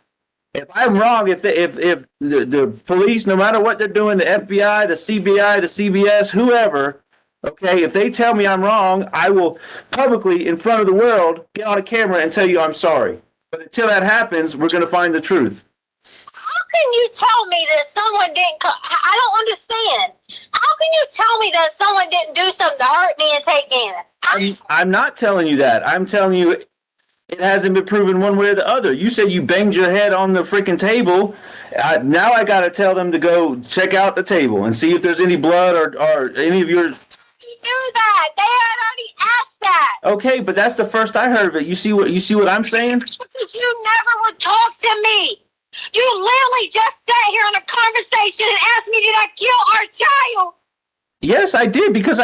If I'm wrong, if the police, no matter what they're doing, the FBI, the CBI, the CBS, whoever, Okay, if they tell me I'm wrong, I will publicly, in front of the world, get on a camera and tell you I'm sorry. But until that happens, we're going to find the truth. How can you tell me that someone didn't I don't understand. How can you tell me that someone didn't do something to hurt me and take Gannon? I'm not telling you that. I'm telling you it hasn't been proven one way or the other. You said you banged your head on the freaking table. Now I got to tell them to go check out the table and see if there's any blood or any of your... You knew that. They had already asked that. Okay, but that's the first I heard of it. You see what I'm saying? Because you never would talk to me. You literally just sat here in a conversation and asked me, did I kill our child? Yes, I did because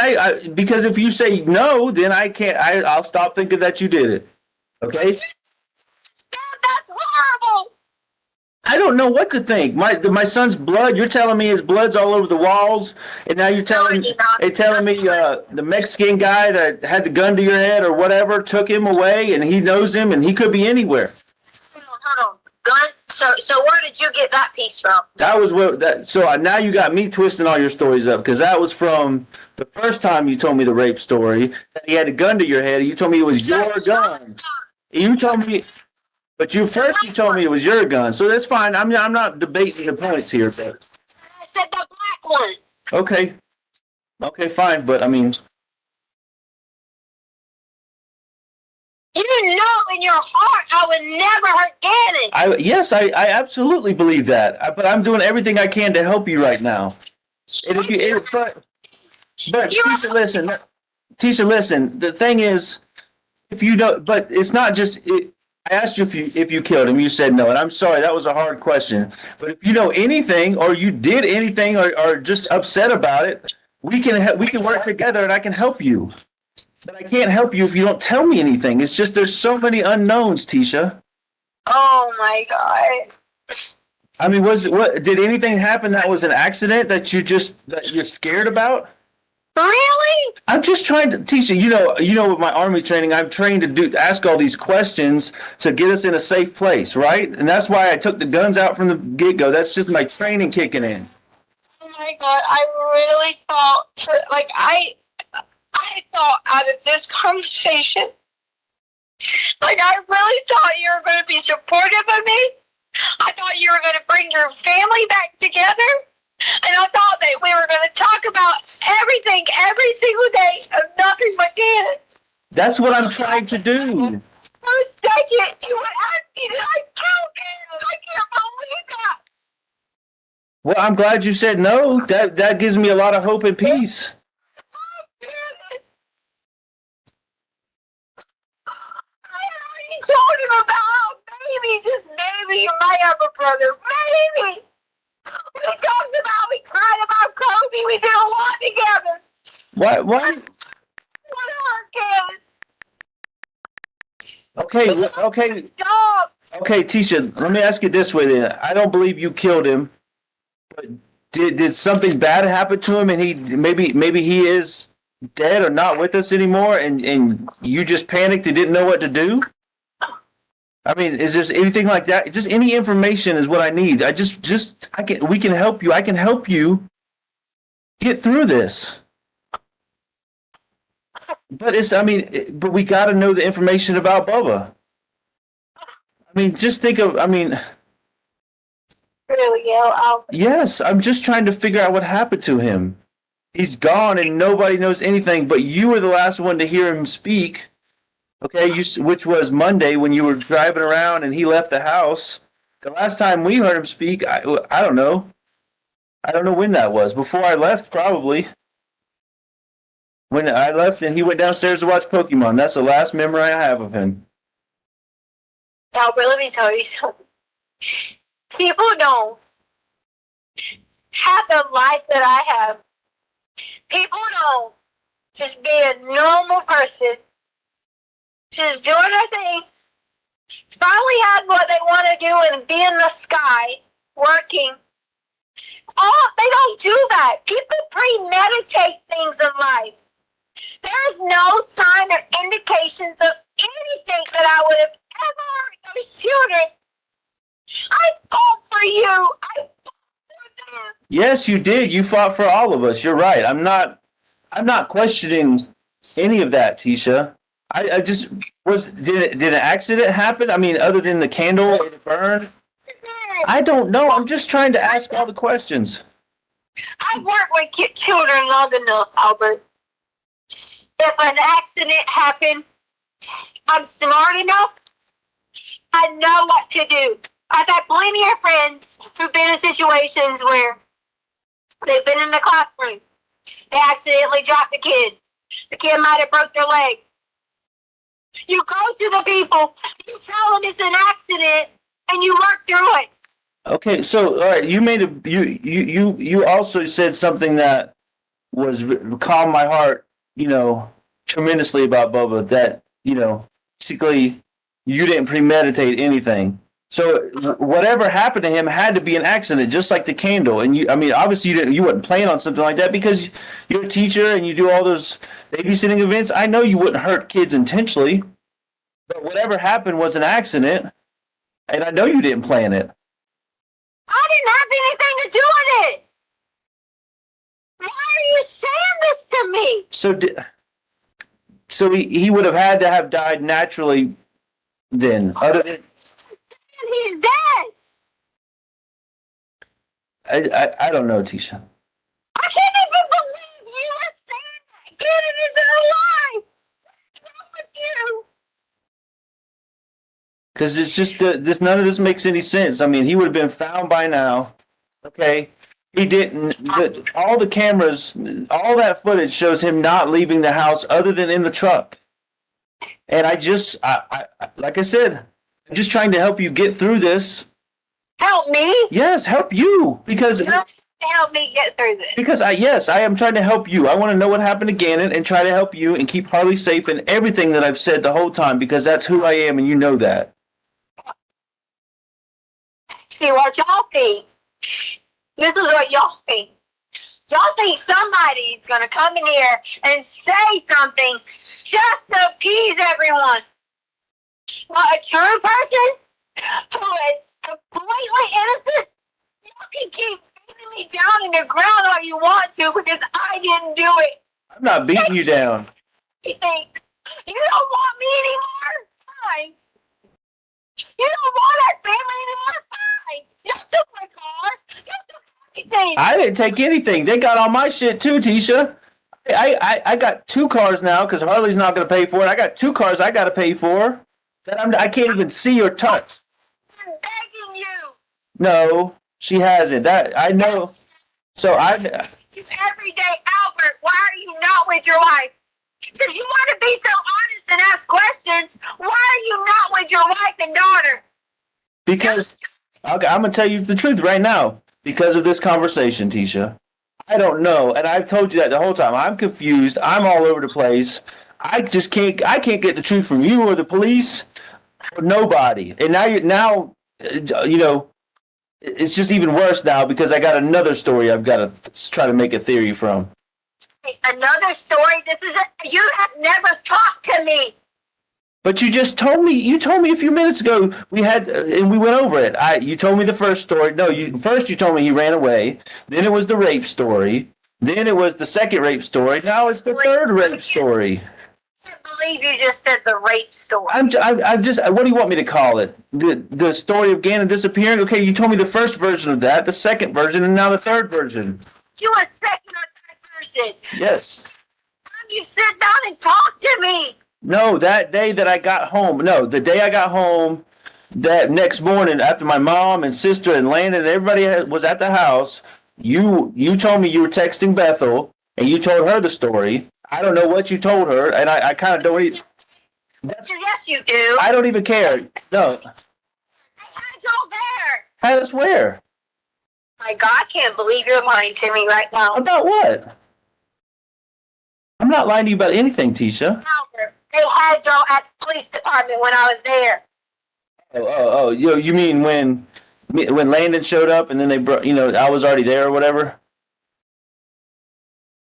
if you say no, then I can't. I'll stop thinking that you did it. Okay? That's horrible. I don't know what to think. My son's blood. You're telling me his blood's all over the walls, and now you're telling me the Mexican guy that had the gun to your head or whatever took him away, and he knows him, and he could be anywhere. Hold on. Gun? So where did you get that piece from? That was what. So now you got me twisting all your stories up because that was from the first time you told me the rape story. That he had a gun to your head. You told me it was your gun. You told me. But you told me it was your gun, so that's fine. I'm not debating the points here, but I said the black one. Okay, fine. But I mean, you know in your heart I would never hurt Gannon. Yes, I absolutely believe that. But I'm doing everything I can to help you right now. But Tisha, listen. The thing is, if you don't, but it's not just. I asked you if you killed him. You said no, and I'm sorry. That was a hard question. But if you know anything, or you did anything, or just upset about it, we can work together, and I can help you. But I can't help you if you don't tell me anything. It's just there's so many unknowns, Tisha. Oh my God. I mean, did anything happen that was an accident that you're scared about? Really? I'm just trying to, Tisha, you know, with my Army training, I'm trained to ask all these questions to get us in a safe place, right? And that's why I took the guns out from the get-go. That's just my training kicking in. Oh my God, I really thought, I thought out of this conversation, I really thought you were going to be supportive of me. I thought you were going to bring your family back together. And I thought that we were going to talk about everything every single day of nothing but Gannon. That's what I'm trying to do. For a second, you would ask me, did I kill Gannon? I can't believe that. Well, I'm glad you said no. That gives me a lot of hope and peace. I already told him about how maybe, just maybe, you might have a brother. Maybe. We talked about, we cried about Kobe. We did a lot together. What? What Okay. Dog. Okay, Tisha, let me ask you this way then. I don't believe you killed him. But did something bad happen to him and he maybe he is dead or not with us anymore and you just panicked and didn't know what to do? I mean, is there anything like that? Just any information is what I need. We can help you. I can help you get through this. But but we got to know the information about Bubba. I mean, just think of, Really, Gail? yes, I'm just trying to figure out what happened to him. He's gone and nobody knows anything, but you were the last one to hear him speak. Okay, which was Monday when you were driving around and he left the house. The last time we heard him speak, I don't know. I don't know when that was. Before I left, probably. When I left and he went downstairs to watch Pokemon. That's the last memory I have of him. Now, but let me tell you something. People don't have the life that I have. People don't just be a normal person, just doing their thing, finally have what they want to do and be in the sky, working. They don't do that. People premeditate things in life. There's no sign or indications of anything that I would have ever hurt those children. I fought for you. I fought for them. Yes, you did. You fought for all of us. You're right. I'm not I'm not questioning any of that, Tisha. I just did an accident happen? I mean, other than the candle or the burn? I don't know. I'm just trying to ask all the questions. I've worked with children long enough, Albert. If an accident happened, I'm smart enough. I know what to do. I've had plenty of friends who've been in situations where they've been in the classroom. They accidentally dropped the kid. The kid might have broke their leg. You go to the people, you tell them it's an accident, and you work through it. Okay, so all right, you also said something that was calmed my heart, tremendously about Bubba. That basically you didn't premeditate anything. So whatever happened to him had to be an accident, just like the candle. And I mean, obviously you wouldn't plan on something like that because you're a teacher and you do all those babysitting events. I know you wouldn't hurt kids intentionally, but whatever happened was an accident, and I know you didn't plan it. I didn't have anything to do with it. Why are you saying this to me? So he would have had to have died naturally then. Other than he's dead. I don't know, Tisha. I can't even believe you are saying that. Gannon is alive. What's wrong with you? Because it's just none of this makes any sense. I mean, he would have been found by now. Okay, he didn't. All the cameras, all that footage shows him not leaving the house other than in the truck. And I like I said, I'm just trying to help you get through this. Help me? Yes, help you because. Help me get through this. Because I am trying to help you. I want to know what happened to Gannon and try to help you and keep Harley safe and everything that I've said the whole time because that's who I am and you know that. See what y'all think. This is what y'all think. Y'all think somebody's gonna come in here and say something just to appease everyone. Well, a true person who is completely innocent, y'all can keep beating me down in the ground all you want to because I didn't do it. I'm not beating you down. You think you don't want me anymore? Fine. You don't want our family anymore? Fine. You took my car. You took everything. I didn't take anything. They got all my shit too, Tisha. I got 2 cars now because Harley's not going to pay for it. I got 2 cars I got to pay for that I can't even see or touch. I'm begging you. No, she hasn't. That I know. So Every day, Albert, why are you not with your wife? Because you want to be so honest and ask questions. Why are you not with your wife and daughter? because I'm going to tell you the truth right now. Because of this conversation, Tisha, I don't know, and I've told you that the whole time. I'm confused. I'm all over the place. I can't get the truth from you or the police or nobody. And now it's just even worse now because I got another story I've got to try to make a theory from. Another story? You have never talked to me. But you just told me. You told me a few minutes ago we had, and we went over it. You told me the first story. No, first you told me he ran away. Then it was the rape story. Then it was the second rape story. Now it's the third rape story. I can't believe you just said the rape story. I'm just. What do you want me to call it? The story of Gannon disappearing. Okay, you told me the first version of that, the second version, and now the third version. You a second or third version? Yes. You sit down and talk to me. No, that day that I got home. No, the day I got home, that next morning after my mom and sister and Landon and everybody was at the house, you told me you were texting Bethel and you told her the story. I don't know what you told her, and I kind of don't even. Yes, you do. I don't even care. No. It's all there. That's where. My God, I can't believe you're lying to me right now. About what? I'm not lying to you about anything, Tisha. Albert, they had y'all at the police department when I was there. Oh, you mean when Landon showed up and then they brought, I was already there or whatever?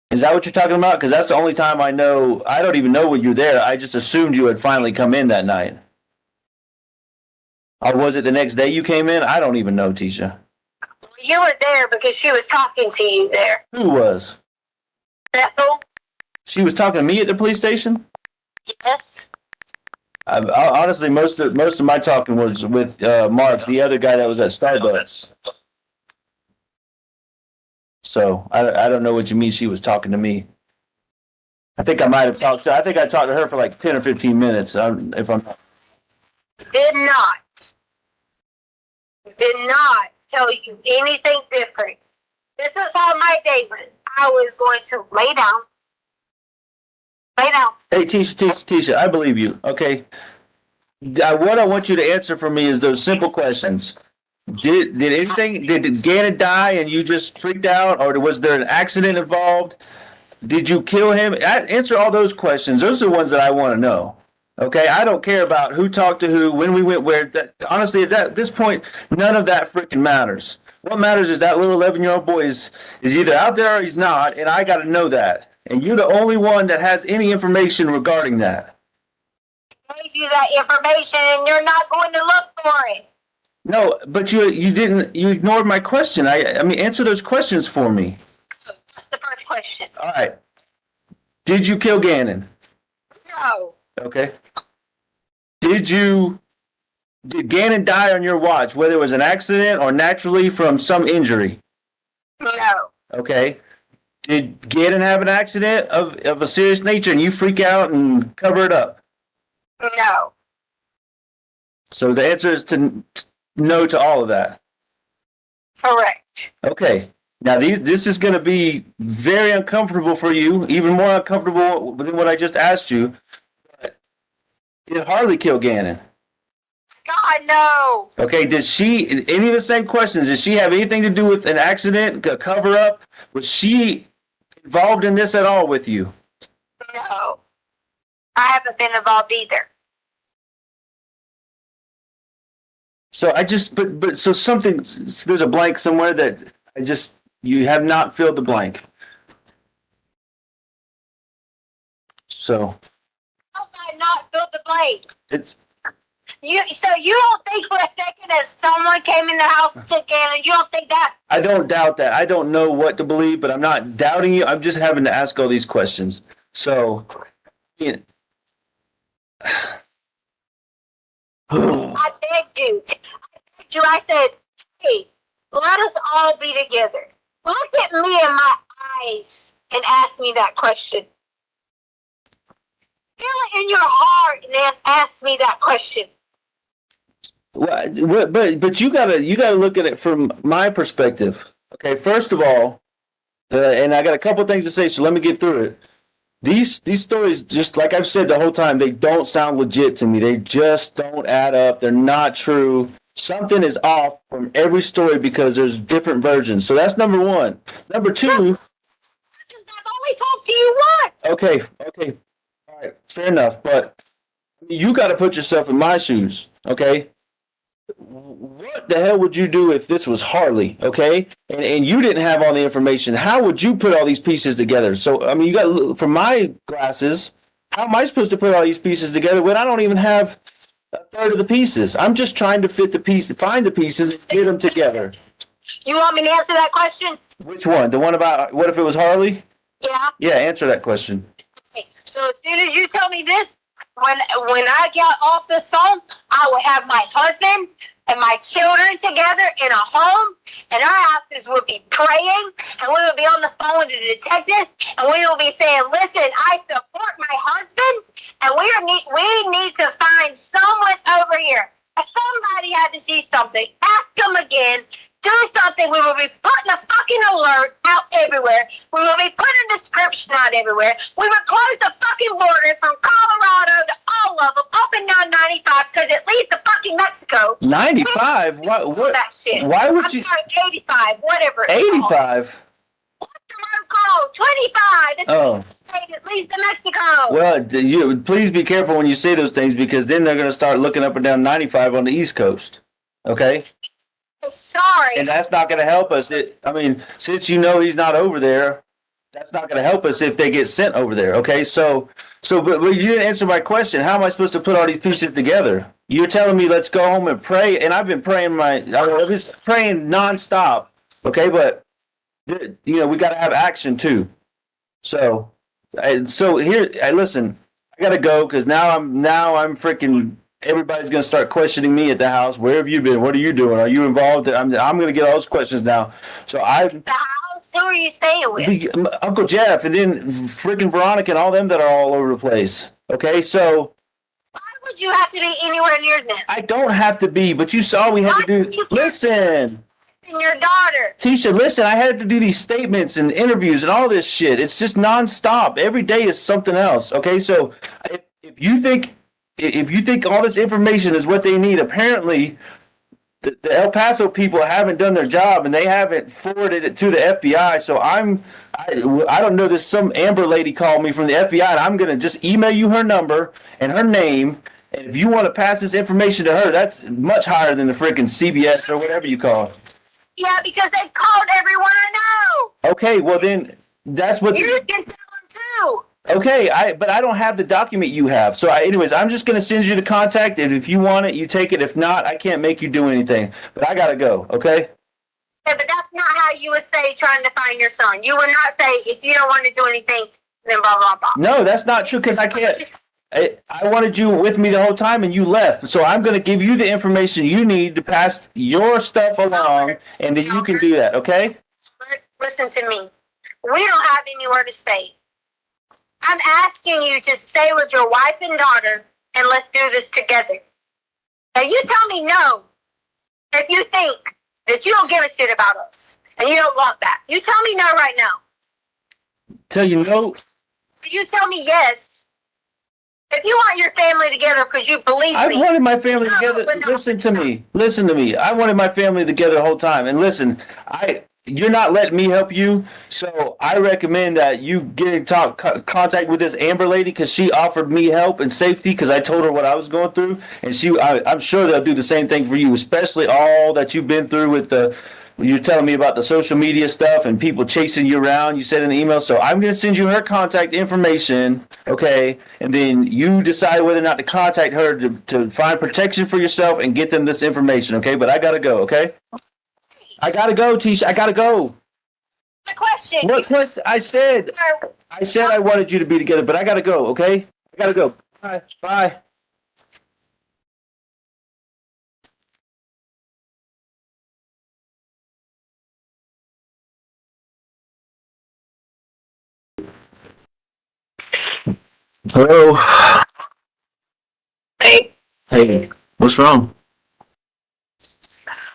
Is that what you're talking about? Because that's the only time I know. I don't even know when you're there. I just assumed you had finally come in that night. Or was it the next day you came in? I don't even know, Tisha. You were there because she was talking to you there. Who was? Bethel. She was talking to me at the police station? Yes. Honestly, most of my talking was with Mark, the other guy that was at Starbucks. So I don't know what you mean she was talking to me. I think I talked to her for like 10 or 15 minutes. If I'm Did not tell you anything different. This is how my day went. I was going to lay down. Hey, Tisha, I believe you. Okay. What I want you to answer for me is those simple questions. Did Gannon die and you just freaked out, or was there an accident involved? Did you kill him? Answer all those questions. Those are the ones that I want to know. Okay, I don't care about who talked to who, when we went where. Honestly, at this point, none of that freaking matters. What matters is that little 11-year-old boy is either out there or he's not, and I got to know that. And you're the only one that has any information regarding that. I gave you that information, and you're not going to look for it. No, but you ignored my question. I mean, answer those questions for me. What's the first question? All right. Did you kill Gannon? No. Okay. Did Gannon die on your watch, whether it was an accident or naturally from some injury? No. Okay. Did Gannon have an accident of a serious nature and you freak out and cover it up? No. So the answer is no to all of that. Correct. Okay. Now this is going to be very uncomfortable for you, even more uncomfortable than what I just asked you. But did Harley kill Gannon? God, no. Okay, any of the same questions, did she have anything to do with an accident, a cover-up? Was she involved in this at all with you? No. I haven't been involved either. So there's a blank somewhere that you have not filled the blank. So. How have I not filled the blank? So you don't think for a second that someone came in the house again, and you don't think that? I don't doubt that. I don't know what to believe, but I'm not doubting you. I'm just having to ask all these questions. So, I begged you. I said, hey, let us all be together. Look at me in my eyes and ask me that question. Feel it in your heart and then ask me that question. Well, but you gotta look at it from my perspective. Okay, first of all, and I got a couple things to say, so let me get through it. These stories, just like I've said the whole time, they don't sound legit to me. They just don't add up. They're not true. Something is off from every story because there's different versions. So that's number one. Number two. I've only talked to you once. Okay. All right, fair enough. But you got to put yourself in my shoes. Okay. What the hell would you do if this was Harley, okay? And you didn't have all the information. How would you put all these pieces together? So, I mean, you got, from my glasses, how am I supposed to put all these pieces together when I don't even have a third of the pieces? I'm just trying to find the pieces and get them together. You want me to answer that question? Which one? The one about what if it was Harley? Yeah. Yeah, answer that question. Okay. So as soon as you tell me this, when I get off this phone, I will have my husband and my children together in a home, and our houses will be praying, and we will be on the phone with the detectives, and we will be saying, listen, I support my husband, and we need to find someone over here. Somebody had to see something. Ask them again. Do something. We will be putting a fucking alert out everywhere. We will be putting a description out everywhere. We will close the fucking borders from Colorado to all of them, up and down 95, because it leads to fucking Mexico. 95? What? That shit. Why would I'm you? sorry, 85, whatever. 85? What's the road called? 25. It's Oh. state that leads to Mexico. Well, please be careful when you say those things, because then they're going to start looking up and down 95 on the East Coast. Okay? Sorry. And that's not going to help us. Since you know he's not over there, that's not going to help us if they get sent over there. Okay? But you didn't answer my question. How am I supposed to put all these pieces together? You're telling me let's go home and pray, and I've been praying I've been praying nonstop. Okay? But we got to have action too. So So here, listen, I gotta go because now I'm freaking. Everybody's gonna start questioning me at the house. Where have you been? What are you doing? Are you involved? I'm gonna get all those questions now. So The house? Who are you staying with? Uncle Jeff, and then freaking Veronica and all them that are all over the place. Okay, so Why would you have to be anywhere near them? I don't have to be, but you saw we had to do. Listen. And your daughter. Tisha, listen, I had to do these statements and interviews and all this shit. It's just nonstop. Every day is something else. Okay, so if you think all this information is what they need, apparently the El Paso people haven't done their job and they haven't forwarded it to the FBI. So I don't know. There's some Amber lady called me from the FBI, and I'm gonna just email you her number and her name. And if you want to pass this information to her, that's much higher than the freaking CBS or whatever you call it. Yeah, because they called everyone I know. Okay, well then that's what. You can tell them too. Okay, but I don't have the document you have. So anyways, I'm just gonna send you the contact, and if you want it, you take it. If not, I can't make you do anything. But I gotta go. Okay. Yeah, but that's not how you would say trying to find your son. You would not say if you don't want to do anything, then blah blah blah. No, that's not true because I can't. I wanted you with me the whole time and you left. So I'm going to give you the information you need to pass your stuff along and then you can do that, okay? Listen to me. We don't have anywhere to stay. I'm asking you to stay with your wife and daughter and let's do this together. Now you tell me no if you think that you don't give a shit about us and you don't want that. You tell me no right now. Tell you no? You tell me yes. If you want your family together because you believe I me. wanted my family together. Listen to me. Listen to me. I wanted my family together the whole time. And listen, you're not letting me help you. So I recommend that you get in contact with this Amber lady because she offered me help and safety because I told her what I was going through. And I'm sure they'll do the same thing for you, especially all that you've been through with you're telling me about the social media stuff and people chasing you around. You said in the email. So I'm going to send you her contact information. Okay. And then you decide whether or not to contact her to find protection for yourself and get them this information. Okay. But I got to go. Okay. I got to go, Tisha. I got to go. The question. What question? I said I wanted you to be together, but I got to go. Okay. I got to go. Bye. Bye. Hello. Hey. Hey, what's wrong?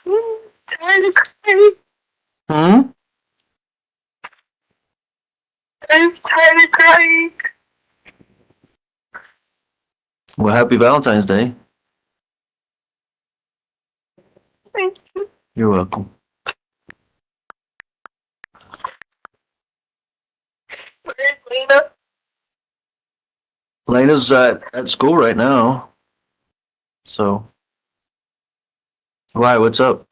I'm crying. Hmm? I'm tired of crying. Well, happy Valentine's Day. Thank you. You're welcome. Where's Lena? Lena's at school right now. So. Why? What's up?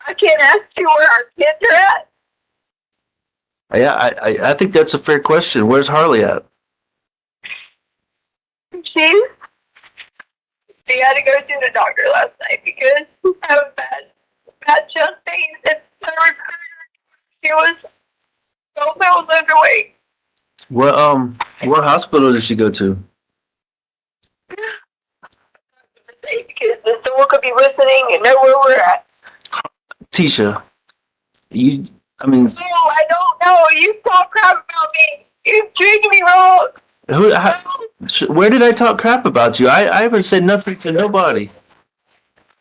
I can't ask you where our kids are at. Yeah, I think that's a fair question. Where's Harley at? She had to go to the doctor last night because she had a bad chest pain and the recruiter. She was so overweight. What hospital did she go to? Because someone could be listening and know where we're at. Tisha, No, I don't know. You talk crap about me. You treated me wrong. where did I talk crap about you? I haven't said nothing to nobody.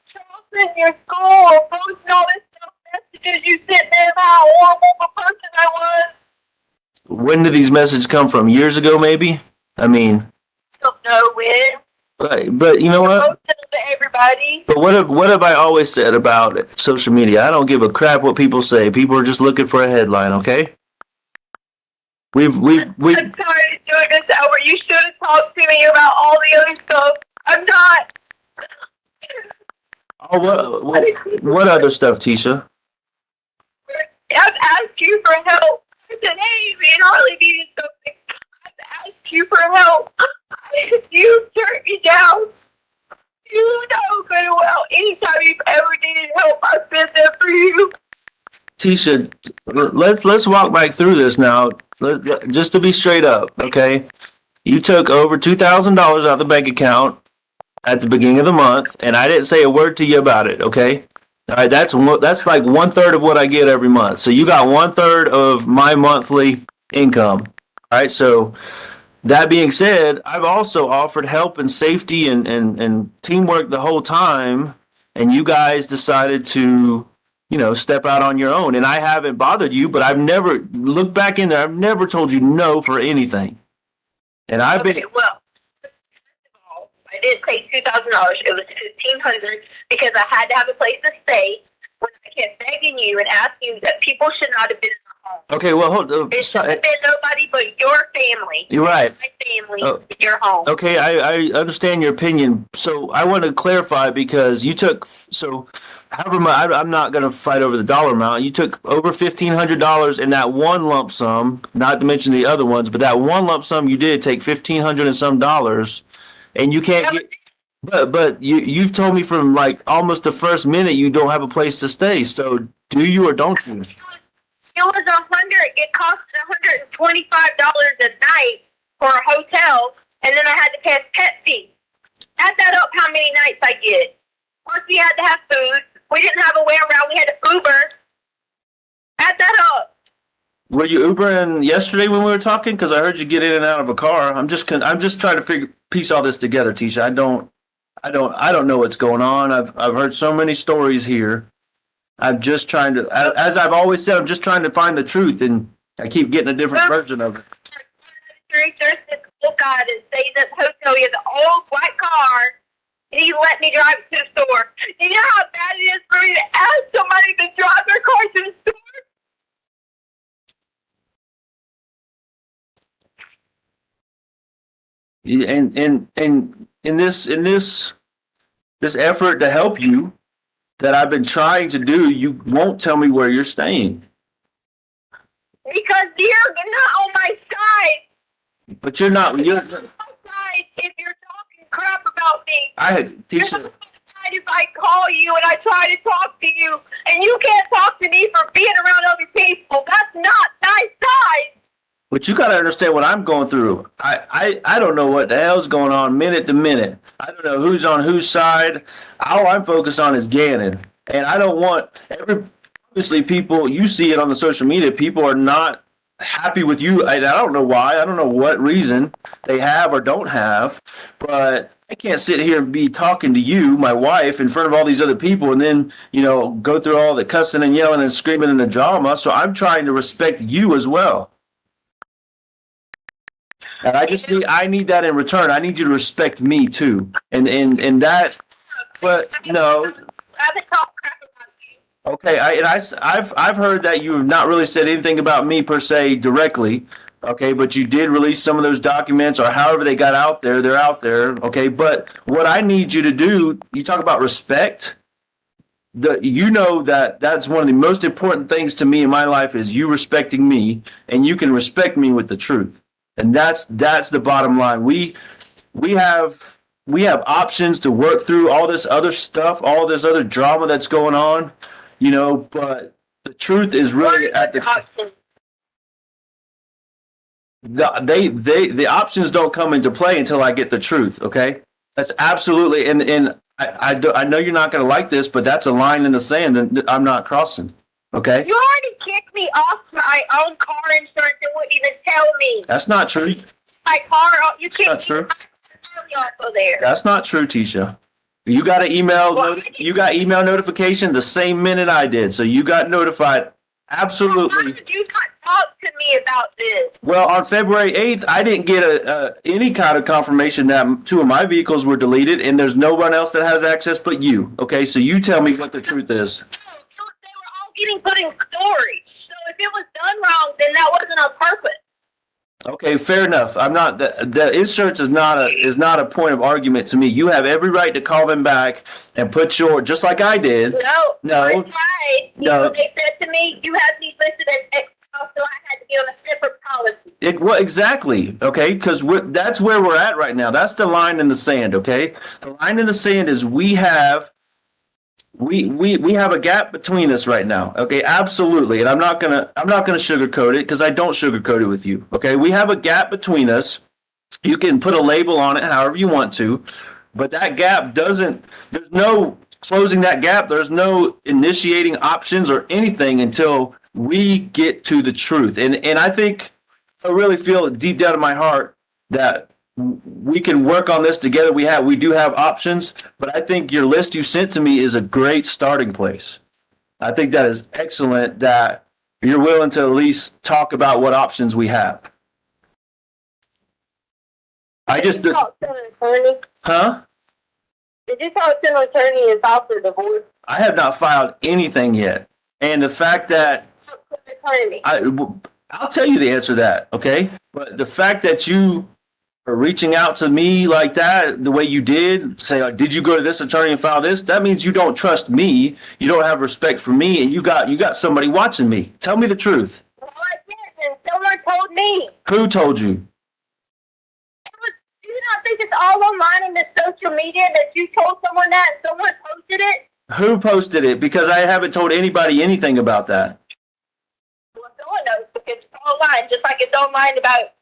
Charleston, your school, or posting all this stuff, messages you sent me about how horrible of a person I was. When did these messages come from? Years ago, maybe? I Don't know when. but you know what? Posted to everybody. But what have I always said about social media? I don't give a crap what people say. People are just looking for a headline, okay? I'm tired of doing this, Albert. You should have talked to me about all the other stuff. I'm not. Oh, what other stuff, Tisha? I've asked you for help. I said, hey, me and Harley needed something. I've asked you for help. You turned me down. You know good and well. Anytime you've ever needed help, I've been there for you. Tisha, let's walk back through this now. Just to be straight up, okay? You took over $2,000 out of the bank account at the beginning of the month, and I didn't say a word to you about it, okay? All right, that's like 1/3 of what I get every month. So you got 1/3 of my monthly income. All right, so that being said, I've also offered help and safety and teamwork the whole time, and you guys decided to, step out on your own. And I haven't bothered you, but I've never looked back in there. I've never told you no for anything. And I've been. Okay, well, first of all, I didn't pay $2,000. It was $1,500 because I had to have a place to stay. When I kept begging you and asking you that people should not have been in the home. Okay, well, hold. It should have been nobody but your family. You're right. My family, your home. Okay, I understand your opinion. So I want to clarify because you took however much. I'm not going to fight over the dollar amount. You took over $1,500 in that one lump sum, not to mention the other ones, but that one lump sum you did take $1,500 and some dollars, and you can't get. But you've told me from like almost the first minute you don't have a place to stay. So do you or don't you? It was it cost $125 a night for a hotel, and then I had to pay a pet fee. Add that up how many nights I get. Plus we had to have food. We didn't have a way around, we had to Uber. Add that up. Were you Ubering yesterday when we were talking? Because I heard you get in and out of a car. I'm just trying to piece all this together, Tisha. I don't know what's going on. I've heard so many stories here. I'm just trying to, as I've always said, I'm just trying to find the truth, and I keep getting a different version of it. There's this old guy that stays at the hotel. He has an old white car, and he let me drive it to the store. You know how bad it is for me to ask somebody to drive their car to the store? And in this effort to help you that I've been trying to do, you won't tell me where you're staying. Because you're not on my side. But you're not. You're on my side if you're talking crap about me. Tisha. You're on my side if I call you and I try to talk to you, and you can't talk to me for being around other people. That's not my side. But you got to understand what I'm going through. I don't know what the hell's going on minute to minute. I don't know who's on whose side. All I'm focused on is Gannon. And I don't want obviously people, you see it on the social media, people are not happy with you. I don't know why. I don't know what reason they have or don't have. But I can't sit here and be talking to you, my wife, in front of all these other people and then, go through all the cussing and yelling and screaming and the drama. So I'm trying to respect you as well. And I need that in return. I need you to respect me too. And that, but no. Rather talk crap about you. Okay, I've heard that you have not really said anything about me per se directly. Okay, but you did release some of those documents, or however they got out there. They're out there. Okay, but what I need you to do, you talk about respect. That's one of the most important things to me in my life is you respecting me, and you can respect me with the truth. And that's the bottom line. We have options to work through all this other stuff, all this other drama that's going on, but the truth is really at the options don't come into play until I get the truth. Okay, that's absolutely, and I know you're not going to like this, but that's a line in the sand that I'm not crossing. Okay. You already kicked me off my own car insurance and wouldn't even tell me. That's not true. My car, you kicked That's not true. me off of there. That's not true, Tisha. You got an email. You got email notification the same minute I did, so you got notified. Absolutely. Why did you not talk to me about this? Well, on February 8th, I didn't get any kind of confirmation that 2 of my vehicles were deleted, and there's no one else that has access but you. Okay, so you tell me what the truth is. Getting put in storage. So if it was done wrong, then that wasn't on purpose. Okay, fair enough. I'm not the insurance is not a point of argument to me. You have every right to call them back and put just like I did. No. I tried. They said to me, you have me listed as extra, so I had to be on a separate policy. Exactly. Okay, because that's where we're at right now. That's the line in the sand. Okay, the line in the sand is we have We have a gap between us right now. Okay, absolutely. And I'm not gonna sugarcoat it because I don't sugarcoat it with you. Okay, we have a gap between us. You can put a label on it however you want to, but that gap doesn't, there's no closing that gap. There's no initiating options or anything until we get to the truth. And I think I really feel deep down in my heart that we can work on this together. We do have options, but I think your list you sent to me is a great starting place. I think that is excellent that you're willing to at least talk about what options we have. Did you talk to an attorney? Huh? Did you talk to an attorney and file for divorce? I have not filed anything yet. And the fact that Attorney. I'll tell you the answer to that, okay? But the fact that you are reaching out to me like that, the way you did, say, like, did you go to this attorney and file this? That means you don't trust me. You don't have respect for me, and you got somebody watching me. Tell me the truth. Well, I didn't. Someone told me. Who told you? Do you not think it's all online in the social media that you told someone that and someone posted it? Who posted it? Because I haven't told anybody anything about that. Well, someone knows because it's online, just like it's online about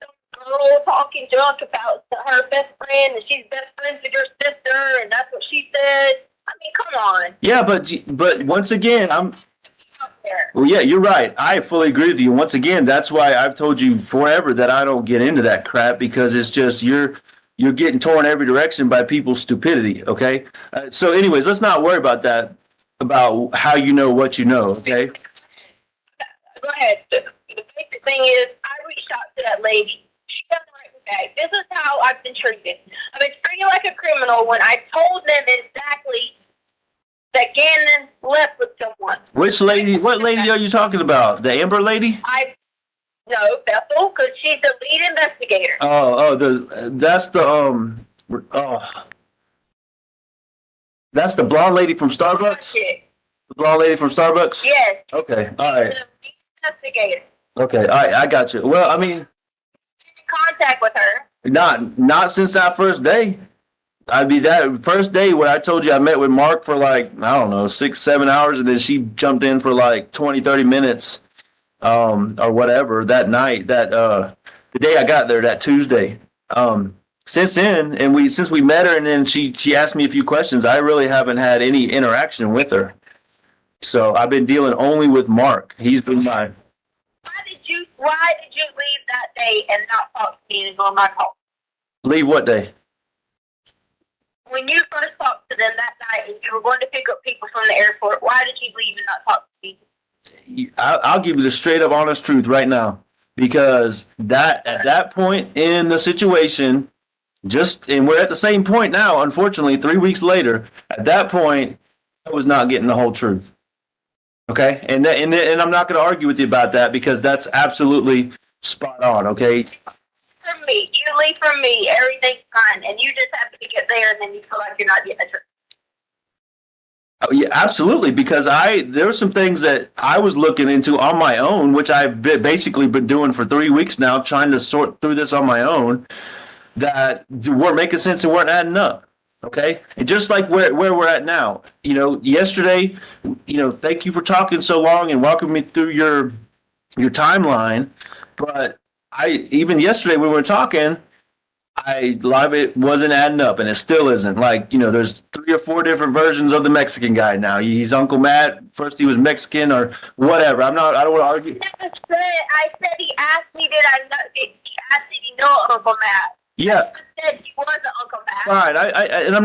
some girl talking junk about her best friend and she's best friends with your sister and that's what she said. I mean, come on. Yeah, but once again, Out there. well, yeah, you're right. I fully agree with you. Once again, that's why I've told you forever that I don't get into that crap because it's just you're getting torn every direction by people's stupidity. Okay. So, anyways, let's not worry about that. About how you know what you know. Okay. Go ahead. The basic thing is, I reached out to that lady. She doesn't write me back. This is how I've been treated. I've been treated like a criminal when I told them exactly that Gannon left with someone. Which lady? What lady are you talking about? The Amber lady? No, Bethel, because she's the lead investigator. That's the blonde lady from Starbucks. Shit. The blonde lady from Starbucks. Yes. Okay. All right. The lead investigator. Okay. All right. I got you. Well, I mean, In contact with her. not since that first day. I'd be that first day where I told you I met with Mark for like, I don't know, 6-7 hours. And then she jumped in for like 20-30 minutes, or whatever that night, the day I got there, that Tuesday. Since then, and since we met her and then she asked me a few questions, I really haven't had any interaction with her. So I've been dealing only with Mark. He's been my. Why did you leave that day and not talk to me and go on my call? Leave what day? When you first talked to them that night and you were going to pick up people from the airport, why did you leave and not talk to me? I'll give you the straight up honest truth right now, because at that point in the situation, and we're at the same point now, unfortunately, 3 weeks later, at that point, I was not getting the whole truth. Okay. And I'm not going to argue with you about that because that's absolutely spot on. Okay. From me, you leave from me, everything's fine, and you just happen to get there and then you feel like you're not getting the truth. Oh, yeah, absolutely. Because there were some things that I was looking into on my own, which I've basically been doing for 3 weeks now, trying to sort through this on my own, that weren't making sense and weren't adding up. Okay. And just like where we're at now, yesterday, thank you for talking so long and walking me through your timeline. But even yesterday when we were talking, a lot of it wasn't adding up, and it still isn't. Like, there's 3 or 4 different versions of the Mexican guy now. He's Uncle Matt. First he was Mexican or whatever. I don't want to argue. I said he asked me, did he know Uncle Matt? Yeah. I said he wasn't Uncle Matt. Fine. And I'm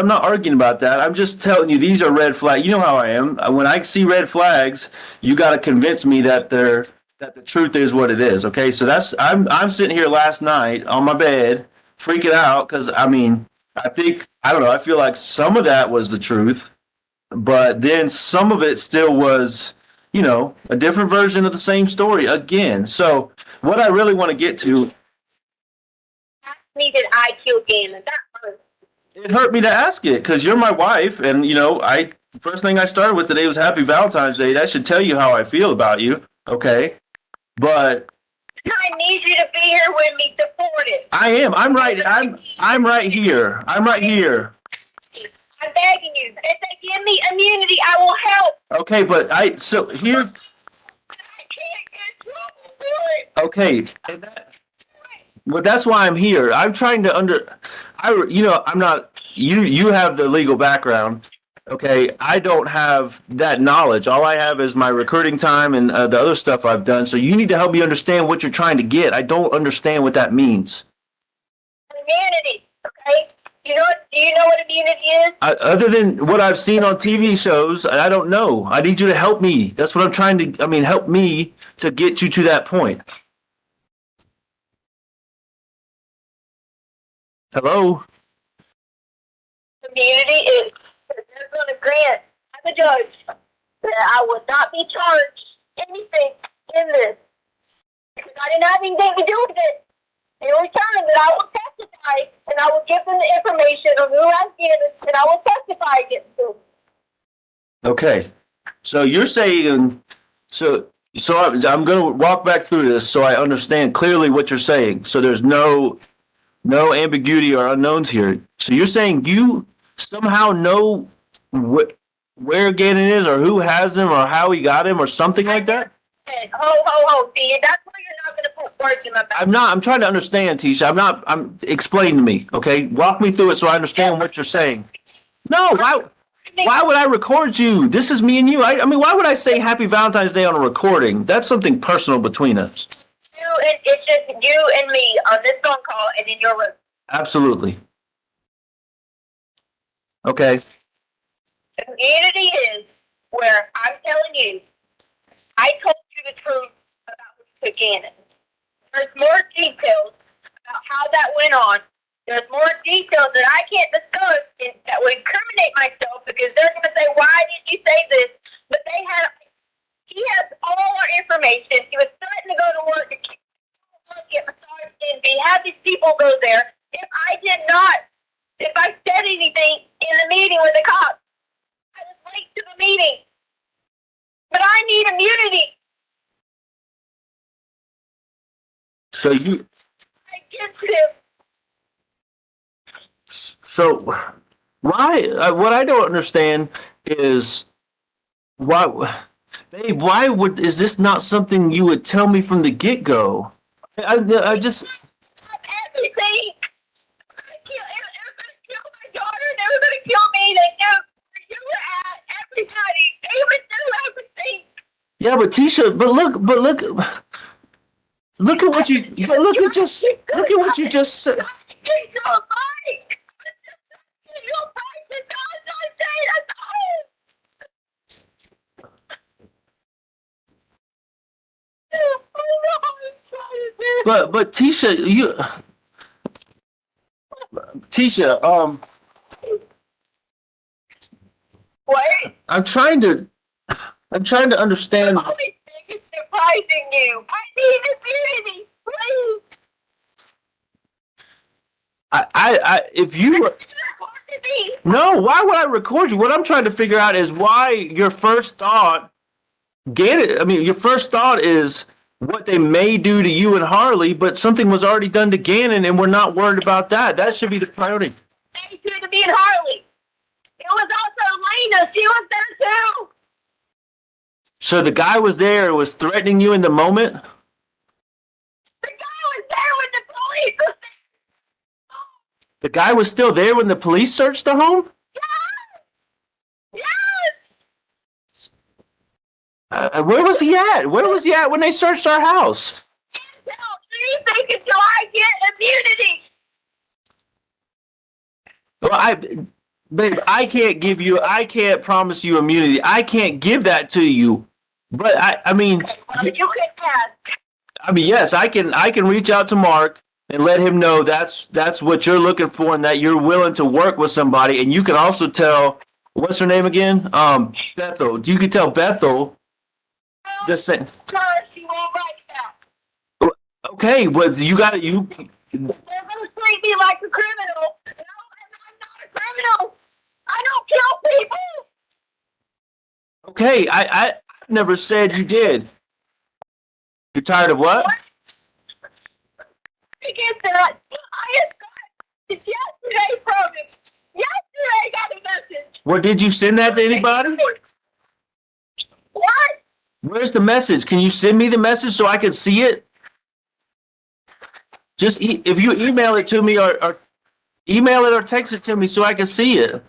not arguing about that. I'm just telling you these are red flags. You know how I am. When I see red flags, you got to convince me that the truth is what it is. Okay. So I'm sitting here last night on my bed freaking out because I feel like some of that was the truth, but then some of it still was, a different version of the same story again. So what I really want to get to. Me, did I kill Gannon? That hurt. It hurt me to ask it because you're my wife, and first thing I started with today was Happy Valentine's Day. That should tell you how I feel about you, okay? But I need you to be here with me, support it. I am. I'm right here. I'm right here. I I'm begging you. If they give me immunity, I will help. Okay, but so here, I can't get in trouble for it. okay, well, that's why I'm here. I'm trying to I'm not, you have the legal background. Okay, I don't have that knowledge. All I have is my recruiting time and the other stuff I've done. So you need to help me understand what you're trying to get. I don't understand what that means. Immunity, okay? Do you know what immunity is? Other than what I've seen on TV shows, I don't know. I need you to help me. That's what I'm trying to, help me to get you to that point. Hello? Immunity is they're going to grant, I'm a judge, that I would not be charged anything in this. Because I didn't have anything to do with it. In return, that I will testify, and I will give them the information of who has given, and I will testify against them. Okay. So you're saying, so I'm going to walk back through this so I understand clearly what you're saying. So there's no ambiguity or unknowns here. So you're saying you somehow know where Gannon is or who has him or how he got him or something like that? Ho. See, that's where you're not going to put words in my mouth. I'm trying to understand, Tisha. Explain to me, okay? Walk me through it so I understand what you're saying. No, why would I record you? This is me and you. Why would I say Happy Valentine's Day on a recording? That's something personal between us. It's just you and me on this phone call and in your room. Absolutely. Okay. Immunity is where I'm telling you, I told you the truth about what took Gannon. There's more details about how that went on. There's more details that I can't discuss that would incriminate myself because they're going to say, why did you say this? But he has all our information. He was threatening to go to work and get massaged and have these people go there. If I said anything in the meeting with the cops, I was late to the meeting. But I need immunity. So I get him. So why? What I don't understand is why, babe. Is this not something you would tell me from the get go? I just. Everything. Everybody's gonna kill my daughter and everybody kill me. They knew where you were at. Everybody. They would do everything. Yeah, but Tisha, look at what you just said. But Tisha, What? I'm trying to understand. The only thing is surprising you. I need immunity, please. If you were. No, why would I record you? What I'm trying to figure out is why your first thought, your first thought is what they may do to you and Harley, but something was already done to Gannon and we're not worried about that. That should be the priority. They do to me and Harley. It was also Lena. She was there too. So the guy was there, was threatening you in the moment? The guy was there when the police. The guy was still there when the police searched the home? Yes! Where was he at? Where was he at when they searched our house? Can't tell anything until I get immunity. Well, babe, I can't promise you immunity. I can't give that to you. But You can ask. Yes, I can reach out to Mark and let him know that's what you're looking for and that you're willing to work with somebody. And you can also tell, what's her name again? Bethel. You can tell Bethel the same. She won't write that. Okay, but you got you. They're going to treat me like a criminal. No, I'm not a criminal. I don't kill people. Okay, I never said you did. You're tired of what? I get that. I had got it yesterday from him. Yesterday I got a message. Well, did you send that to anybody? What? Where's the message? Can you send me the message so I can see it? Just if you email it to me or email it or text it to me so I can see it.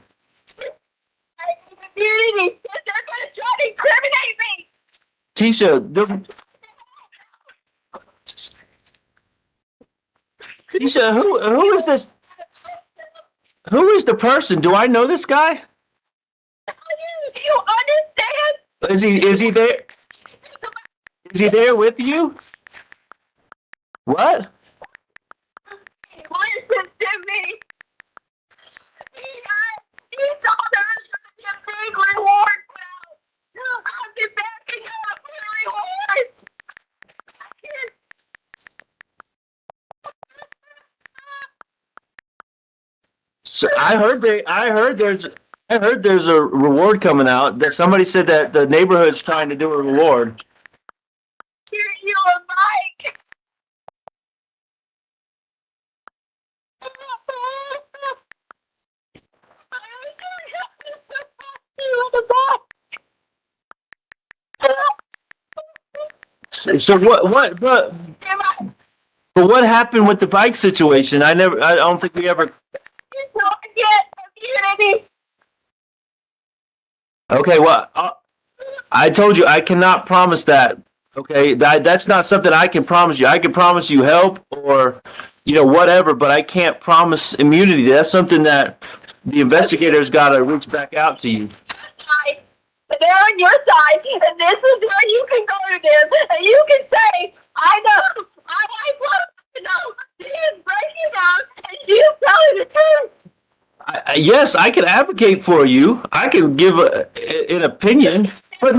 Immunity. They're gonna try to incriminate me. Tisha, Tisha, who is this? Who is the person? Do I know this guy? Do you understand? Is he there? Is he there with you? What? Listen to me. He thought there was gonna be a big reward. Well, I'll get back and get a big reward. So I heard there's a reward coming out. That somebody said that the neighborhood's trying to do a reward. You and Mike. So but what happened with the bike situation? I don't think we ever. Okay, well, I told you I cannot promise that. Okay, that's not something I can promise you. I can promise you help or, whatever, but I can't promise immunity. That's something that the investigators got to reach back out to you. They're on your side, and this is where you can go to them, and you can say, I know, I want to know, she is breaking down, and she's telling the truth. Yes, I can advocate for you. I can give an opinion, but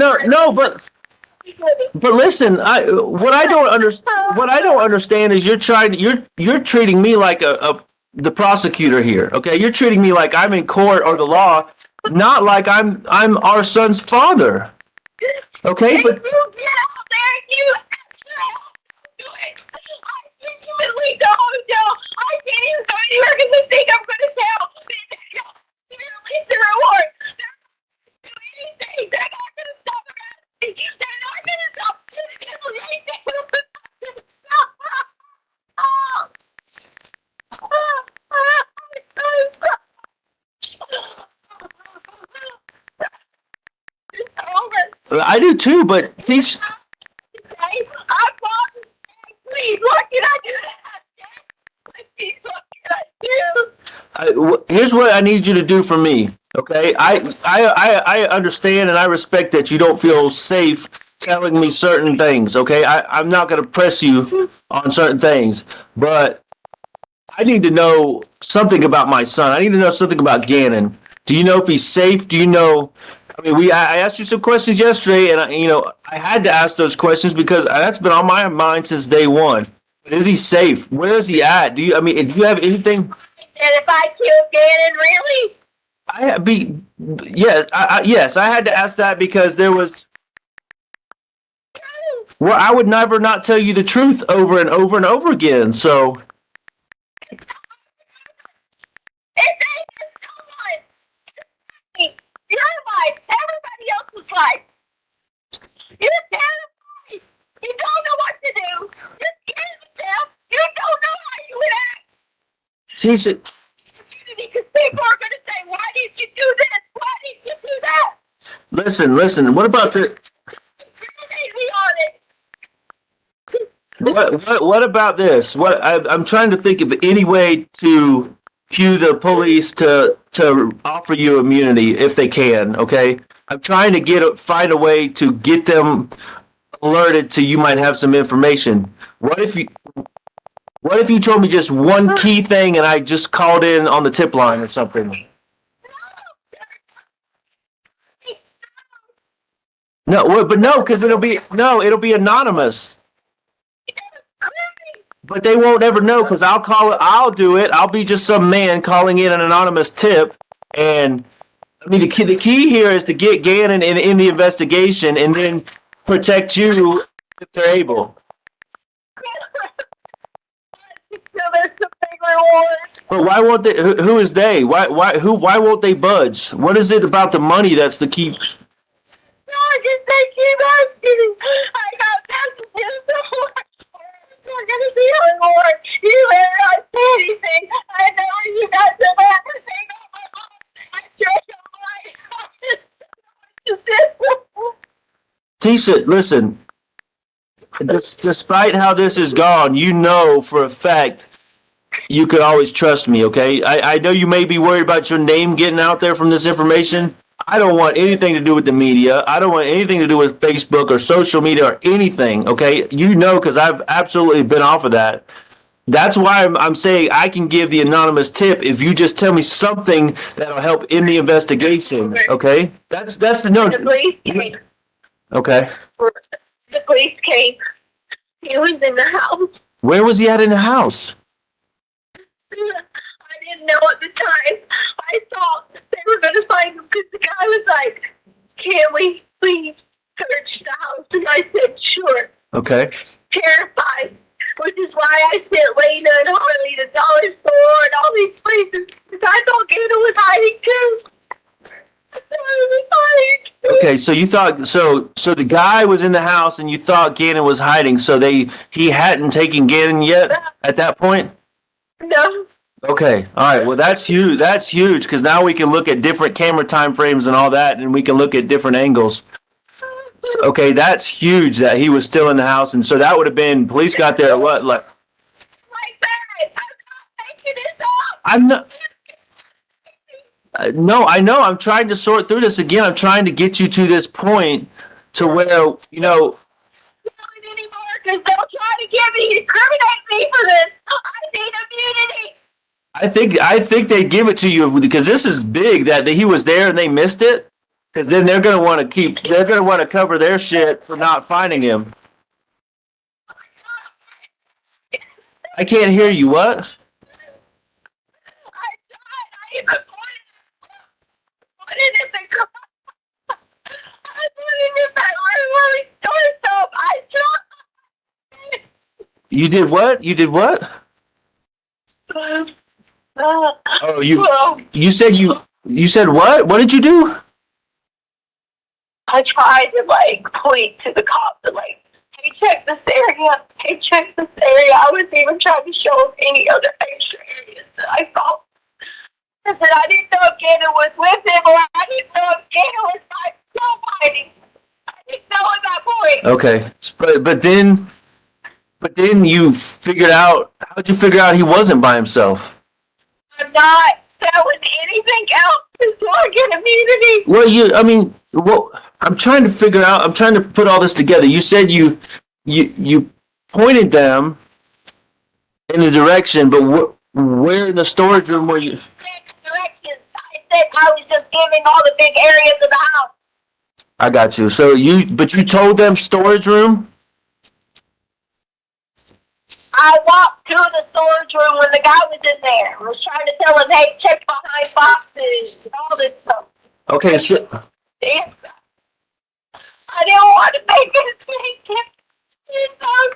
but listen, what I don't understand is you're treating me like the prosecutor here. Okay, you're treating me like I'm in court or the law, not like I'm our son's father. Okay, but you get out there and you do it. I genuinely don't know. I can't even go anywhere because they think I'm going to tell. They're release the reward. They're not going to do anything. They're not going to stop me. They're not going to stop anything. It's over. I do too. But these. I promise. Please, what can I do? Please, what can I do? Here's what I need you to do for me. Okay, I understand and I respect that you don't feel safe telling me certain things. Okay, I'm not going to press you on certain things, but I need to know something about my son. I need to know something about Gannon. Do you know if he's safe? Do you know? I mean, I asked you some questions yesterday, and I had to ask those questions because that's been on my mind since day one. But is he safe? Where is he at? Do you have anything? And if I kill Gannon, really? Yes, I had to ask that because there was. Well, I would never not tell you the truth over and over and over again. So. Your life, everybody else's life. You're terrified. You don't know what to do. You're scared of yourself. You don't know how you would act. Tisha. Because people are going to say, why did you do this? Why did you do that? Listen. What about the? What about this? I'm trying to think of any way to cue the police to offer you immunity if they can. Okay, I'm trying to find a way to get them alerted to you might have some information. What if you told me just one key thing and I just called in on the tip line or something? No, because it'll be anonymous. But they won't ever know because I'll do it. I'll be just some man calling in an anonymous tip. And I mean, the key here is to get Gannon in the investigation and then protect you if they're able. So there's something But why won't they? Who is they? Why won't they budge? What is it about the money that's the key? Just they keep asking. I got messages before. We're gonna be on board. You better not say anything. I know you got some everything on my phone. I checked on my Tisha, listen. Despite how this is gone, you know for a fact you could always trust me, okay? I know you may be worried about your name getting out there from this information. I don't want anything to do with the media. I don't want anything to do with Facebook or social media or anything, okay? You know, because I've absolutely been off of that. That's why I'm saying I can give the anonymous tip if you just tell me something that'll help in the investigation, okay? That's the no. The police came. Okay. The police came. He was in the house. Where was he at in the house? I didn't know at the time. I thought they were going to find him because the guy was like, "Can we please search the house?" And I said, "Sure." Okay. Terrified, which is why I sent Lena and Harley to Dollar Store and all these places because I thought Gannon was hiding too. I thought he was hiding too. Okay, so you thought so the guy was in the house and you thought Gannon was hiding, so he hadn't taken Gannon yet at that point? No. Okay, all right. Well, that's huge. That's huge because now we can look at different camera time frames and all that, and we can look at different angles. Okay, that's huge that he was still in the house, and so that would have been police got there at what like? Like that. I'm not making this up. I'm not. No, I know. I'm trying to sort through this again. I'm trying to get you to this point to where you know. Anymore because they'll try to incriminate me for this. I need immunity. I think they give it to you because this is big that he was there and they missed it. Because then they're gonna want to cover their shit for not finding him. I can't hear you. What? I even put it in the car. I put it in that room store soap. I tried. You did what? You did what? Oh, you said you said what? What did you do? I tried to point to the cops and hey, check this area. Hey, check this area. I was even trying to show them any other extra areas that I saw. I said I didn't know if Gannon was with him or I didn't know if Gannon was by himself hiding. I didn't know at that point. Okay, but then you figured out. How'd you figure out he wasn't by himself? I'm not selling anything else until I get immunity. Well, I'm trying to figure out. I'm trying to put all this together. You said you pointed them in a direction, but where in the storage room were you? Directions. I said I was just giving all the big areas of the house. I got you. So you told them storage room? I walked to the storage room when the guy was in there. I was trying to tell him, hey, check behind boxes and all this stuff. Okay, so Damn. I didn't want to make a mistake. You know,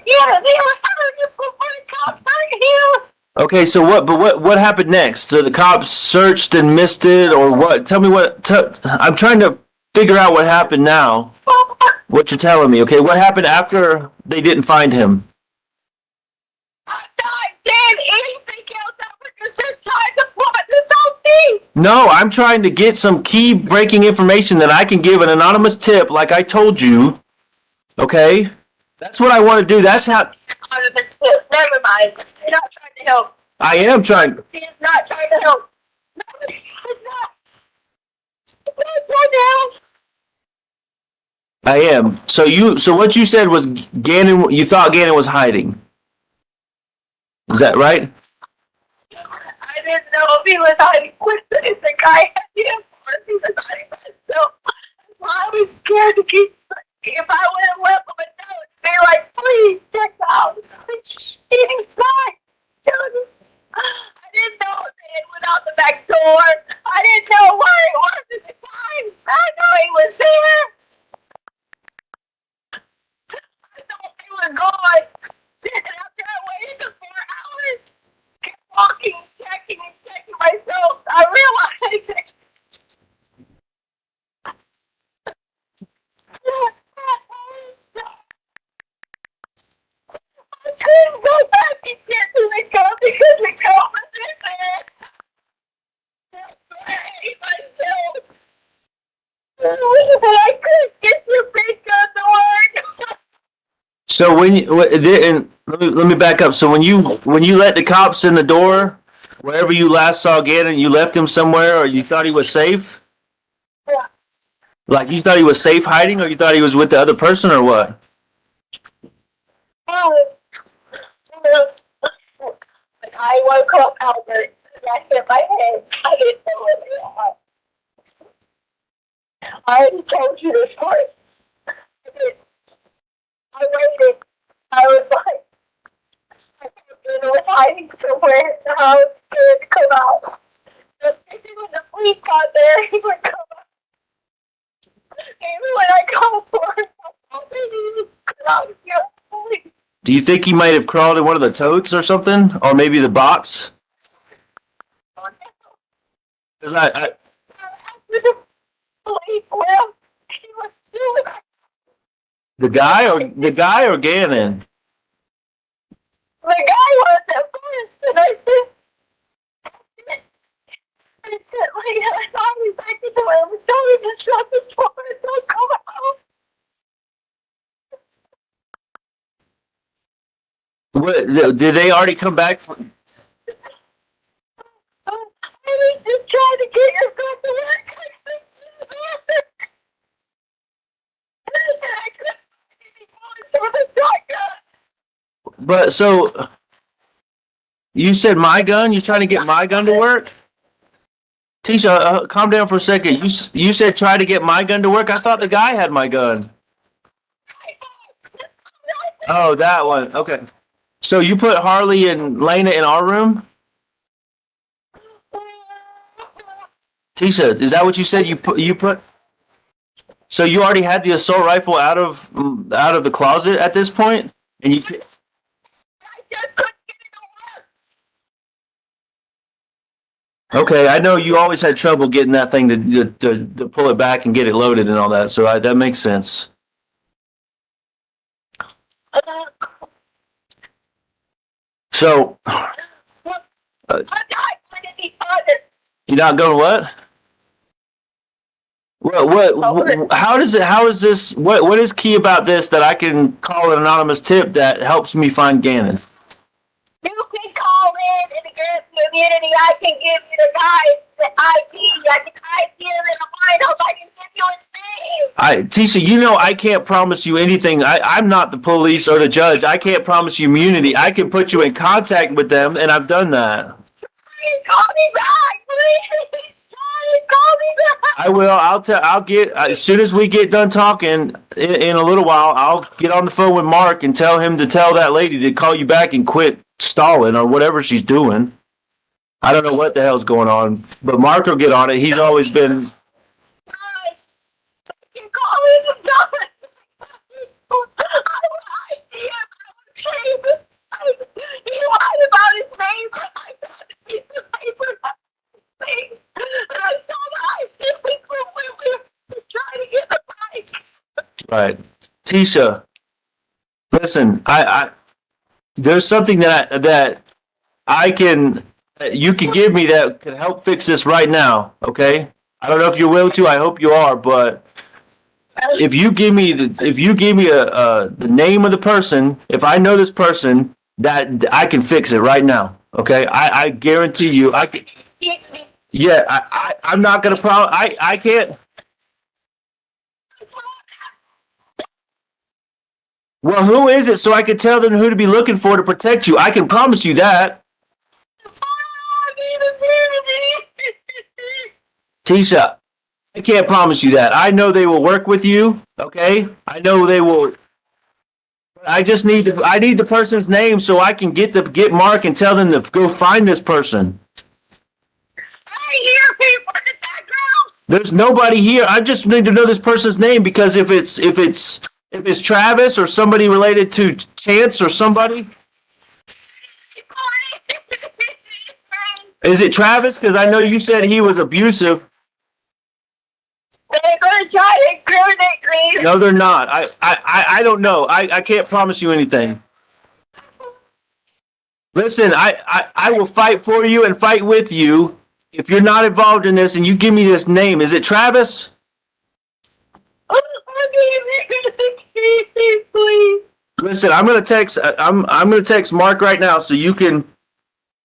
yeah, they were having to put my cops right here. okay, so what happened next? So the cops searched and missed it, or what? Tell me what. I'm trying to figure out what happened now. What you're telling me, okay? What happened after they didn't find him? I'm not saying anything else. I was just trying to plot this whole thing. No, I'm trying to get some key breaking information that I can give an anonymous tip, like I told you. Okay, that's what I want to do. That's how. Never mind. You're not trying to help. I am trying. He's not trying to help. No, he's not. He's not trying to help. I am. So what you said was Gannon. You thought Gannon was hiding. Is that right? I didn't know if he was hiding with it. The guy had him, or if he was hiding by himself. That's why I was scared to keep. If I would have left him a note, they'd be like, please check the house. He's inside. I didn't know if they had went out the back door. I didn't know where he was at the time. I know he was there. I thought they were gone. And after I waited the 4 hours, So and let me back up. So when you let the cops in the door, wherever you last saw Gannon, you left him somewhere, or you thought he was safe? Yeah. Like you thought he was safe hiding, or you thought he was with the other person, or what? I woke up, Albert, and I hit my head. I didn't know what it was. I already told you this story. I waited. I was like, I thought was hiding somewhere, and I was scared to come out. But when the police got there, he would come out. Even when I called for him, I thought maybe he was out of the police. Do you think he might have crawled in one of the totes or something, or maybe the box? 'Cause After the police left, he was doing the guy or Gannon? the guy was at first, and I said, I thought he was back to him. I was telling him to shut the door and don't come out. What did they already come back? I was just trying to get yourself to work. I couldn't find any bullets. But so you said my gun. You're trying to get my gun to work? Tisha, calm down for a second. You said try to get my gun to work. I thought the guy had my gun. Oh, that one. Okay. So you put Harley and Lena in our room? Tisha, is that what you said? You put. So you already had the assault rifle out of the closet at this point, and you. I just couldn't get it to work. Okay, I know you always had trouble getting that thing to pull it back and get it loaded and all that, so that makes sense. So, I'm not going to be bothered. you're not going what? How is this, what is key about this that I can call an anonymous tip that helps me find Gannon? You can call in and get the immunity. I can give you the guys the ID. I can ID him in the finals. I can give you his name. Tisha, you know I can't promise you anything. I'm not the police or the judge. I can't promise you immunity. I can put you in contact with them, and I've done that. Please call me back, please. Call me back. I will. I'll get as soon as we get done talking in a little while. I'll get on the phone with Mark and tell him to tell that lady to call you back and quit stalling or whatever she's doing. I don't know what the hell's going on, but Mark will get on it. He's always been. You call me the doctor. I lied to him. I was ashamed. He lied about his name. I got a piece of paper. And I saw the ID. We were trying to get the bike. Right. Tisha, listen, I there's something that I can, you can give me that can help fix this right now, okay? I don't know if you're willing to, I hope you are, but if you give me the name of the person, if I know this person, that I can fix it right now, okay? I guarantee you, I can. Yeah, I'm not gonna I can't. Well, who is it so I can tell them who to be looking for to protect you? I can promise you that. Tisha, I can't promise you that. I know they will work with you, okay? I know they will. I need the person's name so I can get Mark and tell them to go find this person. I hear people in the background. There's nobody here. I just need to know this person's name because if it's Travis or somebody related to Chance or somebody. Is it Travis? Because I know you said he was abusive. They're going to try to incriminate me. No, they're not. I don't know. I can't promise you anything. Listen, I will fight for you and fight with you if you're not involved in this and you give me this name. Is it Travis? Please. Listen, I'm gonna text Mark right now so you can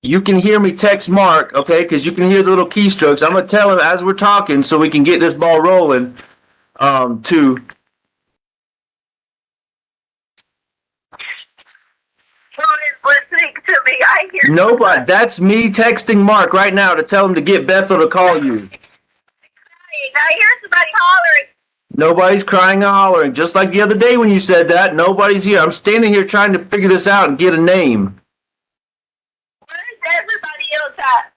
hear me text Mark, okay? Because you can hear the little keystrokes. I'm gonna tell him as we're talking so we can get this ball rolling. To Who is listening to me? I hear nobody. That's me texting Mark right now to tell him to get Bethel to call you. crying. I hear somebody hollering. Nobody's crying and hollering. Just like the other day when you said that, nobody's here. I'm standing here trying to figure this out and get a name. Where is everybody else at?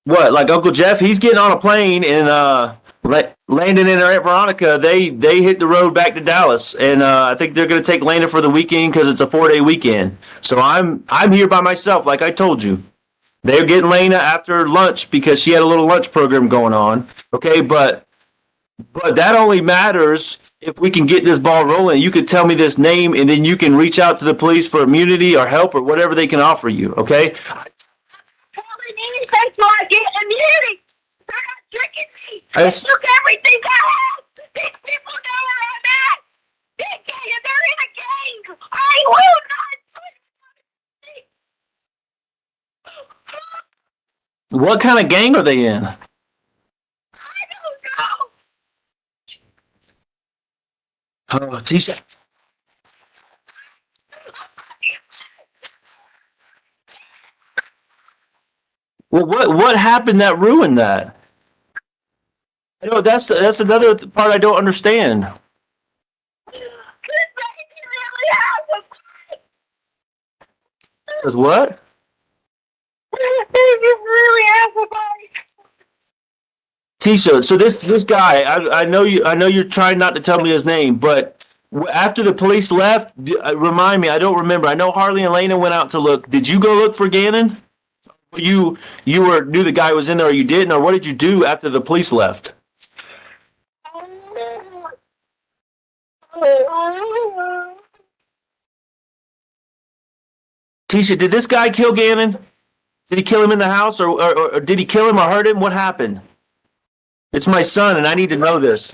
What, like Uncle Jeff? He's getting on a plane and Landon and her Aunt Veronica, they hit the road back to Dallas, and I think they're going to take Landon for the weekend because it's a 4-day weekend. So I'm here by myself, like I told you. They're getting Lena after lunch because she had a little lunch program going on. Okay, but that only matters if we can get this ball rolling. You could tell me this name, and then you can reach out to the police for immunity or help or whatever they can offer you. Okay. Telling anything so I get immunity. They're not tricking me. I They just- took everything I have. These people know where I'm at. They're in a gang. I will not. What kind of gang are they in? I don't know. Oh, Tisha. Well, what happened that ruined that? I know that's another part I don't understand. This baby really has a Is what? This baby really has a body. Tisha, so this guy, I know you're trying not to tell me his name, but after the police left, remind me, I don't remember. I know Harley and Lena went out to look. Did you go look for Gannon? You knew the guy was in there, or you didn't, or what did you do after the police left? Tisha, did this guy kill Gannon? Did he kill him in the house, or did he kill him or hurt him? What happened? It's my son, and I need to know this.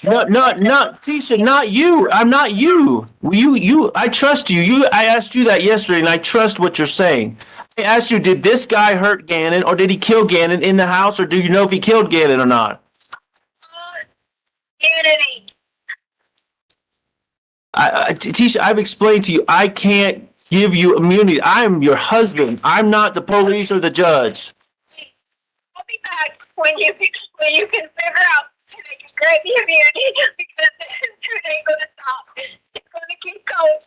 No, Tisha, not you. I'm not you. I trust you. I asked you that yesterday, and I trust what you're saying. I asked you, did this guy hurt Gannon, or did he kill Gannon in the house, or do you know if he killed Gannon or not? Unity. Tisha, I've explained to you, I can't give you immunity. I'm your husband. I'm not the police or the judge. I'll be back when you can figure out how they can grant me immunity because this ain't gonna stop. It's gonna keep going,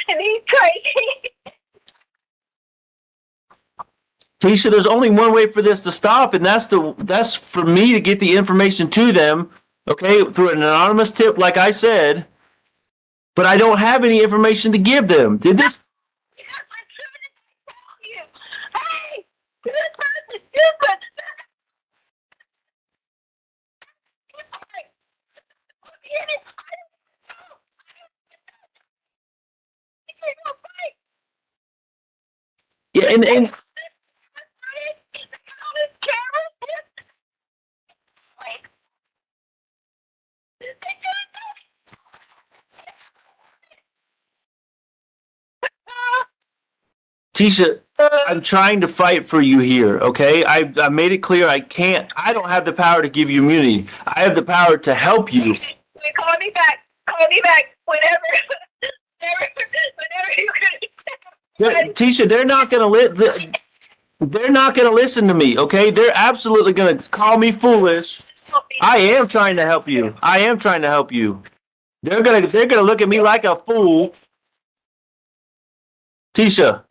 and he's crazy. Tisha, there's only one way for this to stop, and that's for me to get the information to them, okay, through an anonymous tip, like I said. But I don't have any information to give them. Did this? Because I'm trying to tell you. Hey, this person, this person. Yeah, and Tisha, I'm trying to fight for you here, okay? I made it clear I don't have the power to give you immunity. I have the power to help you. Call me back. Call me back whenever you can. Tisha, they're not gonna listen to me, okay? They're absolutely gonna call me foolish. I am trying to help you. They're gonna look at me like a fool. Tisha,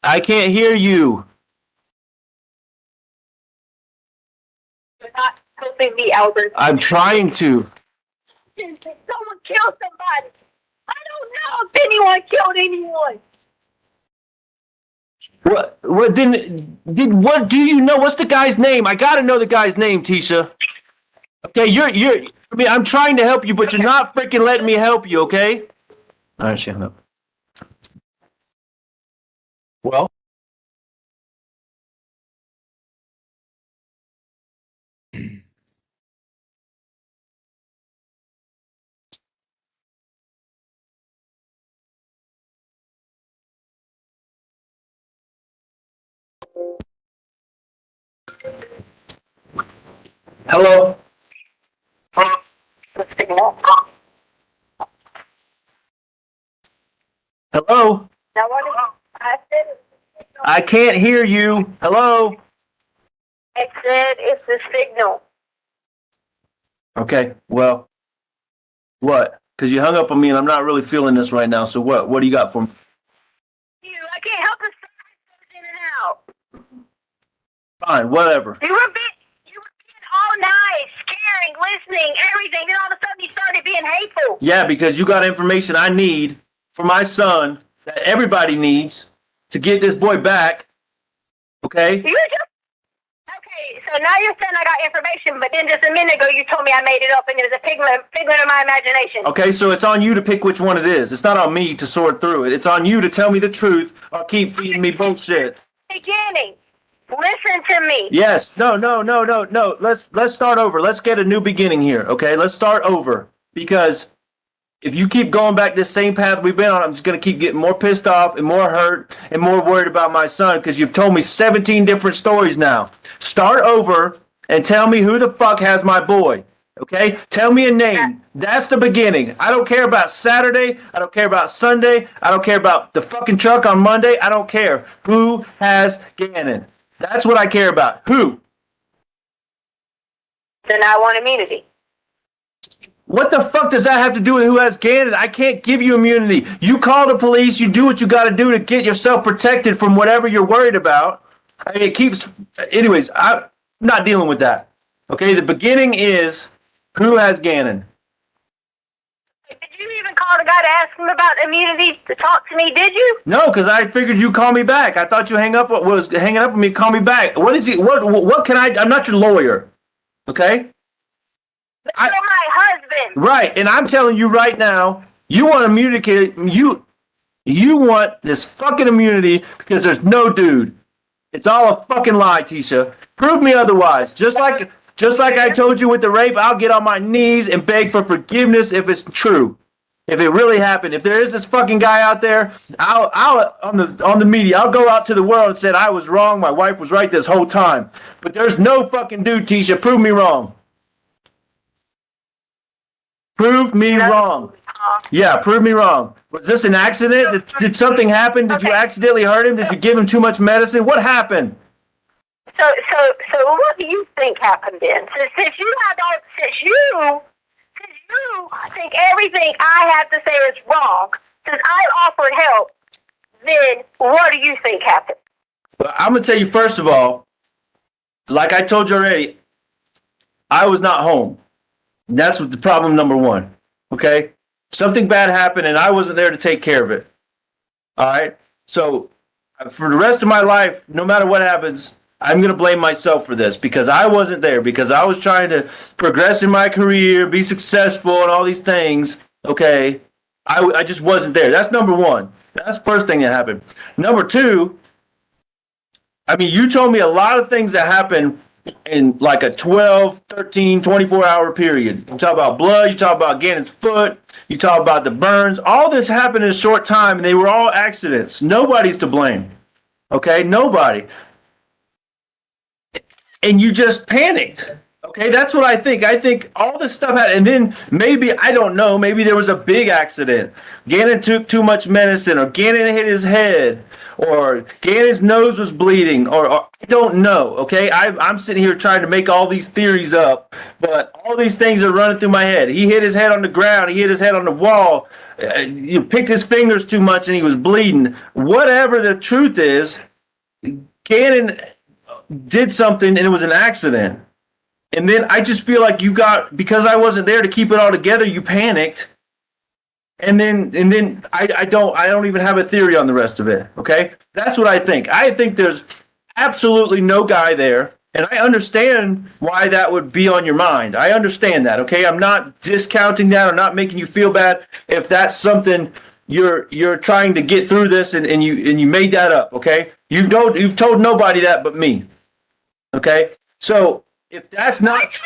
I can't hear you. You're not helping me, Albert. I'm trying to. Someone killed somebody. I don't know if anyone killed anyone. What then? What do you know? What's the guy's name? I gotta know the guy's name, Tisha. Okay, I mean, I'm trying to help you, but you're not freaking letting me help you, okay? All right, shut up. Well, Hello? The signal. Hello? Now what I said, I can't hear you. Hello? I said it's the signal. Okay, well, what? Because you hung up on me and I'm not really feeling this right now. So what? What do you got for me? I can't help it. In and out. Fine, whatever. You were being all nice, caring, listening, everything. Then all of a sudden you started being hateful. Yeah, because you got information I need for my son that everybody needs to get this boy back. Okay? Okay, so now you're saying I got information, but then just a minute ago you told me I made it up and it was a figment of my imagination. Okay, so it's on you to pick which one it is. It's not on me to sort through it. It's on you to tell me the truth or keep feeding me bullshit. Beginning. Listen to me. Yes. No. Let's start over. Let's get a new beginning here. Okay? Let's start over. Because if you keep going back this same path we've been on, I'm just going to keep getting more pissed off and more hurt and more worried about my son because you've told me 17 different stories now. Start over and tell me who the fuck has my boy. Okay? Tell me a name. That's the beginning. I don't care about Saturday. I don't care about Sunday. I don't care about the fucking truck on Monday. I don't care. Who has Gannon? That's what I care about. Who? Then I want immunity. What the fuck does that have to do with who has Gannon? I can't give you immunity. You call the police. You do what you got to do to get yourself protected from whatever you're worried about. I mean, it keeps... Anyways, I'm not dealing with that. Okay, the beginning is who has Gannon? Did you even call the guy to ask him about immunity to talk to me, did you? No, because I figured you'd call me back. I thought you was hanging up with me, call me back. What is he? What can I... I'm not your lawyer. Okay? But you're my husband. Right, and I'm telling you right now, you want immunity. You want this fucking immunity because there's no dude. It's all a fucking lie, Tisha. Prove me otherwise. Just like I told you with the rape, I'll get on my knees and beg for forgiveness if it's true. If it really happened, if there is this fucking guy out there, I'll on the media, I'll go out to the world and say I was wrong. My wife was right this whole time. But there's no fucking dude, Tisha. Prove me wrong. Prove me wrong. Yeah, prove me wrong. Was this an accident? Did something happen? Did you accidentally hurt him? Did you give him too much medicine? What happened? So what do you think happened then? Since you think everything I have to say is wrong, since I offered help, then what do you think happened? Well, I'm gonna tell you first of all, like I told you already, I was not home. That's what the problem number one. Okay? Something bad happened and I wasn't there to take care of it. All right? So for the rest of my life, no matter what happens, I'm going to blame myself for this because I wasn't there, because I was trying to progress in my career, be successful and all these things. Okay? I just wasn't there. That's number one. That's the first thing that happened. Number two, I mean, you told me a lot of things that happened in like a 12, 13, 24-hour period. You talk about blood, you talk about Gannon's foot, you talk about the burns. All this happened in a short time, and they were all accidents. Nobody's to blame. Okay? Nobody. And you just panicked. Okay? That's what I think. I think all this stuff happened, and then maybe, I don't know, maybe there was a big accident. Gannon took too much medicine, or Gannon hit his head, or Gannon's nose was bleeding, or I don't know, okay? I'm sitting here trying to make all these theories up, but all these things are running through my head. He hit his head on the ground. He hit his head on the wall. You picked his fingers too much and he was bleeding. Whatever the truth is, Gannon did something and it was an accident. And then I just feel like because I wasn't there to keep it all together, you panicked. And then I don't even have a theory on the rest of it. Okay? That's what I think. I think there's absolutely no guy there. And I understand why that would be on your mind. I understand that. Okay? I'm not discounting that or not making you feel bad if that's something you're trying to get through this and you made that up. Okay? You've told nobody that but me. Okay? So if that's not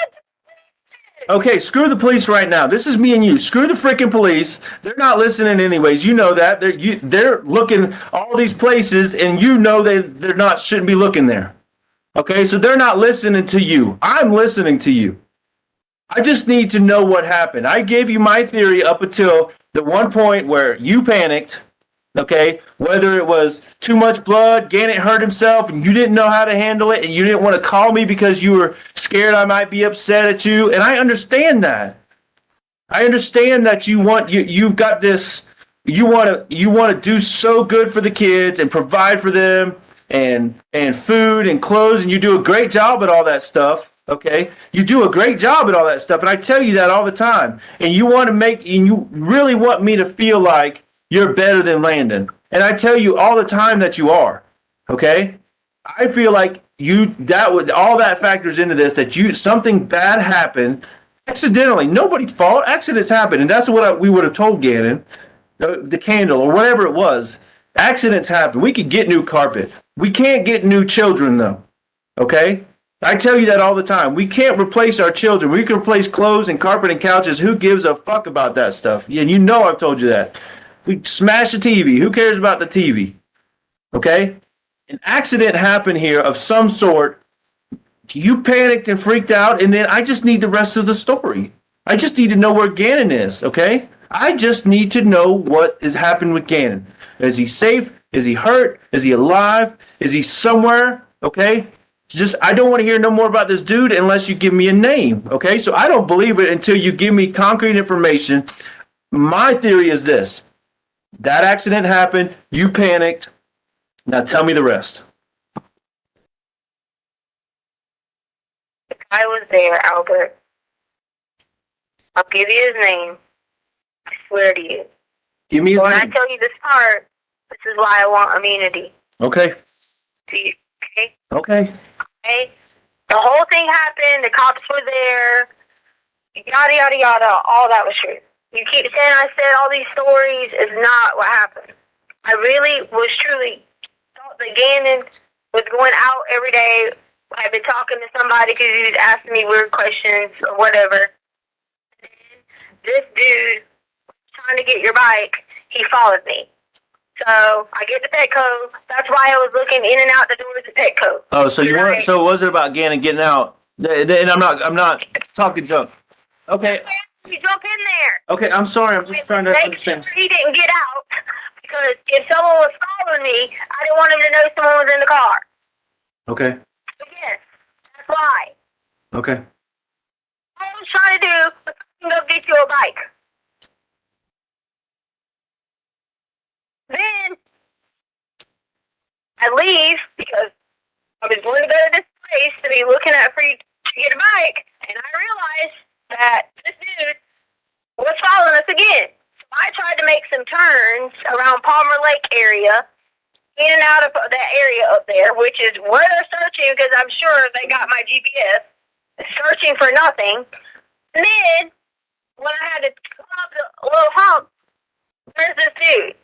okay, screw the police right now. This is me and you. Screw the freaking police. They're not listening anyways. You know that. They're looking all these places, and you know they're not shouldn't be looking there. Okay, so they're not listening to you. I'm listening to you. I just need to know what happened. I gave you my theory up until the one point where you panicked. Okay, whether it was too much blood, Gannon hurt himself, and you didn't know how to handle it, and you didn't want to call me because you were scared I might be upset at you, and I understand that. I understand that you've got this. You want to do so good for the kids and provide for them and food and clothes, and you do a great job at all that stuff. Okay, you do a great job at all that stuff, and I tell you that all the time. And you really want me to feel like you're better than Landon, and I tell you all the time that you are. Okay, I feel like all that factors into this, that something bad happened accidentally. Nobody's fault. Accidents happen, and that's what we would have told Gannon, the candle or whatever it was. Accidents happen. We could get new carpet. We can't get new children though. Okay, I tell you that all the time. We can't replace our children. We can replace clothes and carpet and couches. Who gives a fuck about that stuff? And you know I've told you that. We smash the TV. Who cares about the TV? Okay? An accident happened here of some sort. You panicked and freaked out, and then I just need the rest of the story. I just need to know where Gannon is, okay? I just need to know what has happened with Gannon. Is he safe? Is he hurt? Is he alive? Is he somewhere? Okay? I don't want to hear no more about this dude unless you give me a name, okay? So I don't believe it until you give me concrete information. My theory is this. That accident happened. You panicked. Now tell me the rest. I was there, Albert. I'll give you his name. I swear to you. Give me his When I name. tell you this part, this is why I want immunity. Okay. See, okay? Okay. Okay? The whole thing happened. The cops were there. Yada, yada, yada. All that was true. You keep saying I said all these stories. Is not what happened. I really was truly thought that Gannon was going out every day. I've been talking to somebody because he was asking me weird questions or whatever. And this dude trying to get your bike, he followed me. So I get to Petco. That's why I was looking in and out the doors of Petco. Oh, so so it wasn't about Gannon getting out. And I'm not talking junk. Okay. You jump in there. Okay, I'm sorry. I'm just trying to understand. Make sure he didn't get out because if someone was following me, I didn't want him to know someone was in the car. Okay. Again, that's why. Okay. All I was trying to do was go get you a bike. Then I leave because I was going to go to this place to be looking at free to get a bike, and I realized that this dude was following us again. So I tried to make some turns around Palmer Lake area, in and out of that area up there, which is where they're searching because I'm sure they got my GPS, searching for nothing. And then, when I had to come up the little hump, there's this dude.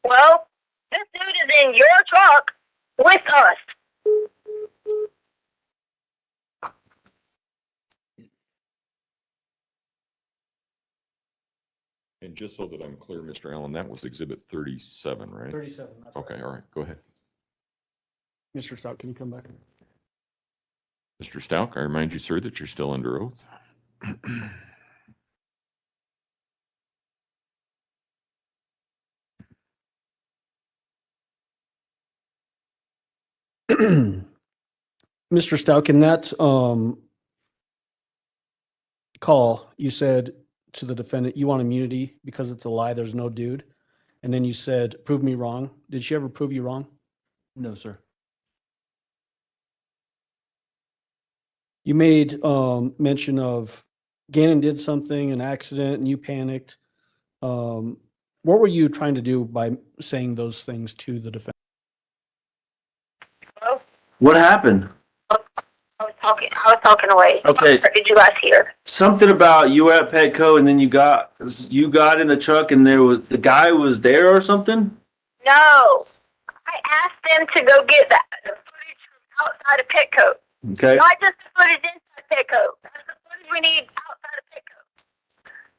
Well, this dude is in your truck with us. And just so that I'm clear, Mr. Allen, that was Exhibit 37, right? 37. That's Okay, all right, go ahead. Mr. Stauch, can you come back? Mr. Stauch, I remind you, sir, that you're still under oath. Mr. Stauch, in that call, you said to the defendant, you want immunity because it's a lie, there's no dude. And then you said, prove me wrong. Did she ever prove you wrong? No, sir. You made mention of Gannon did something, an accident, and you panicked. What were you trying to do by saying those things to the defendant? Hello? What happened? I was talking away. Okay. Did you guys hear? Something about you were at Petco and then you got in the truck and the guy was there or something? No. I asked them to go get the footage from outside of Petco. Okay. Not just the footage inside Petco. That's the footage we need outside of Petco.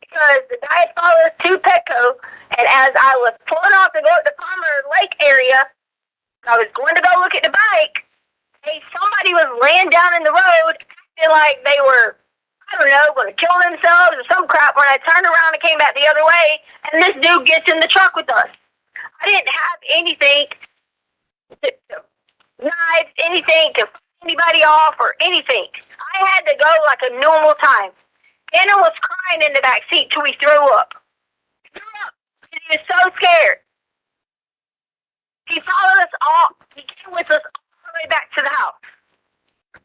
Because the guy had followed us to Petco, and as I was pulling off to go to the Palmer Lake area, I was going to go look at the bike. Somebody was laying down in the road, acting like they were, I don't know, going to kill themselves or some crap. When I turned around and came back the other way, and this dude gets in the truck with us. I didn't have anything, knives, anything to fight anybody off or anything. I had to go like a normal time. Gannon was crying in the back seat till he threw up. He threw up because he was so scared. He followed us all. He came with us all the way back to the house.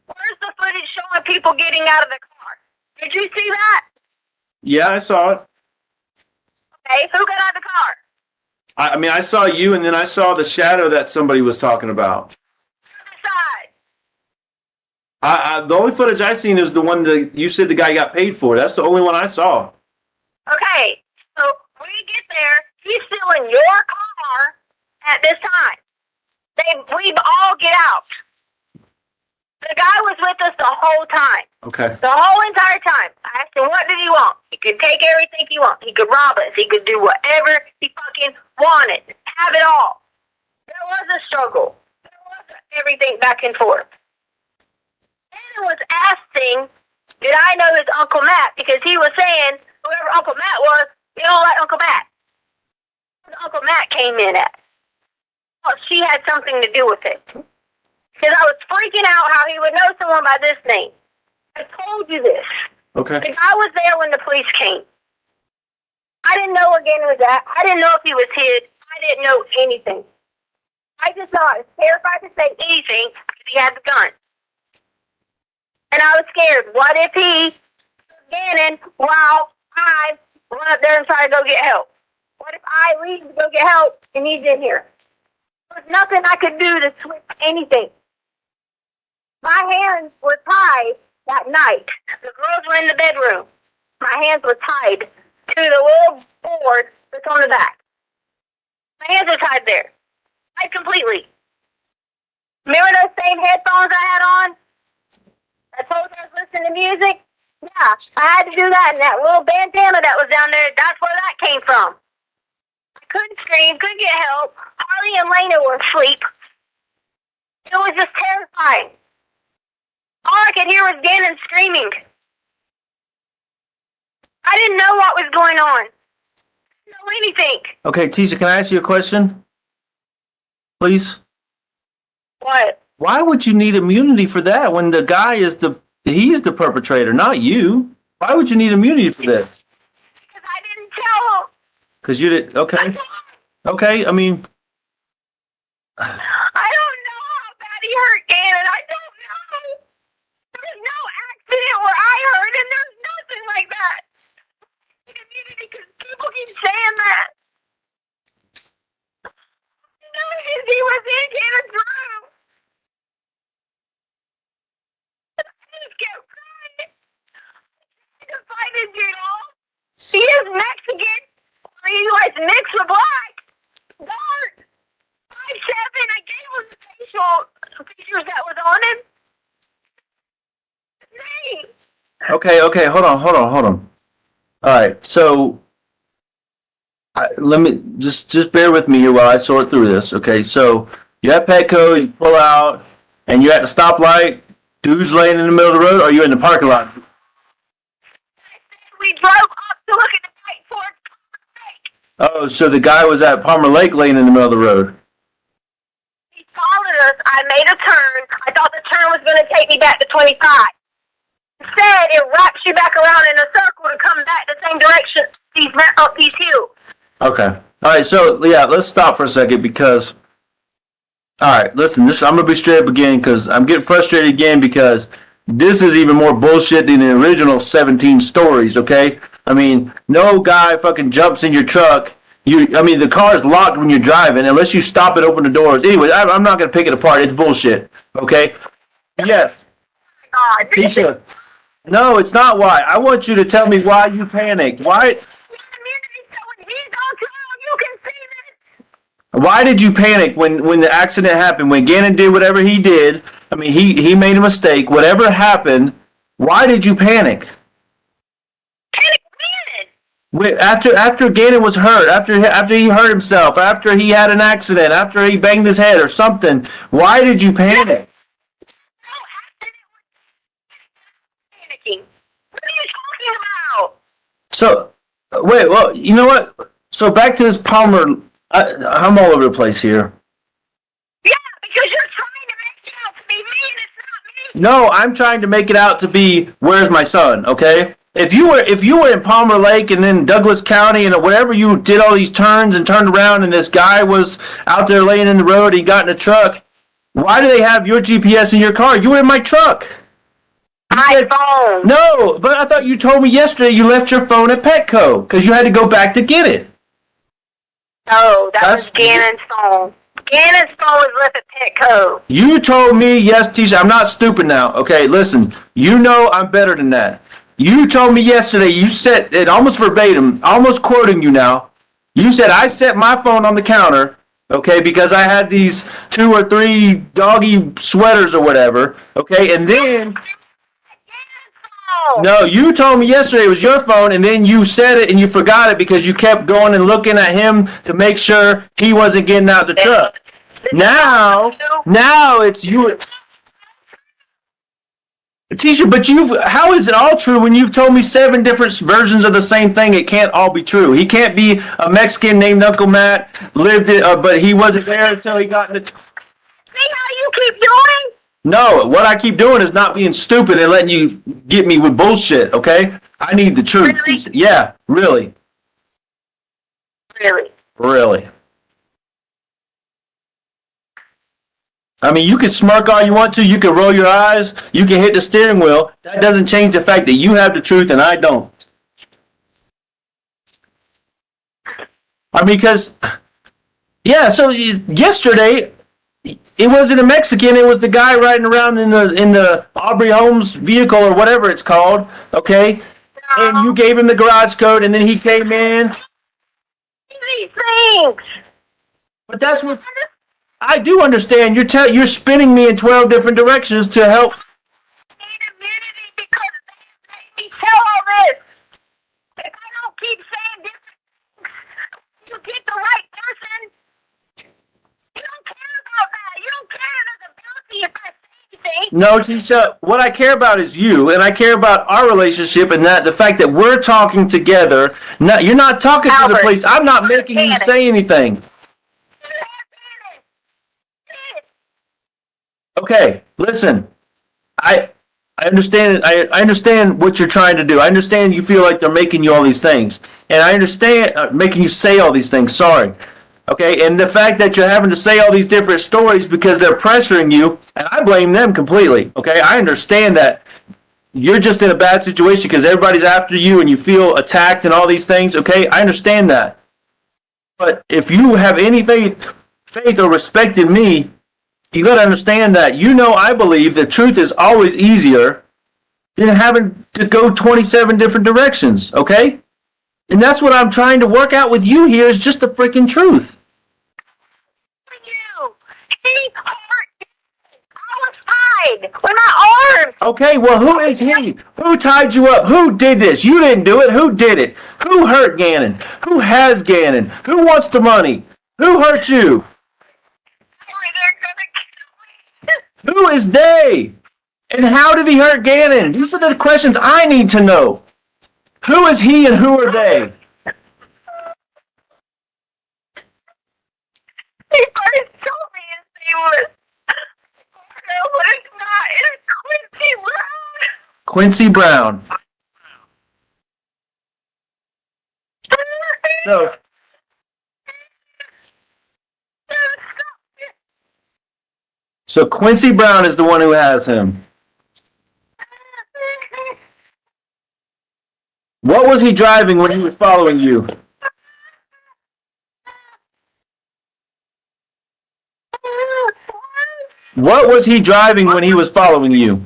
Where's the footage showing people getting out of the car? Did you see that? Yeah, I saw it. Okay, who got out of the car? I mean, I saw you, and then I saw the shadow that somebody was talking about. The other side. The only footage I seen is the one that you said the guy got paid for. That's the only one I saw. Okay, so when you get there, he's still in your car at this time. We all get out. The guy was with us the whole time. Okay. The whole entire time. I asked him, what did he want? He could take everything he wants. He could rob us. He could do whatever he fucking wanted. Have it all. There was a struggle. There was everything back and forth. Anna was asking, did I know his Uncle Matt? Because he was saying, whoever Uncle Matt was, you don't like Uncle Matt. Uncle Matt came in at. Well, she had something to do with it. Because I was freaking out how he would know someone by this name. I told you this. Okay. The guy was there when the police came. I didn't know where Gannon was at. I didn't know if he was hid. I didn't know anything. I just know I was terrified to say anything because he had the gun. And I was scared. What if he Gannon while I run up there and try to go get help? What if I leave to go get help and he's in here? There was nothing I could do to switch anything. My hands were tied that night. The girls were in the bedroom. My hands were tied to the little board that's on the back. My hands were tied there. Tied completely. Remember those same headphones I had on? I told you I was listening to music? Yeah, I had to do that, and that little bandana that was down there, that's where that came from. I couldn't scream, couldn't get help. Harley and Lena were asleep. It was just terrifying. All I could hear was Gannon screaming. I didn't know what was going on. I didn't know anything. Okay, Tisha, can I ask you a question? Please? What? Why would you need immunity for that when the guy he's the perpetrator, not you? Why would you need immunity for this? Because I didn't tell him. Because you did, okay. Okay, I mean. I don't know how bad he hurt Gannon. I don't know. There's no accident where I heard, and there's nothing like that. Immunity, because people keep saying that. No, because he was in Gannon's room. I just kept crying. To find his dude. He is Mexican. Or he was mixed with black. Dark. 5'7". I gave him the facial features that was on him. His name. Okay, hold on. All right, so let me just bear with me here while I sort through this. Okay, so you're at Petco, you pull out, and you're at the stoplight. Dude's laying in the middle of the road, or are you in the parking lot? We drove up to look at the night towards Palmer Lake. Oh, so the guy was at Palmer Lake laying in the middle of the road. He followed us. I made a turn. I thought the turn was going to take me back to 25. Instead, it wraps you back around in a circle to come back the same direction up these hills. Okay. All right, so, yeah, let's stop for a second because, all right, listen, I'm going to be straight up again because I'm getting frustrated again because this is even more bullshit than the original 17 stories, okay? I mean, no guy fucking jumps in your truck. The car is locked when you're driving unless you stop and open the doors. Anyway, I'm not going to pick it apart. It's bullshit, okay? Yes. God. Tisha. No, it's not why. I want you to tell me why you panicked. Why did you panic when the accident happened? When Gannon did whatever he did, I mean, he made a mistake. Whatever happened, why did you panic? After Gannon was hurt, after he hurt himself, after he had an accident, after he banged his head or something, why did you panic? So, wait, well, you know what? So back to this Palmer, I'm all over the place here. Yeah, because you're trying to make it out to be me and it's not me. No, I'm trying to make it out to be, where's my son, okay? If you were in Palmer Lake and then Douglas County and whatever, you did all these turns and turned around and this guy was out there laying in the road, he got in a truck, why do they have your GPS in your car? You were in my truck. My phone. No, but I thought you told me yesterday you left your phone at Petco because you had to go back to get it. No, that was Gannon's phone. Gannon's phone was left at Petco. You told me, yes, Tisha, I'm not stupid now. Okay, listen, you know I'm better than that. You told me yesterday, you said, it almost verbatim, almost quoting you now, you said I set my phone on the counter, okay, because I had these 2 or 3 doggy sweaters or whatever, okay, and then... No, you told me yesterday it was your phone, and then you said it and you forgot it because you kept going and looking at him to make sure he wasn't getting out the truck. Now it's you. Tisha, but how is it all true when you've told me 7 different versions of the same thing? It can't all be true. He can't be a Mexican named Uncle Matt, but he wasn't there until he got in the... See how you keep doing? No, what I keep doing is not being stupid and letting you get me with bullshit, okay? I need the truth. Really? Yeah, really. Really? Really. I mean, you can smirk all you want to, you can roll your eyes, you can hit the steering wheel. That doesn't change the fact that you have the truth and I don't. I mean, because, yeah, so yesterday... It wasn't a Mexican. It was the guy riding around in the Aubrey Holmes vehicle or whatever it's called. Okay, and you gave him the garage code, and then he came in. These things. But that's what I do understand. You're spinning me in 12 different directions to help. Need immunity because they made me tell all this. If I don't keep saying different things, you get the right person. You don't care about that. You don't care about the ability if I say anything. No, Tisha, what I care about is you, and I care about our relationship and that the fact that we're talking together. No, you're not talking to the police. I'm not making you say anything. Okay, listen. I understand. I understand what you're trying to do. I understand you feel like they're making you all these things, and I understand making you say all these things. Sorry. Okay, and the fact that you're having to say all these different stories because they're pressuring you, and I blame them completely. Okay, I understand that you're just in a bad situation because everybody's after you and you feel attacked and all these things. Okay, I understand that. But if you have any faith or respect in me, you got to understand that. You know, I believe the truth is always easier than having to go 27 different directions. Okay, and that's what I'm trying to work out with you here is just the freaking truth. He hurt. I was tied with my arm. Okay, well, who is he? Who tied you up? Who did this? You didn't do it. Who did it? Who hurt Gannon? Who has Gannon? Who wants the money? Who hurt you? Who is they? And how did he hurt Gannon? These are the questions I need to know. Who is he and who are they? He first told me his name was but it's not. It's Quincy Brown. Quincy Brown. So Quincy Brown is the one who has him. What was he driving when he was following you? What was he driving when he was following you?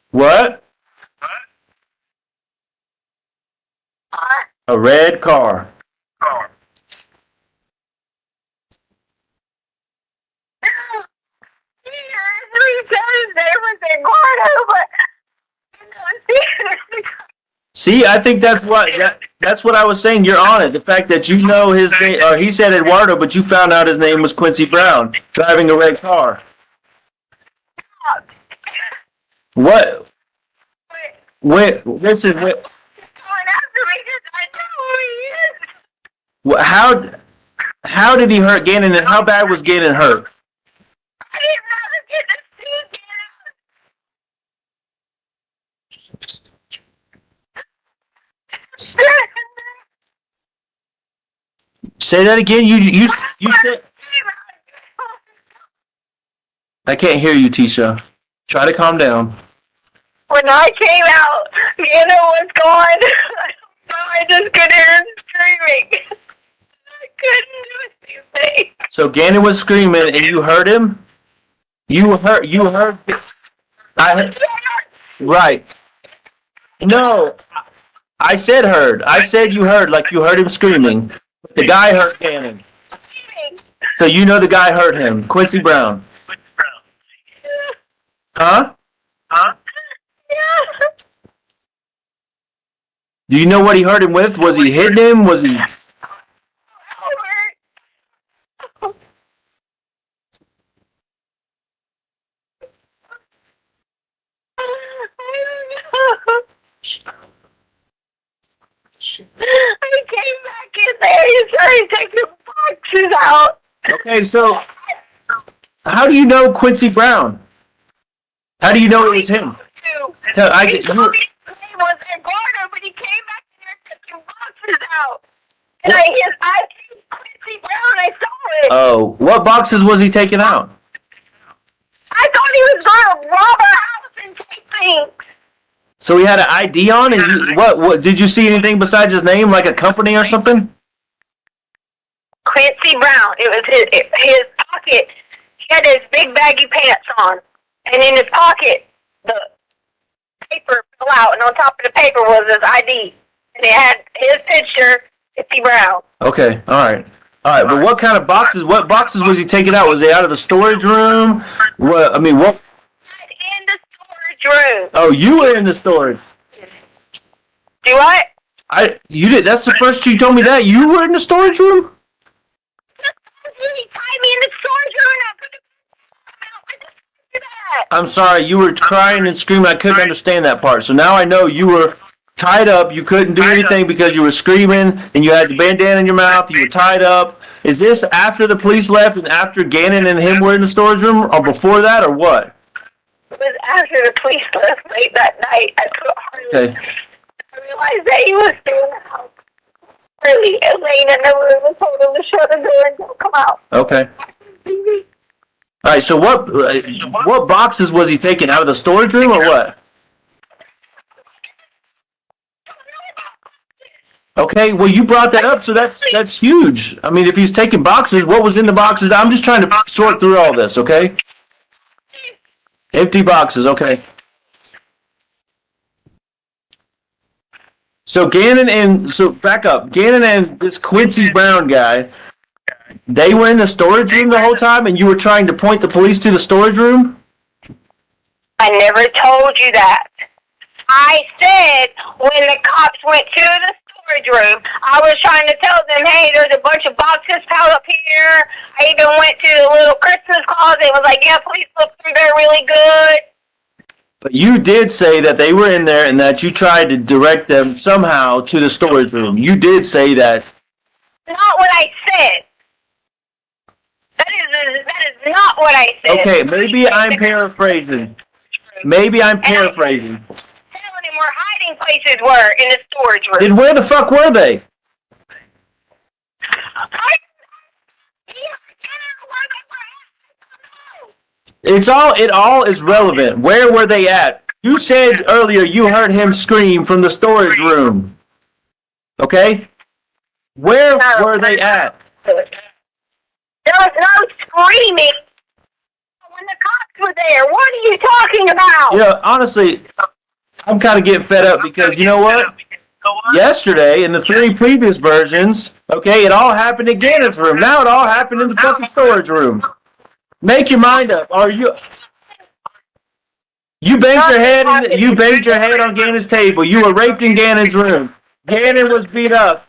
What? A red car. See, I think that's what I was saying. You're on it. The fact that you know his name, or he said Eduardo, but you found out his name was Quincy Brown, driving a red car. What? Wait, listen, wait. Going after me because I know who he is. How did he hurt Gannon, and how bad was Gannon hurt? I didn't rather get to see Gannon. Say that again. You said. I can't hear you, Tisha. Try to calm down. When I came out, Gannon was gone. I just could hear him screaming. I couldn't do anything. So Gannon was screaming, and you heard him. You heard. Right. No, I said heard. I said you heard, like you heard him screaming. The guy heard Gannon. So you know the guy heard him, Quincy Brown. Huh? Yeah. Do you know what he hurt him with? Was he hitting him? Was he? I came back in there. He started taking boxes out. Okay, so how do you know Quincy Brown? How do you know it was him? He told me his name was Eduardo, but he came back in there taking boxes out. And I came Quincy Brown. I saw it. Oh, what boxes was he taking out? I thought he was going to rob our house and take things. So he had an ID on, and what did you see anything besides his name, like a company or something? Quincy Brown. It was his pocket. He had his big baggy pants on, and in his pocket, the paper fell out, and on top of the paper was his ID, and it had his picture, Quincy Brown. Okay, all right. But what kind of boxes? What boxes was he taking out? Was he out of the storage room? What? I mean, what? In the storage room. Oh, you were in the storage. Do what? You did. That's the first you told me that you were in the storage room. He tied me in the storage room, and I put the out. I just did that. I'm sorry, you were crying and screaming. I couldn't understand that part. So now I know you were tied up. You couldn't do anything because you were screaming, and you had the bandana in your mouth. You were tied up. Is this after the police left and after Gannon and him were in the storage room, or before that, or what? It was after the police left late that night. I put Harley. Okay. I realized that he was still in the house. Really, and laying in the room and told him to shut the door and don't come out. Okay. All right. So what boxes was he taking out of the storage room, or what? Okay. Well, you brought that up, so that's huge. I mean, if he's taking boxes, what was in the boxes? I'm just trying to sort through all this. Okay. Empty boxes. Okay. So back up. Gannon and this Quincy Brown guy, they were in the storage room the whole time, and you were trying to point the police to the storage room? I never told you that. I said when the cops went to the storage room, I was trying to tell them, hey, there's a bunch of boxes piled up here. I even went to the little Christmas closet and was like, yeah, please look through there really good. But you did say that they were in there and that you tried to direct them somehow to the storage room. You did say that. Not what I said. That is not what I said. Okay, maybe I'm paraphrasing. Telling him where hiding places were in the storage room. Then where the fuck were they? It all is relevant. Where were they at? You said earlier you heard him scream from the storage room. Okay? Where were they at? There was no screaming when the cops were there. What are you talking about? Yeah, honestly, I'm kind of getting fed up because you know what? Yesterday, in the 3 previous versions, okay, it all happened in Gannon's room. Now it all happened in the fucking storage room. Make your mind up. You banged your head on Gannon's table. You were raped in Gannon's room. Gannon was beat up.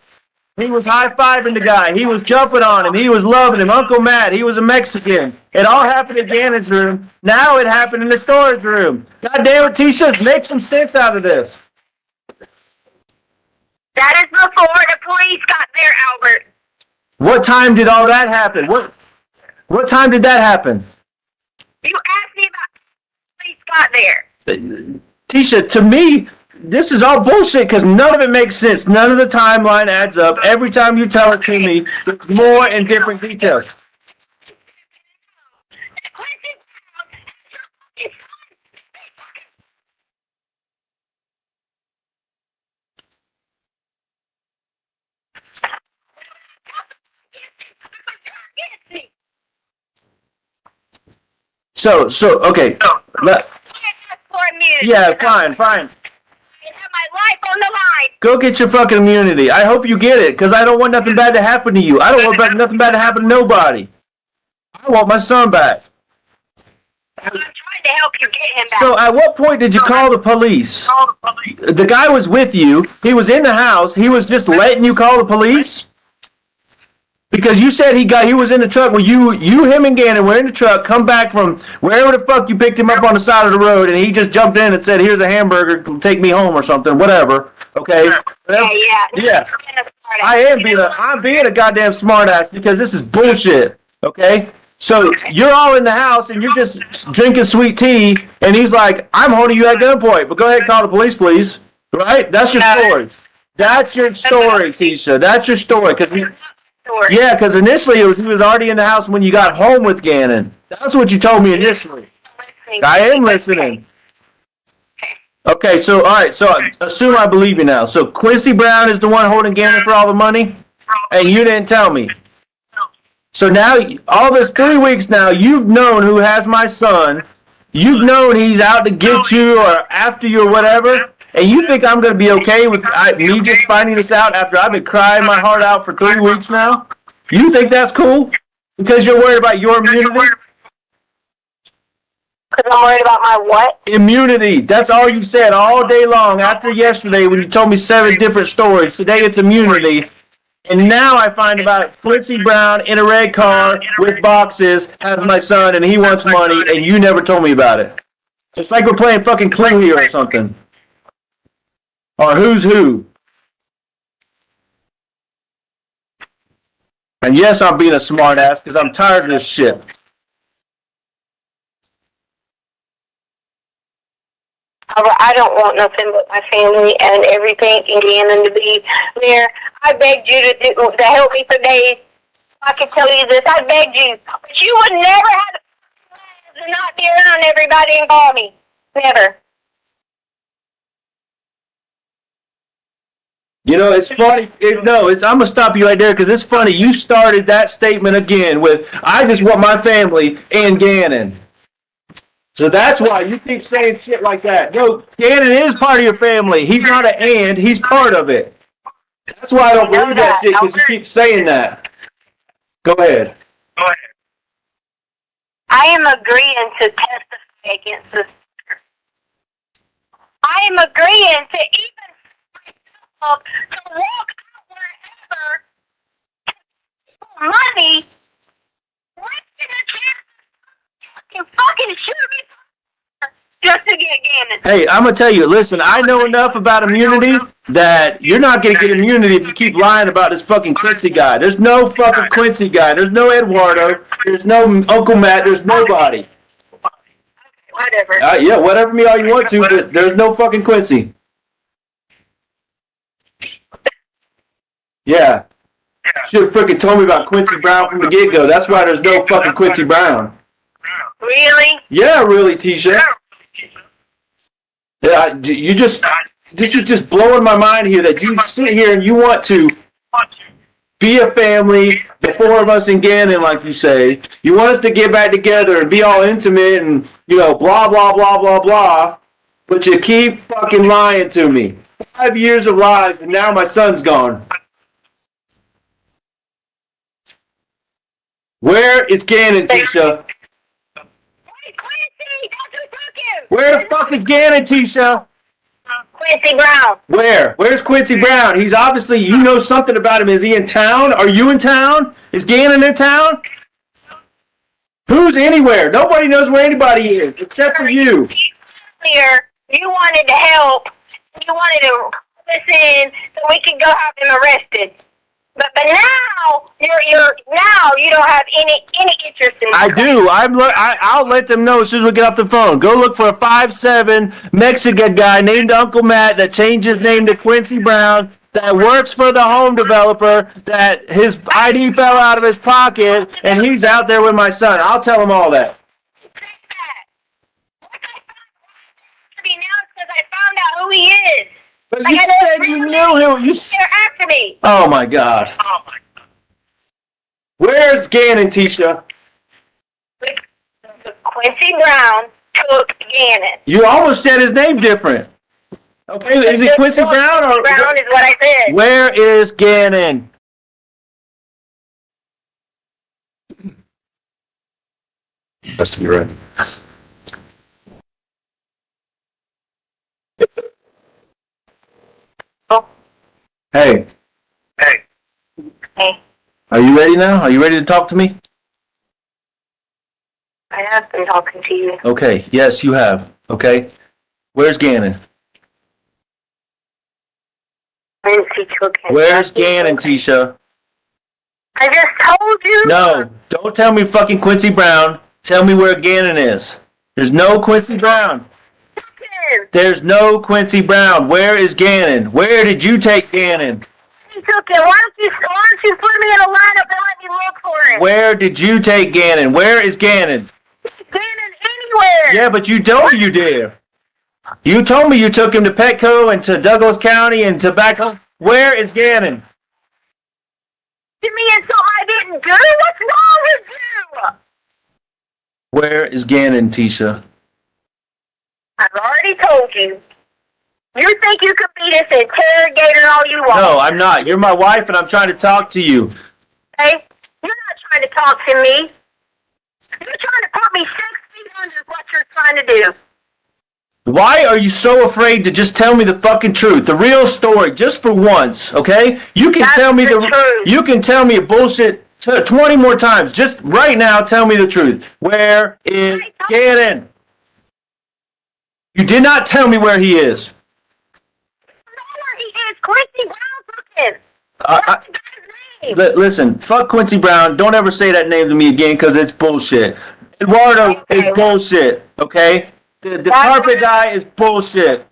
He was high-fiving the guy. He was jumping on him. He was loving him. Uncle Matt, he was a Mexican. It all happened in Gannon's room. Now it happened in the storage room. God damn it, Tisha, make some sense out of this. That is before the police got there, Albert. What time did all that happen? What time did that happen? You asked me about the police got there. Tisha, to me, this is all bullshit because none of it makes sense. None of the timeline adds up. Every time you tell it to me, there's more and different details. So, okay. Yeah, fine. I have my life on the line. Go get your fucking immunity. I hope you get it, because I don't want nothing bad to happen to you. I don't want nothing bad to happen to nobody. I want my son back. I'm trying to help you get him back. So at what point did you call the police? The guy was with you. He was in the house. He was just letting you call the police? Because you said he was in the truck. Well, him and Gannon were in the truck, come back from wherever the fuck you picked him up on the side of the road, and he just jumped in and said, here's a hamburger, take me home or something, whatever. Okay? Yeah. I'm being a goddamn smartass because this is bullshit. Okay? So you're all in the house and you're just drinking sweet tea, and he's like, I'm holding you at gunpoint, but go ahead and call the police, please. Right? That's your story. That's your story, Tisha. That's your story. Because initially he was already in the house when you got home with Gannon. That's what you told me initially. I am listening. Okay, so all right, so assume I believe you now. So Quincy Brown is the one holding Gannon for all the money, and you didn't tell me. So now, all this 3 weeks now, you've known who has my son. You've known he's out to get you or after you or whatever. And you think I'm going to be okay with me just finding this out after I've been crying my heart out for 3 weeks now? You think that's cool? Because you're worried about your immunity? Because I'm worried about my what? Immunity. That's all you said all day long after yesterday when you told me 7 different stories. Today it's immunity. And now I find about Quincy Brown in a red car with boxes, has my son, and he wants money, and you never told me about it. It's like we're playing fucking Clue here or something. Or Who's Who. And yes, I'm being a smartass because I'm tired of this shit. I don't want nothing but my family and everything and Gannon to be there. I begged you to help me for days. I can tell you this. I begged you. But you would never have to not be around everybody and call me. Never. You know, it's funny. I'm going to stop you right there because it's funny. You started that statement again with, I just want my family and Gannon. So that's why you keep saying shit like that. No, Gannon is part of your family. He's not an and, he's part of it. That's why I don't believe that shit because you keep saying that. Go ahead. I am agreeing to testify against this. I am agreeing to even myself to walk out wherever money, risking a chance to fucking shoot me just to get Gannon. Hey, I'm going to tell you, listen, I know enough about immunity that you're not going to get immunity if you keep lying about this fucking Quincy guy. There's no fucking Quincy guy. There's no Eduardo. There's no Uncle Matt. There's nobody. Whatever. Yeah, whatever me all you want to, but there's no fucking Quincy. Yeah. Should have freaking told me about Quincy Brown from the get-go. That's why there's no fucking Quincy Brown. Really? Yeah, really, Tisha. Yeah, this is just blowing my mind here that you sit here and you want to be a family, the 4 of us in Gannon, like you say. You want us to get back together and be all intimate and, blah, blah, blah, blah, blah. But you keep fucking lying to me. 5 years of lies and now my son's gone. Where is Gannon, Tisha? Quincy, that's who took him. Where the fuck is Gannon, Tisha? Quincy Brown. Where? Where's Quincy Brown? He's obviously, you know something about him. Is he in town? Are you in town? Is Gannon in town? Who's anywhere? Nobody knows where anybody is except for you. Earlier, you wanted to help. You wanted to listen so we could go have him arrested. But now you don't have any interest in. I do. I'll let them know as soon as we get off the phone. Go look for a 5'7" Mexican guy named Uncle Matt that changed his name to Quincy Brown, that works for the home developer, that his ID fell out of his pocket, and he's out there with my son. I'll tell him all that. Now it's because I found out who he is. But you said you knew him. They're after me. Oh my God. Where's Gannon, Tisha? Quincy Brown took Gannon. You almost said his name different. Okay, is it Quincy Brown or? Brown is what I said. Where is Gannon? Has to be right. Hey. Hey, Are you ready now? Are you ready to talk to me? I have been talking to you. Okay, yes, you have. Okay. Where's Gannon? Quincy took him. Where's Gannon, Tisha? I just told you. No, don't tell me fucking Quincy Brown. Tell me where Gannon is. There's no Quincy Brown. There's no Quincy Brown. Where is Gannon? Where did you take Gannon? He took him. Why don't you put me in a lineup and let me look for him? Where did you take Gannon? Where is Gannon? Gannon anywhere. Yeah, but you told me you did. You told me you took him to Petco and to Douglas County and to back home. Where is Gannon? Give me in something I didn't do? What's wrong with you? Where is Gannon, Tisha? I've already told you. You think you could be this interrogator all you want? No, I'm not. You're my wife and I'm trying to talk to you. Hey, you're not trying to talk to me. You're trying to put me 6 feet under what you're trying to do. Why are you so afraid to just tell me the fucking truth? The real story, just for once, okay? You can tell me the truth. You can tell me bullshit 20 more times. Just right now, tell me the truth. Where is Gannon? You did not tell me where he is. I know where he is. Quincy Brown took him. What's the guy's name? Listen, fuck Quincy Brown. Don't ever say that name to me again because it's bullshit. Eduardo is bullshit, okay? The carpet guy is bullshit.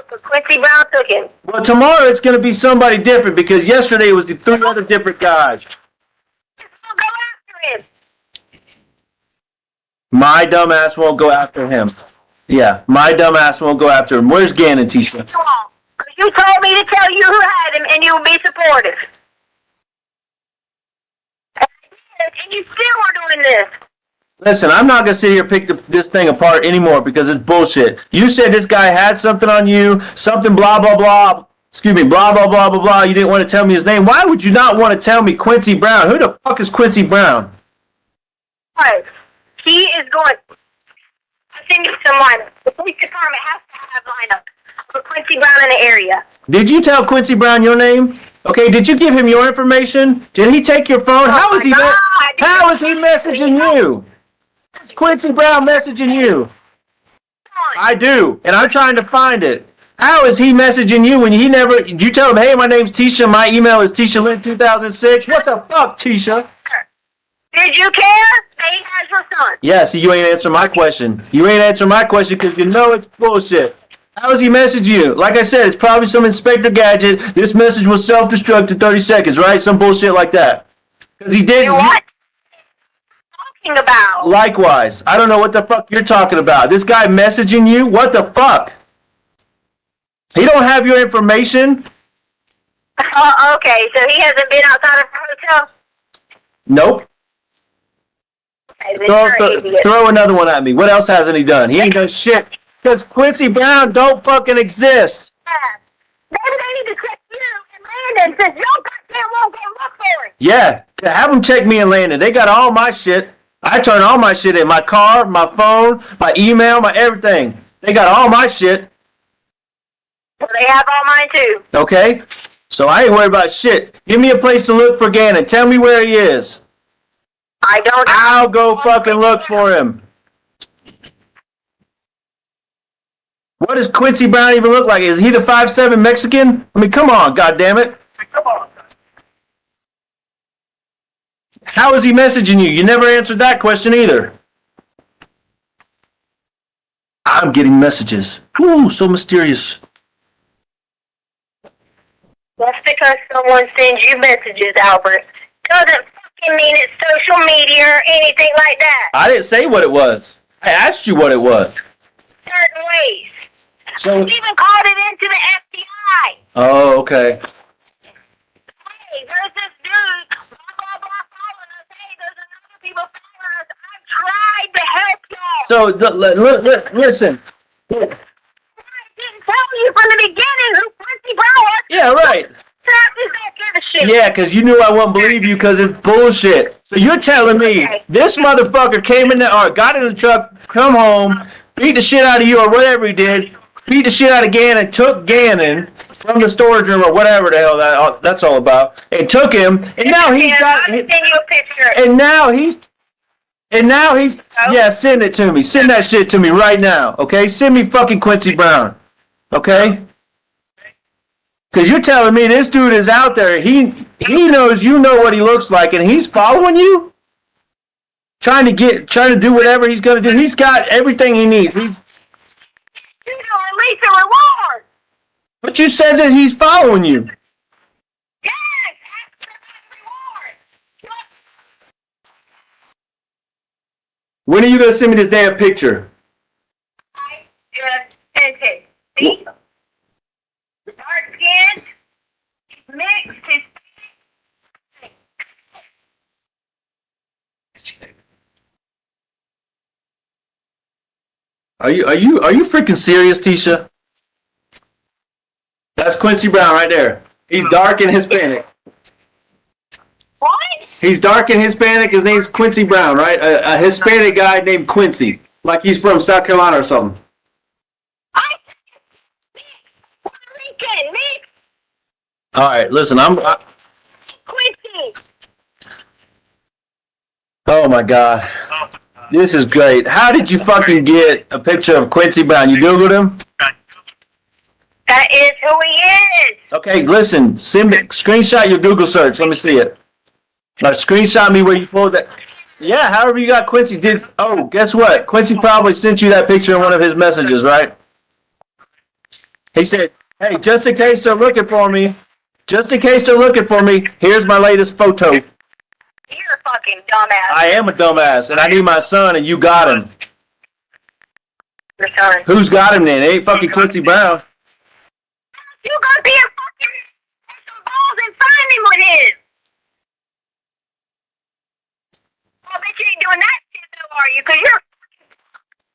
Quincy Brown took him. Well, tomorrow it's going to be somebody different because yesterday it was the 3 other different guys. I'll go after him. My dumbass won't go after him. Yeah, my dumbass won't go after him. Where's Gannon, Tisha? You told me to tell you who had him and you would be supportive. And you still are doing this. Listen, I'm not going to sit here and pick this thing apart anymore because it's bullshit. You said this guy had something on you, something blah, blah, blah. Excuse me, blah, blah, blah, blah, blah. You didn't want to tell me his name. Why would you not want to tell me Quincy Brown? Who the fuck is Quincy Brown? Right. He is going. I'll send you some lineup. The police department has to have lineup for Quincy Brown in the area. Did you tell Quincy Brown your name? Okay, did you give him your information? Did he take your phone? How is he messaging you? It's Quincy Brown messaging you. I do, and I'm trying to find it. How is he messaging you when he never... Did you tell him, hey, my name's Tisha, my email is TishaLynn2006? What the fuck, Tisha? Did you care that he has your son? Yeah, see, you ain't answering my question. You ain't answering my question because you know it's bullshit. How does he message you? Like I said, it's probably some Inspector Gadget. This message will self-destruct in 30 seconds, right? Some bullshit like that. Because he didn't... You know what? Talking about? Likewise. I don't know what the fuck you're talking about. This guy messaging you? What the fuck? He don't have your information? Okay, so he hasn't been outside of the hotel? Nope. Okay, then you're an idiot. Throw another one at me. What else hasn't he done? He ain't done shit. Because Quincy Brown don't fucking exist. Maybe they need to check you and Landon since your goddamn won't go look for it. Yeah, have them check me and Landon. They got all my shit. I turn all my shit in. My car, my phone, my email, my everything. They got all my shit. Well, they have all mine too. Okay? So I ain't worried about shit. Give me a place to look for Gannon. Tell me where he is. I don't. I'll go fucking look for him. What does Quincy Brown even look like? Is he the 5'7" Mexican? I mean, come on, goddammit. Come on. How is he messaging you? You never answered that question either. I'm getting messages. Ooh, so mysterious. Just because someone sends you messages, Albert, doesn't fucking mean it's social media or anything like that. I didn't say what it was. I asked you what it was. Certain ways. So. You even called it into the FBI. Oh, okay. Hey, there's this dude, blah, blah, blah, following us. Hey, there's another people following us. I've tried to help y'all. So, listen. I didn't tell you from the beginning who Quincy Brown was. Yeah, right. Don't give a shit. Yeah, because you knew I wouldn't believe you because it's bullshit. So you're telling me this motherfucker came in the, or got in the truck, come home, beat the shit out of you or whatever he did, beat the shit out of Gannon, took Gannon from the storage room or whatever the hell that's all about, and took him, and now he's got, I'll send you a picture. and now he's, yeah, send it to me. Send that shit to me right now, okay? Send me fucking Quincy Brown, okay? Because you're telling me this dude is out there. He knows you know what he looks like, and he's following you? Trying to do whatever he's going to do. He's got everything he needs. You don't release a reward. But you said that he's following you. Yes, ask for a reward. When are you going to send me this damn picture? I just sent it. See? Dark skin, mixed, his Are you freaking serious, Tisha? That's Quincy Brown right there. He's dark and Hispanic. what? He's dark and Hispanic. His name's Quincy Brown, right? A Hispanic guy named Quincy. Like he's from South Carolina or something. Puerto Rican, mixed, All right, listen, Quincy. oh my God. This is great. How did you fucking get a picture of Quincy Brown? You Googled him? That is who he is. Okay, listen, screenshot your Google search. Let me see it. Screenshot me where you pulled that. Yeah, however you got Quincy. Guess what? Quincy probably sent you that picture in one of his messages, right? He said, hey, just in case they're looking for me, here's my latest photo. You're a fucking dumbass. I am a dumbass, and I need my son, and you got him. Your son. Who's got him then? It ain't fucking Quincy Brown. You gonna be a fucking some balls and find him with his. I bet you ain't doing that shit though, are you? Cause you're.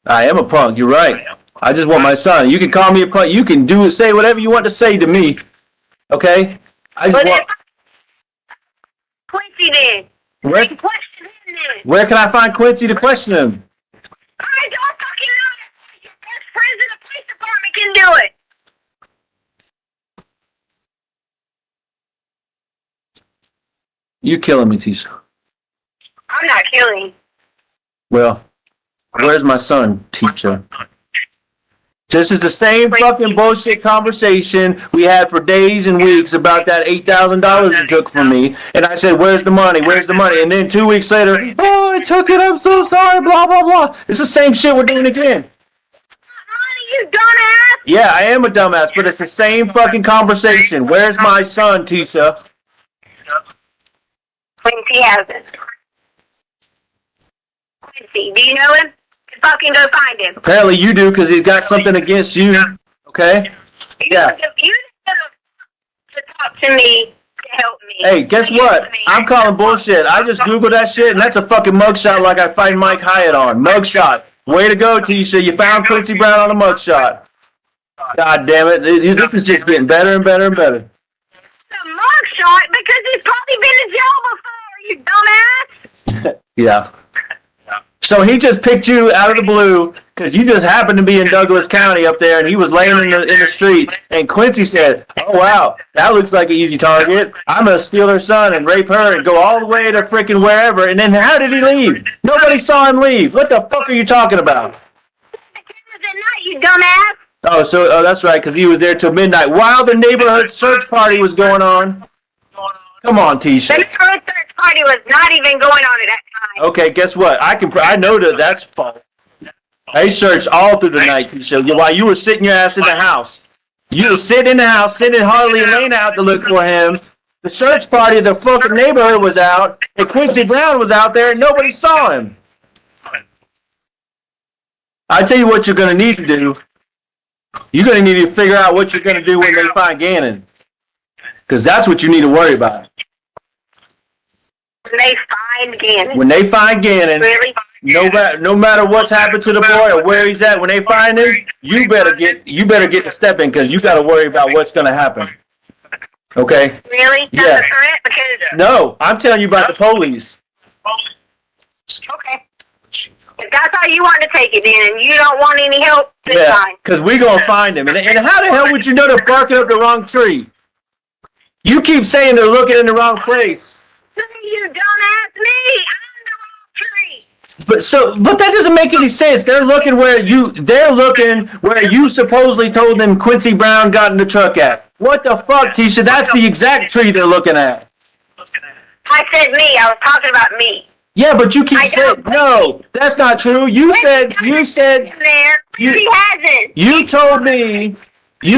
I am a punk. You're right. I just want my son. You can call me a punk. You can say whatever you want to say to me. Okay? I just want. Quincy then. Where, Question him then. where can I find Quincy to question him? I don't fucking know. Your best friends in the police department can do it. You're killing me, Tisha. I'm not killing you. Well, where's my son, teacher? This is the same fucking bullshit conversation we had for days and weeks about that $8,000 you took from me. And I said, where's the money? Where's the money? And then 2 weeks later, oh, I took it. I'm so sorry, blah, blah, blah. It's the same shit we're doing again. Money, you dumbass. Yeah, I am a dumbass, but it's the same fucking conversation. Where's my son, Tisha? Quincy hasn't. Quincy, do you know him? Fucking go find him. Apparently you do, because he's got something against you. Okay? Yeah. You to talk to me to help me. Hey, guess what? I'm calling bullshit. I just Googled that shit, and that's a fucking mugshot like I find Mike Hyatt on. Mugshot. Way to go, Tisha. You found Quincy Brown on a mugshot. God damn it. This is just getting better and better and better. It's a mugshot because he's probably been in jail before, you dumbass. Yeah. So he just picked you out of the blue because you just happened to be in Douglas County up there, and he was laying in the street, and Quincy said, "Oh wow, that looks like an easy target. I'm gonna steal her son and rape her and go all the way to freaking wherever." And then how did he leave? Nobody saw him leave. What the fuck are you talking about? At night, you dumbass. Oh, that's right, because he was there till midnight while the neighborhood search party was going on. Come on, Tisha. The neighborhood search party was not even going on at that time. Okay, guess what? I know that's false. They searched all through the night, Tisha, while you were sitting your ass in the house. You were sitting in the house, sending Harley and Lane out to look for him. The search party of the fucking neighborhood was out, and Quincy Brown was out there, and nobody saw him. I tell you what you're going to need to do. You're going to need to figure out what you're going to do when they find Gannon. Because that's what you need to worry about. When they find Gannon. When they find Gannon, Really? no matter what's happened to the boy or where he's at, when they find him, you better get to step in because you got to worry about what's going to happen. Okay? Really? Yeah. That's a threat? Because... No, I'm telling you about the police. Okay. If that's how you want to take it then, and you don't want any help, then Yeah, fine. because we're going to find him. And how the hell would you know they're barking up the wrong tree? You keep saying they're looking in the wrong place. You don't ask me. I'm the wrong tree. But that doesn't make any sense. They're looking where you supposedly told them Quincy Brown got in the truck at. What the fuck, Tisha? That's the exact tree they're looking at. I said me. I was talking about me. Yeah, but you keep saying no. That's not true. You said There. He hasn't. you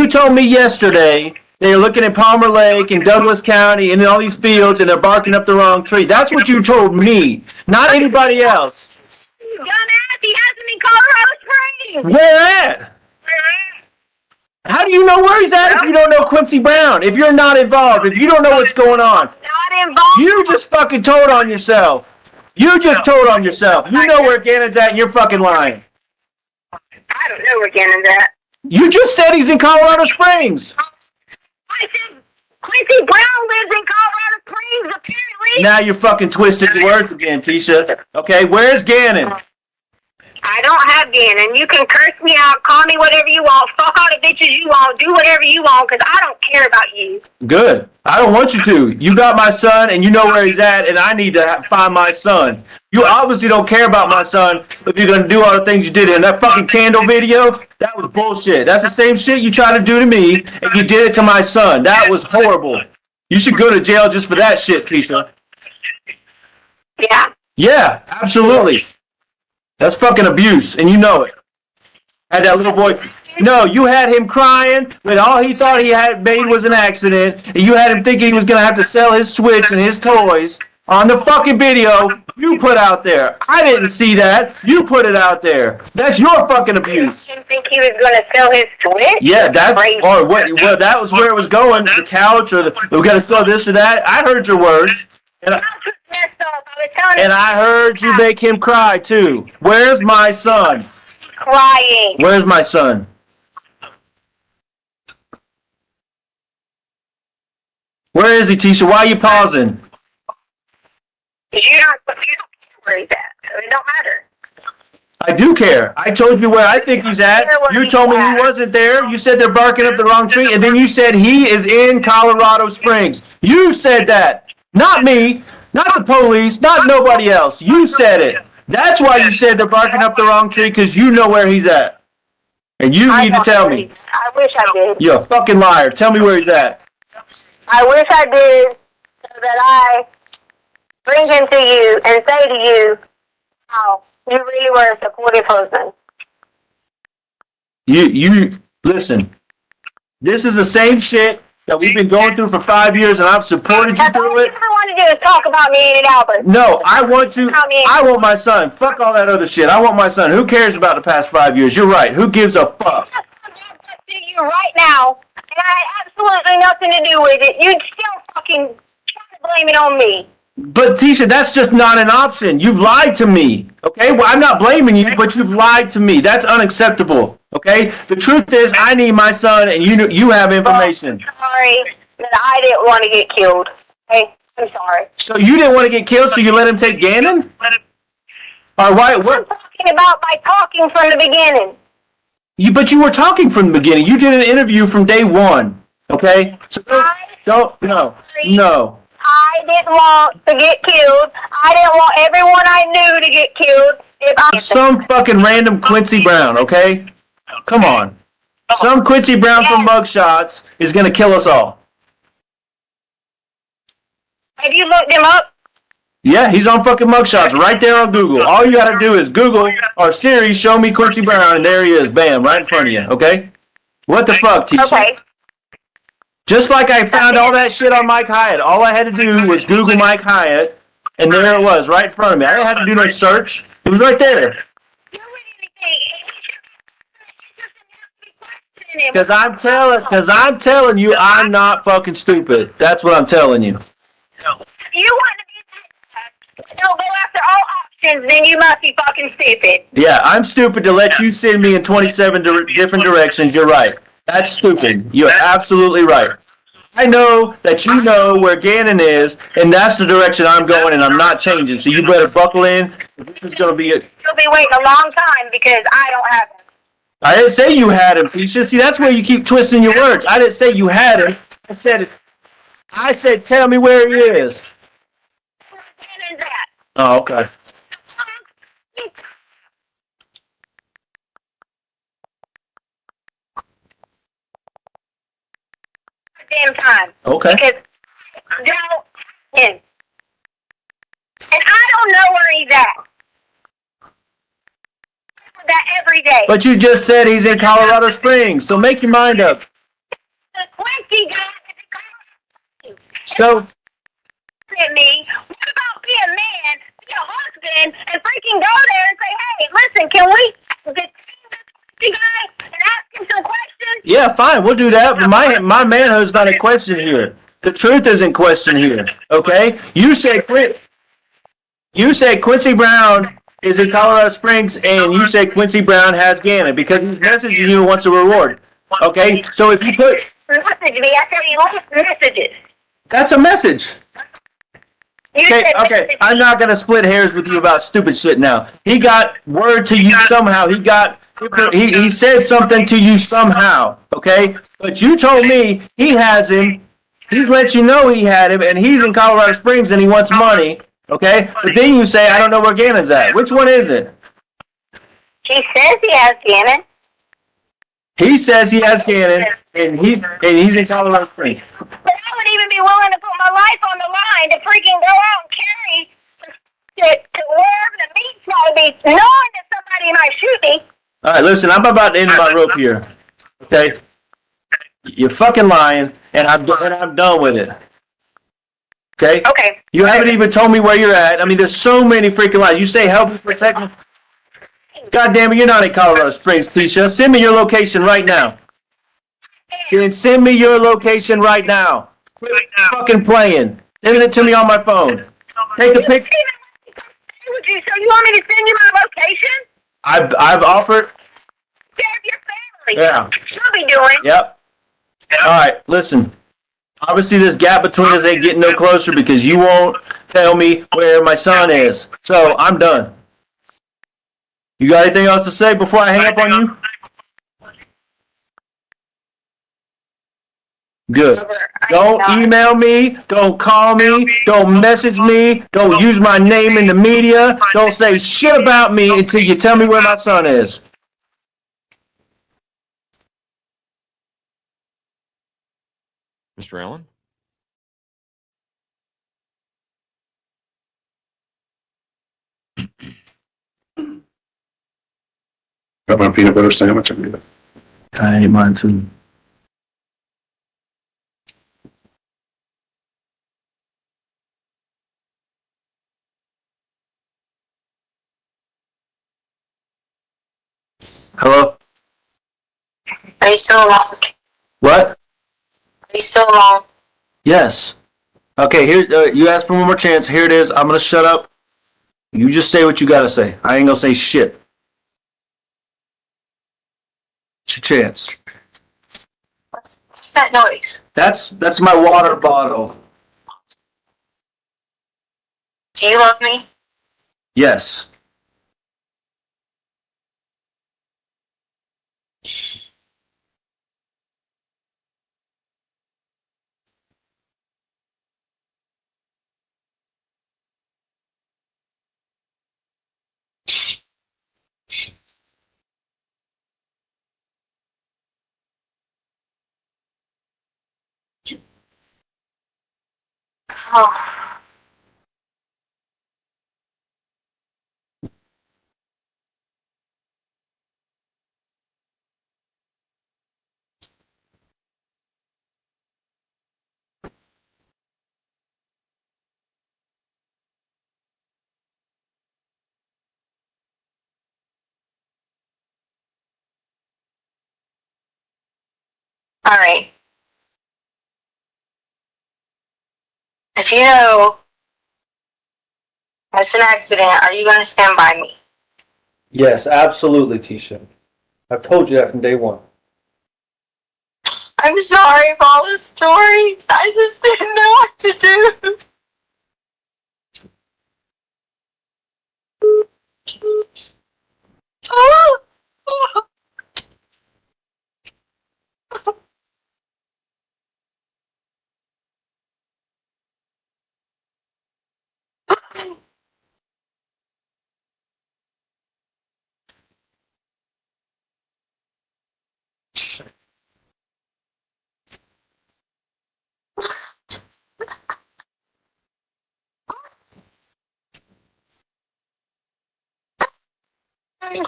told me yesterday they're looking at Palmer Lake and Douglas County and in all these fields and they're barking up the wrong tree. That's what you told me, not anybody else. You dumbass. He hasn't in Colorado Springs. Where at? How do you know where he's at if you don't know Quincy Brown? If you're not involved, if you don't know what's going on, Not involved. you just fucking told on yourself. You just told on yourself. You know where Gannon's at and you're fucking lying. I don't know where Gannon's at. You just said he's in Colorado Springs. I said Quincy Brown lives in Colorado Springs, apparently. Now you're fucking twisting the words again, Tisha. Okay, where's Gannon? I don't have Gannon. You can curse me out, call me whatever you want, fuck all the bitches you want, do whatever you want, because I don't care about you. Good. I don't want you to. You got my son, and you know where he's at, and I need to find my son. You obviously don't care about my son if you're going to do all the things you did in that fucking candle video. That was bullshit. That's the same shit you tried to do to me, and you did it to my son. That was horrible. You should go to jail just for that shit, Tisha. Yeah. Yeah, absolutely. That's fucking abuse, and you know it. Had that little boy. No, you had him crying when all he thought he had made was an accident, and you had him thinking he was going to have to sell his Switch and his toys on the fucking video you put out there. I didn't see that. You put it out there. That's your fucking abuse. Didn't think he was going to sell his Switch? Yeah, that's Crazy. or what? Well, that was where it was going. The couch, or we got to sell this or that. I heard your words. And That's what's messed up. I was telling And I heard you make him cry, too. Where's my son? crying. Where's my son? Where is he, Tisha? Why are you pausing? You don't care where he's at, so it don't matter. I do care. I told you where I think he's at. You told me he wasn't there. You said they're barking up the wrong tree, and then you said he is in Colorado Springs. You said that. Not me. Not the police. Not nobody else. You said it. That's why you said they're barking up the wrong tree, because you know where he's at. And you need to tell me. I wish I did. You're a fucking liar. Tell me where he's at. I wish I did, so that I bring him to you and say to you, "Oh, you really were a supportive husband." You listen. This is the same shit that we've been going through for 5 years, and I've supported you That's all through you it. ever want to do is talk about me and Albert. No, I want my son. Fuck all that other shit. I want my son. Who cares about the past 5 years? You're right. Who gives a fuck? To you right now, and I had absolutely nothing to do with it. You'd still fucking try to blame it on me. But Tisha, that's just not an option. You've lied to me. Okay? Well, I'm not blaming you, but you've lied to me. That's unacceptable. Okay? The truth is, I need my son, and you have information. I'm sorry that I didn't want to get killed. Okay? I'm sorry. So you didn't want to get killed, so you let him take Gannon? All right, I'm what? talking about by talking from the beginning. But you were talking from the beginning. You did an interview from day one. Okay? So no. I didn't want to get killed. I didn't want everyone I knew to get killed. If I Some fucking random Quincy Brown, okay? Come on. Some Quincy Brown from Mugshots is gonna kill us all. have you looked him up? Yeah, he's on fucking Mugshots right there on Google. All you gotta do is Google or Siri, show me Quincy Brown, and there he is. Bam, right in front of you, okay? What the fuck, teacher? Okay. Just like I found all that shit on Mike Hyatt. All I had to do was Google Mike Hyatt, and there it was, right in front of me. I didn't have to do no search. It was right there. Because I'm telling you, I'm not fucking stupid. That's what I'm telling you. You want to be don't go after all options, then you must be fucking stupid. Yeah, I'm stupid to let you send me in 27 different directions. You're right. That's stupid. You're absolutely right. I know that you know where Gannon is, and that's the direction I'm going, and I'm not changing. So you better buckle in. This is going to be it. You'll be waiting a long time because I don't have him. I didn't say you had him, Tisha. See, that's where you keep twisting your words. I didn't say you had him. I said, tell me where he is. Where Gannon's at? Oh, okay. Damn time. Okay. Because I don't him. And I don't know where he's at. That every day. But you just said he's in Colorado Springs, so make your mind up. The Quincy guy is So, at me. What about be a man, be a husband, and freaking go there and say, hey, listen, can we detain this Quincy guy and ask him some questions? yeah, fine, we'll do that. But my manhood's not in question here. The truth is in question here. Okay? You say Quincy Brown is in Colorado Springs, and you say Quincy Brown has Gannon because he's messaging you and wants a reward. Okay? So if you put Message me. I said he left messages. that's a message. You Okay, said okay. messages. I'm not gonna split hairs with you about stupid shit now. He got word to you somehow. He said something to you somehow. Okay, but you told me he has him. He's let you know he had him, and he's in Colorado Springs and he wants money. Okay, but then you say I don't know where Gannon's at. Which one is it? He says he has Gannon. He says he has Gannon, and he's in Colorado Springs. But I would even be willing to put my life on the line to freaking go out and carry to wherever the meat's gotta be, knowing that somebody might shoot me. All right, listen. I'm about to end my rope here. Okay, you're fucking lying, and I'm done with it. Okay? Okay. You haven't even told me where you're at. I mean, there's so many freaking lies. You say help me protect me. God damn it, you're not in Colorado Springs, Tisha. Send me your location right now. Then send me your location right now. Quit fucking playing. Send it to me on my phone. Take a picture. Would you? So you want me to send you my location? I've offered. Care of your family. Yeah. She'll be doing. Yep. All right, listen. Obviously, this gap between us ain't getting no closer because you won't tell me where my son is. So I'm done. You got anything else to say before I hang up on you? Good. Don't email me. Don't call me. Don't message me. Don't use my name in the media. Don't say shit about me until you tell me where my son is. Mr. Allen? Got my peanut butter sandwich. I ate mine too. Hello? Are you still alone? What? Are you still alone? Yes. Okay, here, you asked for one more chance. Here it is. I'm going to shut up. You just say what you got to say. I ain't going to say shit. It's your chance. What's that noise? That's my water bottle. Do you love me? Yes. Oh. All right. If you know it's an accident, are you going to stand by me? Yes, absolutely, Tisha. I've told you that from day one. I'm sorry for all the stories. I just didn't know what to do. Oh.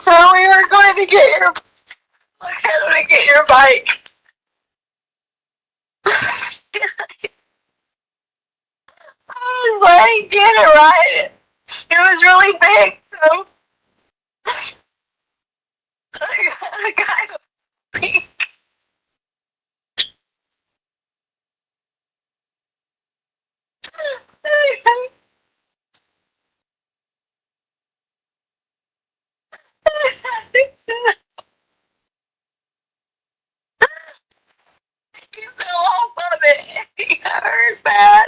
So we were going to get your bike. I was like, get it right. It was really big, so I kind of pink. You fell off of it. It hurt bad.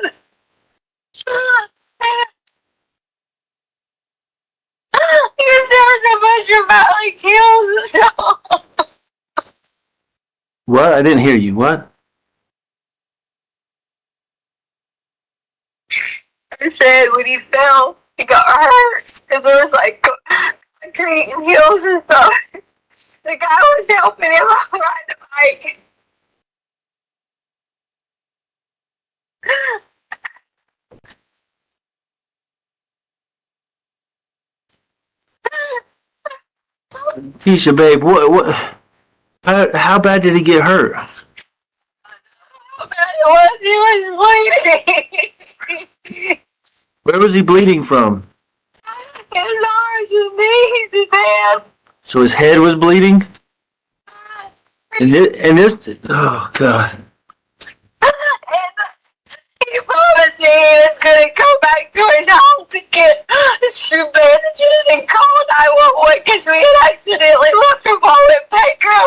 You never so much about like heels and stuff. What? I didn't hear you. What? I said when he fell, he got hurt because there was like concrete and heels and stuff. The guy was helping him ride the bike. Tisha, babe, what, how bad did he get hurt? How bad it was, he was bleeding. Where was he bleeding from? His arms, his knees, his hand. So his head was bleeding? And this, oh God. He promised me he was going to go back to his house and get some bandages and call 911 because we had accidentally left him all in Petco.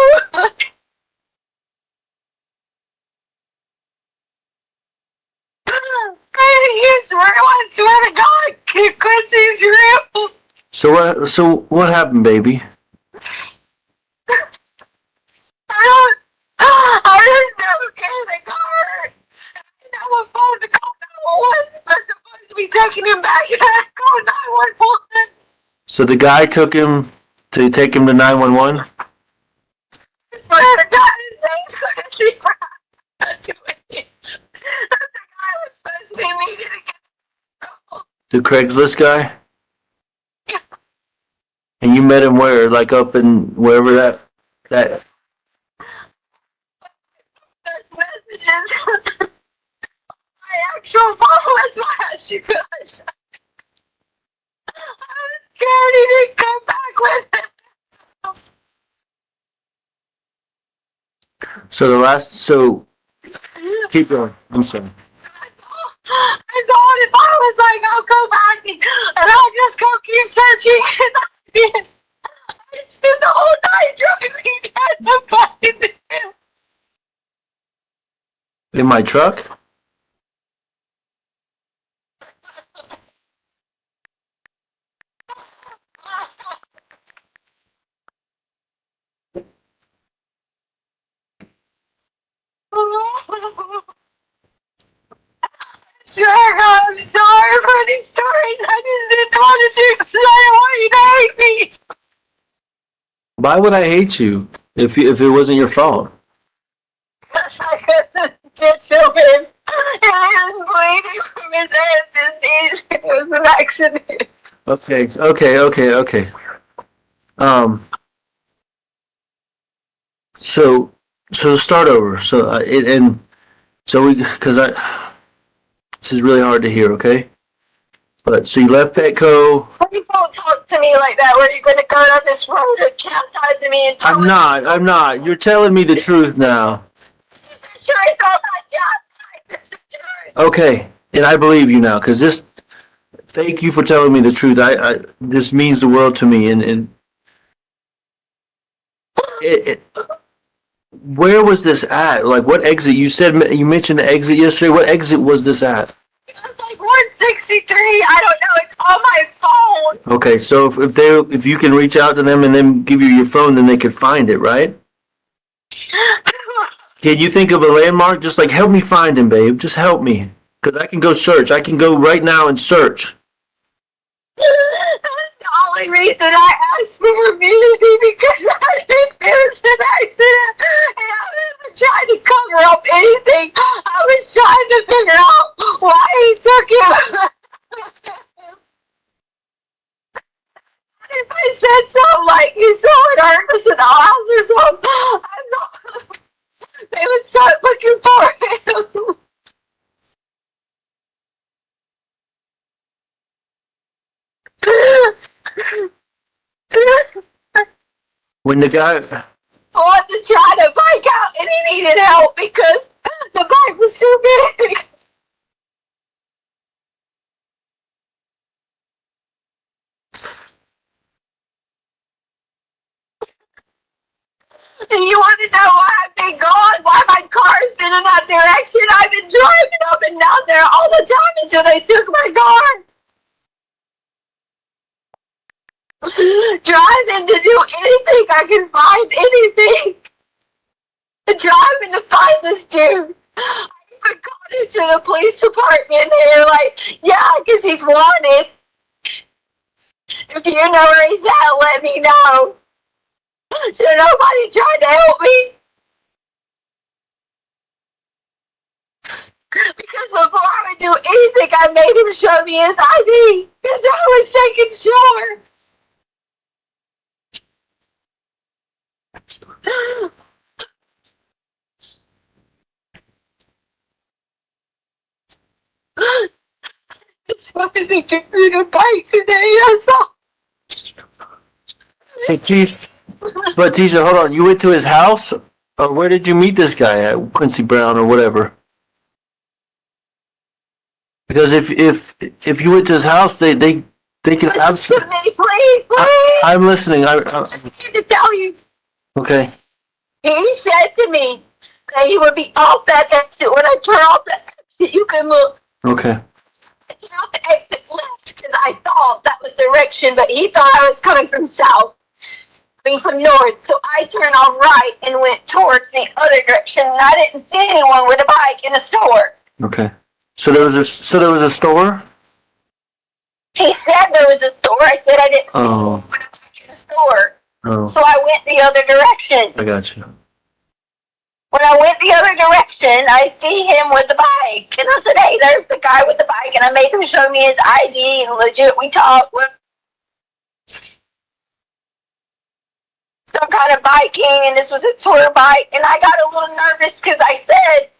I swear to God, Quincy's real. So what happened, baby? I just never cared they got hurt. I was supposed to call 911. I was supposed to be taking him back and I called 911. So the guy took him to take him to 911? I swear to God, his name's Quincy Brown. The guy was supposed to be meeting again. The Craigslist guy? Yeah. And you met him where? Like up in wherever that Those messages. My actual phone was flash, you guys. I was scared he didn't come back with it. so keep going. I'm sorry. I thought if I was like, I'll go back and I'll just go keep searching, and I did. I spent the whole night driving down to find him. In my truck? Sure, I'm sorry for these stories. I just didn't want to do because I didn't want you to hate me. Why would I hate you if it wasn't your fault? Because I couldn't get to him and I was bleeding from his hands and knees. It was an accident. Okay. So start over. This is really hard to hear, okay? But, so you left Petco. You don't talk to me like that. Where you're going to go down this road and chastise me and tell I'm not. You're telling me the truth now. It's the truth. I'm not chastised. It's the truth. Okay, and I believe you now, because thank you for telling me the truth. This means the world to me, and where was this at? Like, what exit? You mentioned the exit yesterday. What exit was this at? It was like 163. I don't know. It's on my phone. Okay, so if you can reach out to them and then give you your phone, then they could find it, right? Can you think of a landmark? Just like, help me find him, babe. Just help me. Because I can go search. I can go right now and search. That's the only reason I asked for immunity, because I think there's an accident. And I wasn't trying to cover up anything. I was trying to figure out why he took him. If I said something like he saw it hurt us in the house or something, I'm not. They would start looking for him. When the guy... I wanted to try to bike out and he needed help because the bike was too big. And you want to know why I've been gone? Why my car's been in that direction? I've been driving up and down there all the time until they took my car. Driving to do anything I can find, anything. Driving to find this dude. I even got into the police department. They were like, yeah, because he's wanted. If you know where he's at, let me know. So nobody tried to help me. Because before I would do anything, I made him show me his ID. Because I was making sure. It's why they took me to bike today, that's all. But Tisha, hold on. You went to his house? Or where did you meet this guy at? Quincy Brown or whatever? Because if you went to his house, they can absolutely... Please. I'm listening. I need to tell you. Okay. He said to me that he would be off that exit. When I turn off the exit, you can look. Okay. I turned off the exit left because I thought that was the direction, but he thought I was coming from south. From north, so I turned off right and went towards the other direction, and I didn't see anyone with a bike in a store. Okay. So there was a store? He said there was a store. I said I didn't see anyone with a bike in the store. Oh. So I went the other direction. I got you. When I went the other direction, I see him with the bike, and I said, "Hey, there's the guy with the bike," and I made him show me his ID, and legit, we talked. Some kind of biking, and this was a tour bike, and I got a little nervous because I said,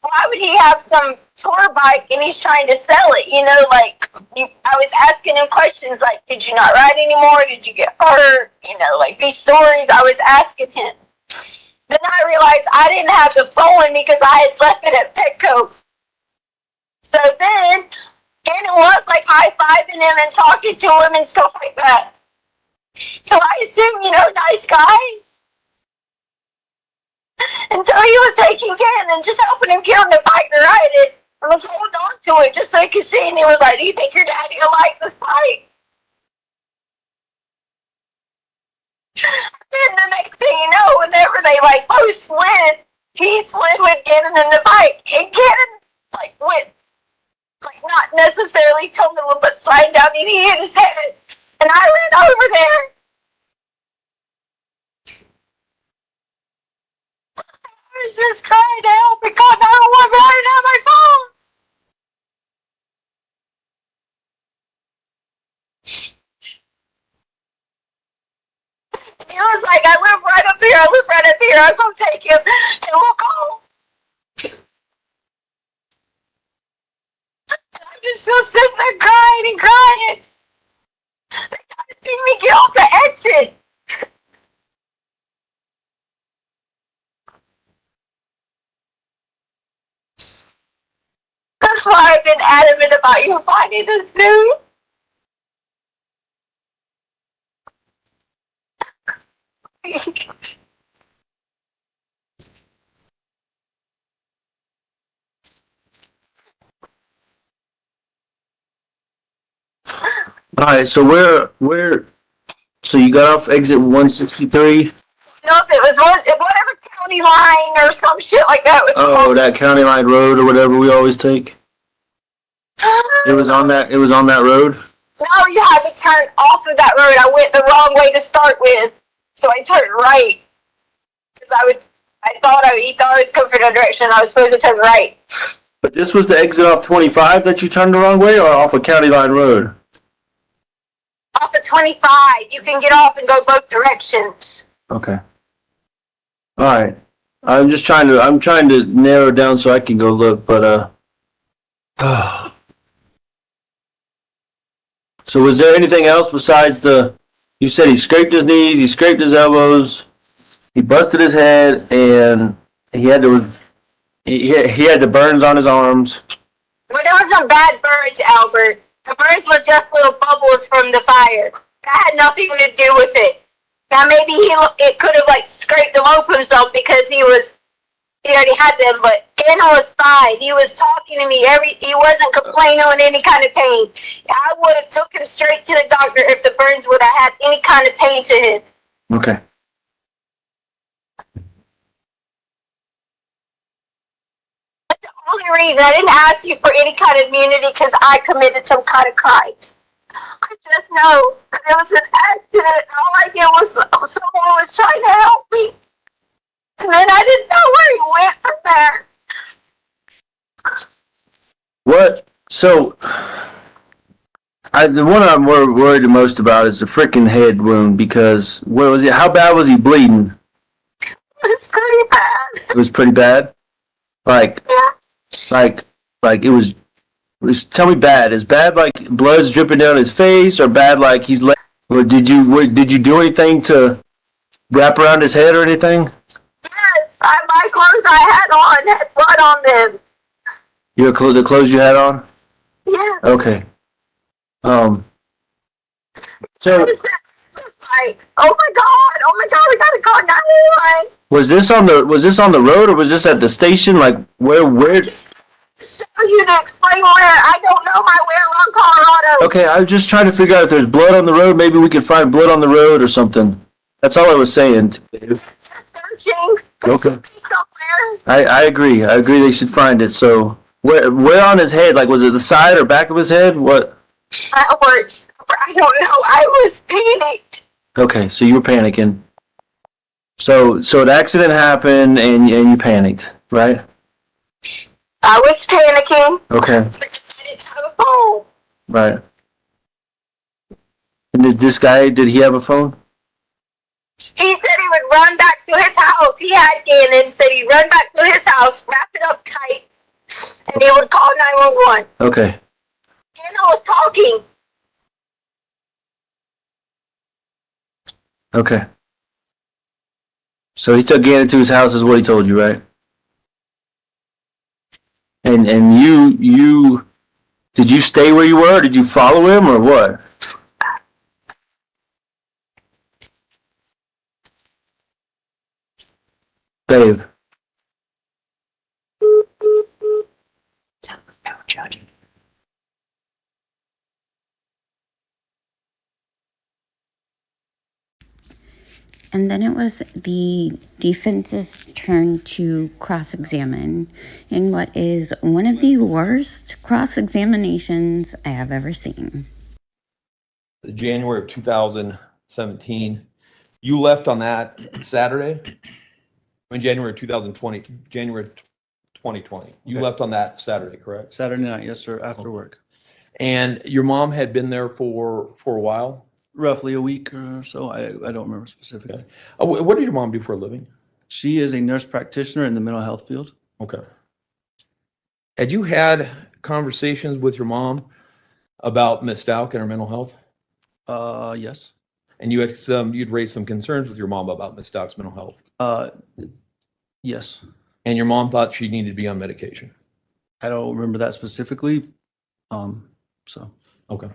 why would he have some tour bike and he's trying to sell it? You know, like, I was asking him questions like, did you not ride anymore? Did you get hurt? You know, like these stories I was asking him. Then I realized I didn't have the phone because I had left it at Petco. So then, Gannon was like high-fiving him and talking to him and stuff like that. So I assume, nice guy. Until he was taking Gannon, just helping him get on the bike to ride it. I was holding on to it just so he could see, and he was like, do you think your daddy will like this bike? Then the next thing you know, whenever they both slid, he slid with Gannon in the bike, and Gannon went, not necessarily tumbling, but sliding down, and he hit his head. And I ran over there. I was just trying to help because I don't want to have my phone. I'll go take him and we'll go. I'm just still sitting there crying and crying. They gotta see me get off the exit. That's why I've been adamant about you finding this news. All right, so so you got off exit 163? Nope, it was whatever county line or some shit like that was Oh, called. that County Line Road or whatever we always take? It was on that road? No, you had to turn off of that road. I went the wrong way to start with, so I turned right. Because he thought I was coming from the direction I was supposed to turn right. But this was the exit off 25 that you turned the wrong way, or off of County Line Road? Off of 25, you can get off and go both directions. Okay. All right. I'm trying to narrow it down so I can go look, but so was there anything else besides you said he scraped his knees, he scraped his elbows, he busted his head, and he had the burns on his arms. Well, there was some bad burns, Albert. The burns were just little bubbles from the fire. That had nothing to do with it. Now maybe it could have scraped them open some because he already had them, but Gannon was fine. He was talking to me. He wasn't complaining on any kind of pain. I would have took him straight to the doctor if the burns would have had any kind of pain to him. Okay. That's the only reason I didn't ask you for any kind of immunity because I committed some kind of crimes. I just know that it was an accident. All I did was someone was trying to help me. And then I didn't know where he went from there. What? So, the one I'm worried the most about is the freaking head wound, because what was it? How bad was he bleeding? It was pretty bad. It was pretty bad. It was. Tell me bad. Is bad like blood's dripping down his face, or bad like he's let? Or did you do anything to wrap around his head or anything? Yes, my clothes I had on had blood on them. The clothes you had on? Yeah. Okay. So oh my god, we gotta call 911. was this on the road, or was this at the station? Like where? Show you to explain where. I don't know my way around Colorado. Okay, I was just trying to figure out if there's blood on the road. Maybe we could find blood on the road or something. That's all I was saying. Searching. Okay. Somewhere. I agree. I agree they should find it. So where on his head? Like was it the side or back of his head? What? I don't know. I was panicked. Okay, so you were panicking. So the accident happened and you panicked, right? I was panicking. Okay. I didn't have a phone. Right. And did he have a phone? He said he would run back to his house. He had Gannon, said he'd run back to his house, wrap it up tight, and he would call 911. Okay. Gannon was talking. Okay. So he took Gannon to his house is what he told you, right? And you did you stay where you were? Did you follow him or what? Babe. No judging. And then it was the defense's turn to cross-examine in what is one of the worst cross-examinations I have ever seen. January of 2017. You left on that Saturday? January 2020. January 2020. You left on that Saturday, correct? Saturday night, yes, sir, after work. And your mom had been there for a while? Roughly a week or so. I don't remember specifically. Okay. What did your mom do for a living? She is a nurse practitioner in the mental health field. Okay. Had you had conversations with your mom about Miss Stauch and her mental health? Yes. And you'd raised some concerns with your mom about Miss Stauch's mental health. Yes. And your mom thought she needed to be on medication. I don't remember that specifically. So. Okay.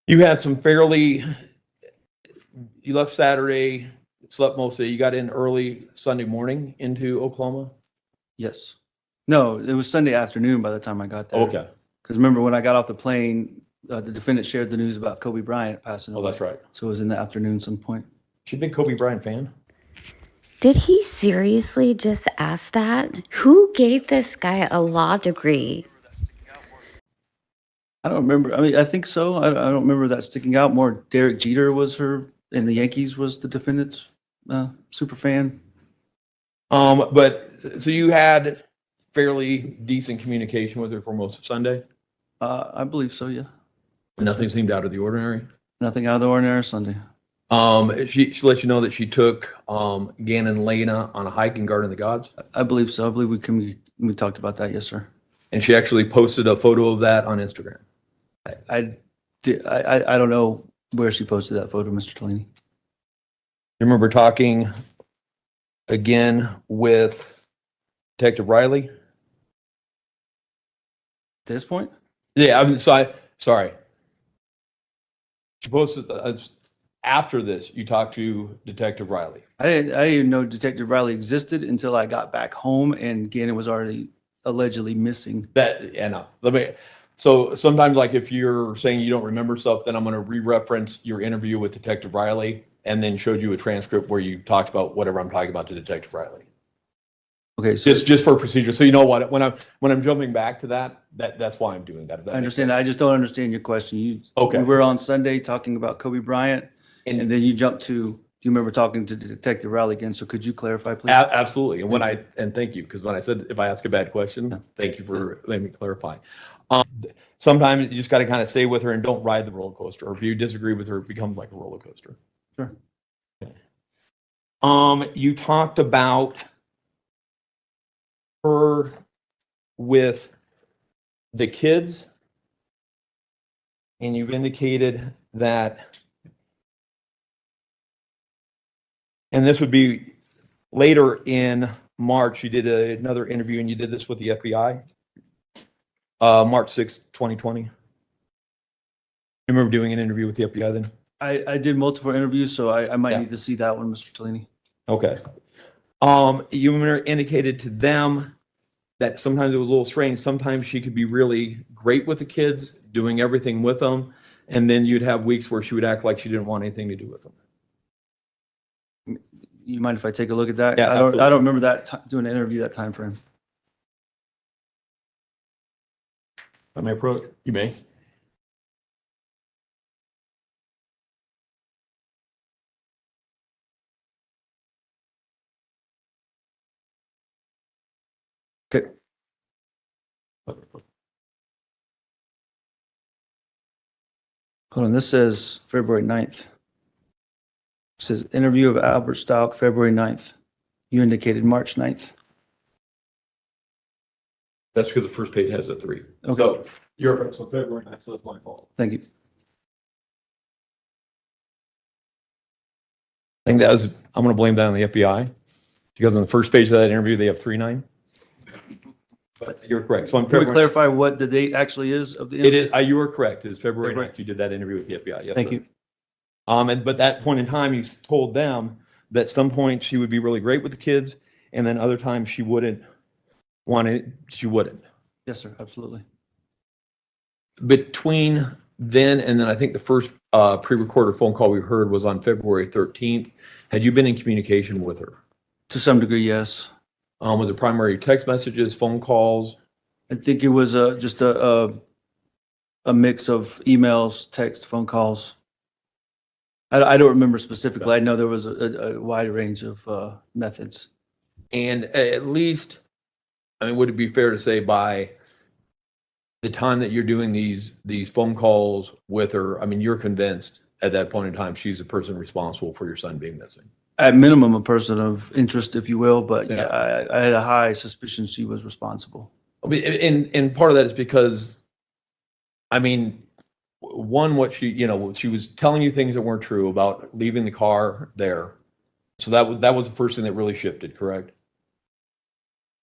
You had some you left Saturday, slept most of it. You got in early Sunday morning into Oklahoma? Yes. No, it was Sunday afternoon by the time I got there. Okay. Because remember when I got off the plane, the defendant shared the news about Kobe Bryant passing away. Oh, that's right. So it was in the afternoon some point. She's a big Kobe Bryant fan. Did he seriously just ask that? Who gave this guy a law degree? I don't remember. I mean, I think so. I don't remember that sticking out. More Derek Jeter was her, and the Yankees was the defendant's super fan. But so you had fairly decent communication with her for most of Sunday? I believe so, yeah. Nothing seemed out of the ordinary? Nothing out of the ordinary Sunday. She let you know that she took Gannon and Lena on a hike in Garden of the Gods? I believe so. I believe we talked about that, yes, sir. And she actually posted a photo of that on Instagram? I don't know where she posted that photo, Mr. Delaney. You remember talking again with Detective Riley? At this point? Yeah, sorry. She posted after this, you talked to Detective Riley. I didn't even know Detective Riley existed until I got back home and Gannon was already allegedly missing. So sometimes, like, if you're saying you don't remember stuff, then I'm going to re-reference your interview with Detective Riley and then showed you a transcript where you talked about whatever I'm talking about to Detective Riley. Okay, so just for procedure. So you know what? When I'm jumping back to that's why I'm doing that. I understand. I just don't understand your question. Okay. We were on Sunday talking about Kobe Bryant, and then you jumped to. Do you remember talking to Detective Riley again? So could you clarify, please? Absolutely. And thank you, because when I said if I ask a bad question, thank you for letting me clarify. Sometimes you just got to kind of stay with her and don't ride the roller coaster. Or if you disagree with her, it becomes like a roller coaster. Sure. You talked about her with the kids, and you've indicated that, and this would be later in March, you did another interview, and you did this with the FBI, March 6th, 2020. You remember doing an interview with the FBI then? I did multiple interviews, so I might need to see that one, Mr. Delaney. Okay. You indicated to them that sometimes it was a little strange. Sometimes she could be really great with the kids, doing everything with them, and then you'd have weeks where she would act like she didn't want anything to do with them. You mind if I take a look at that? Yeah, I don't remember that doing an interview that time frame. I may approach. You may. Okay. Hold on, this says February 9th. It says interview of Albert Stauch, February 9th. You indicated March 9th. That's because the first page has a 3. Okay. So you're so February 9th, so that's my fault. Thank you. I think I'm going to blame that on the FBI because on the first page of that interview, they have 3/9. But you're correct. So on Can we February, clarify what the date actually is of the it interview? is, you were correct. It's February 9th. You did that interview with the FBI. Yes, Thank sir. you. But that point in time, you told them that some point she would be really great with the kids, and then other times she wouldn't want it. She wouldn't. Yes, sir. Absolutely. Between then and then, I think the first pre-recorded phone call we heard was on February 13th. Had you been in communication with her? To some degree, yes. Was it primary text messages, phone calls? I think it was just a mix of emails, text, phone calls. I don't remember specifically. I know there was a wide range of methods. And at least, I mean, would it be fair to say by the time that you're doing these phone calls with her, I mean, you're convinced at that point in time she's the person responsible for your son being missing. At minimum, a person of interest, if you will, but Yeah. yeah, I had a high suspicion she was responsible. I mean, and part of that is because, I mean, one, what she was telling you things that weren't true about leaving the car there. So that was the first thing that really shifted, correct?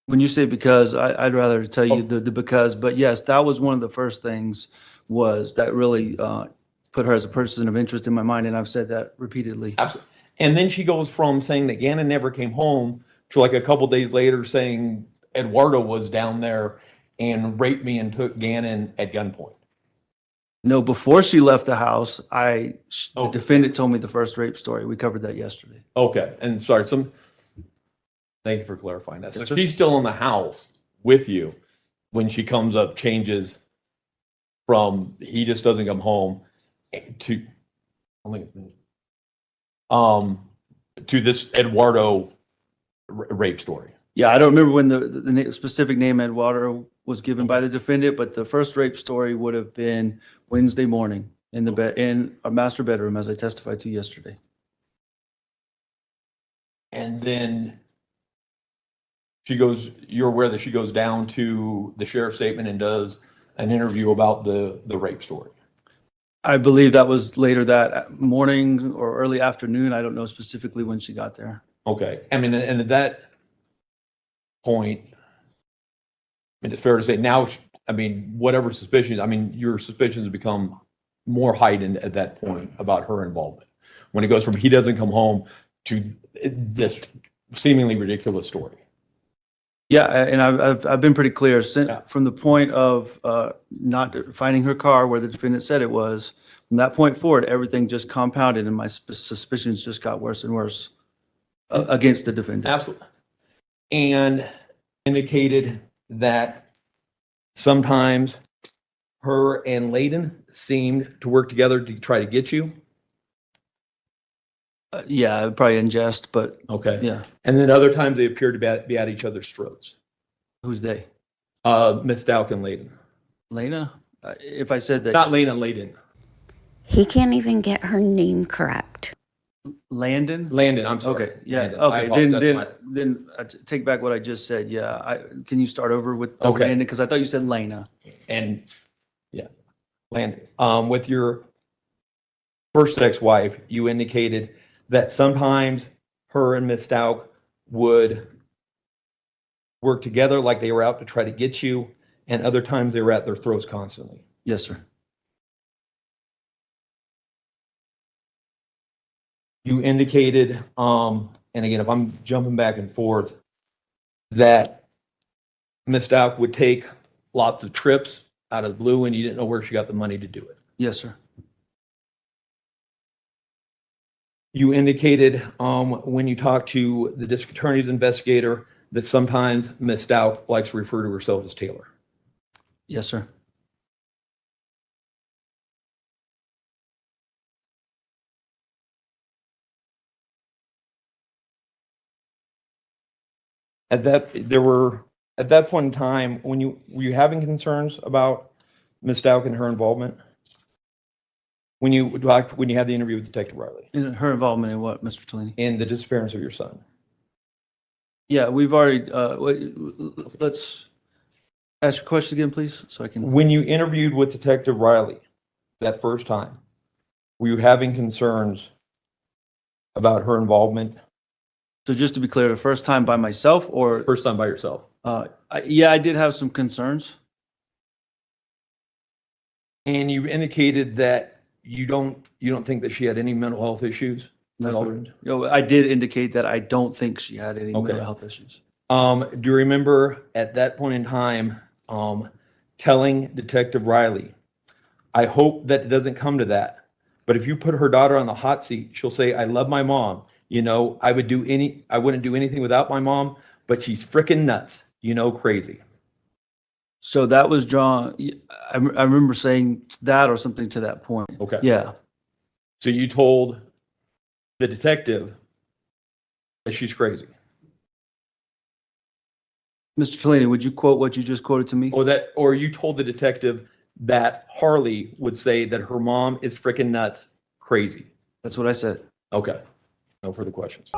When you say because, I'd rather tell you Oh. the because, but yes, that was one of the first things was that really put her as a person of interest in my mind, and I've said that repeatedly. Absolutely. And then she goes from saying that Gannon never came home to like a couple days later saying Eduardo was down there and raped me and took Gannon at gunpoint. No, before she left the house, the Oh. defendant told me the first rape story. We covered that yesterday. Okay. And sorry, thank you for clarifying that. So Yes, sir. she's still in the house with you when she comes up, changes from he just doesn't come home to to this Eduardo rape story. Yeah, I don't remember when the specific name Eduardo was given by the defendant, but the first rape story would have been Wednesday morning in the bed in a master bedroom, as I testified to yesterday. And then you're aware that she goes down to the sheriff's statement and does an interview about the rape story. I believe that was later that morning or early afternoon. I don't know specifically when she got there. Okay. I mean, and at that point, I mean, it's fair to say now, I mean, whatever suspicions, I mean, your suspicions have become more heightened at that point about her involvement. When it goes from he doesn't come home to this seemingly ridiculous story. Yeah, and I've been pretty clear Yeah. from the point of not finding her car where the defendant said it was. From that point forward, everything just compounded, and my suspicions just got worse and worse against the defendant. Absolutely. And indicated that sometimes her and Layden seemed to work together to try to get you. Yeah, probably in jest, but Okay. yeah. And then other times they appeared to be at each other's throats. Who's they? Miss Stauch and Layden. Lena? If I said that. Not Lena, Layden. He can't even get her name correct. Landon? Landon, I'm sorry. Okay, yeah, Landon. I okay, apologize. then I take back what I just said, yeah. Can you start over with Okay. Landon? Because I thought you said Lena. And yeah, Landon. With your first ex-wife, you indicated that sometimes her and Miss Stauch would work together like they were out to try to get you, and other times they were at their throats constantly. Yes, sir. You indicated, and again, if I'm jumping back and forth, that Miss Stauch would take lots of trips out of the blue and you didn't know where she got the money to do it. Yes, sir. You indicated when you talked to the district attorney's investigator that sometimes Miss Stauch likes to refer to herself as Taylor. Yes, sir. At that point in time, were you having concerns about Miss Stauch and her involvement? When you had the interview with Detective Riley And her involvement in what, Mr. Tellini? in the disappearance of your son. Yeah, we've already, let's ask your question again, please, so I can. When you interviewed with Detective Riley that first time, were you having concerns about her involvement? So just to be clear, the first time by myself or? First time by yourself. Yeah, I did have some concerns. And you indicated that you don't think that she had any mental health issues? I did indicate that I don't think she had any Okay. mental health issues. Do you remember at that point in time telling Detective Riley, I hope that it doesn't come to that, but if you put her daughter on the hot seat, she'll say, I love my mom. You know, I wouldn't do anything without my mom, but she's freaking nuts, crazy. So that was drawn, I remember saying that or something to that point. Okay. Yeah, So you told the detective that she's crazy. Mr. Tellini, would you quote what you just quoted to me? Or you told the detective that Harley would say that her mom is freaking nuts, crazy. That's what I said. Okay. No further questions.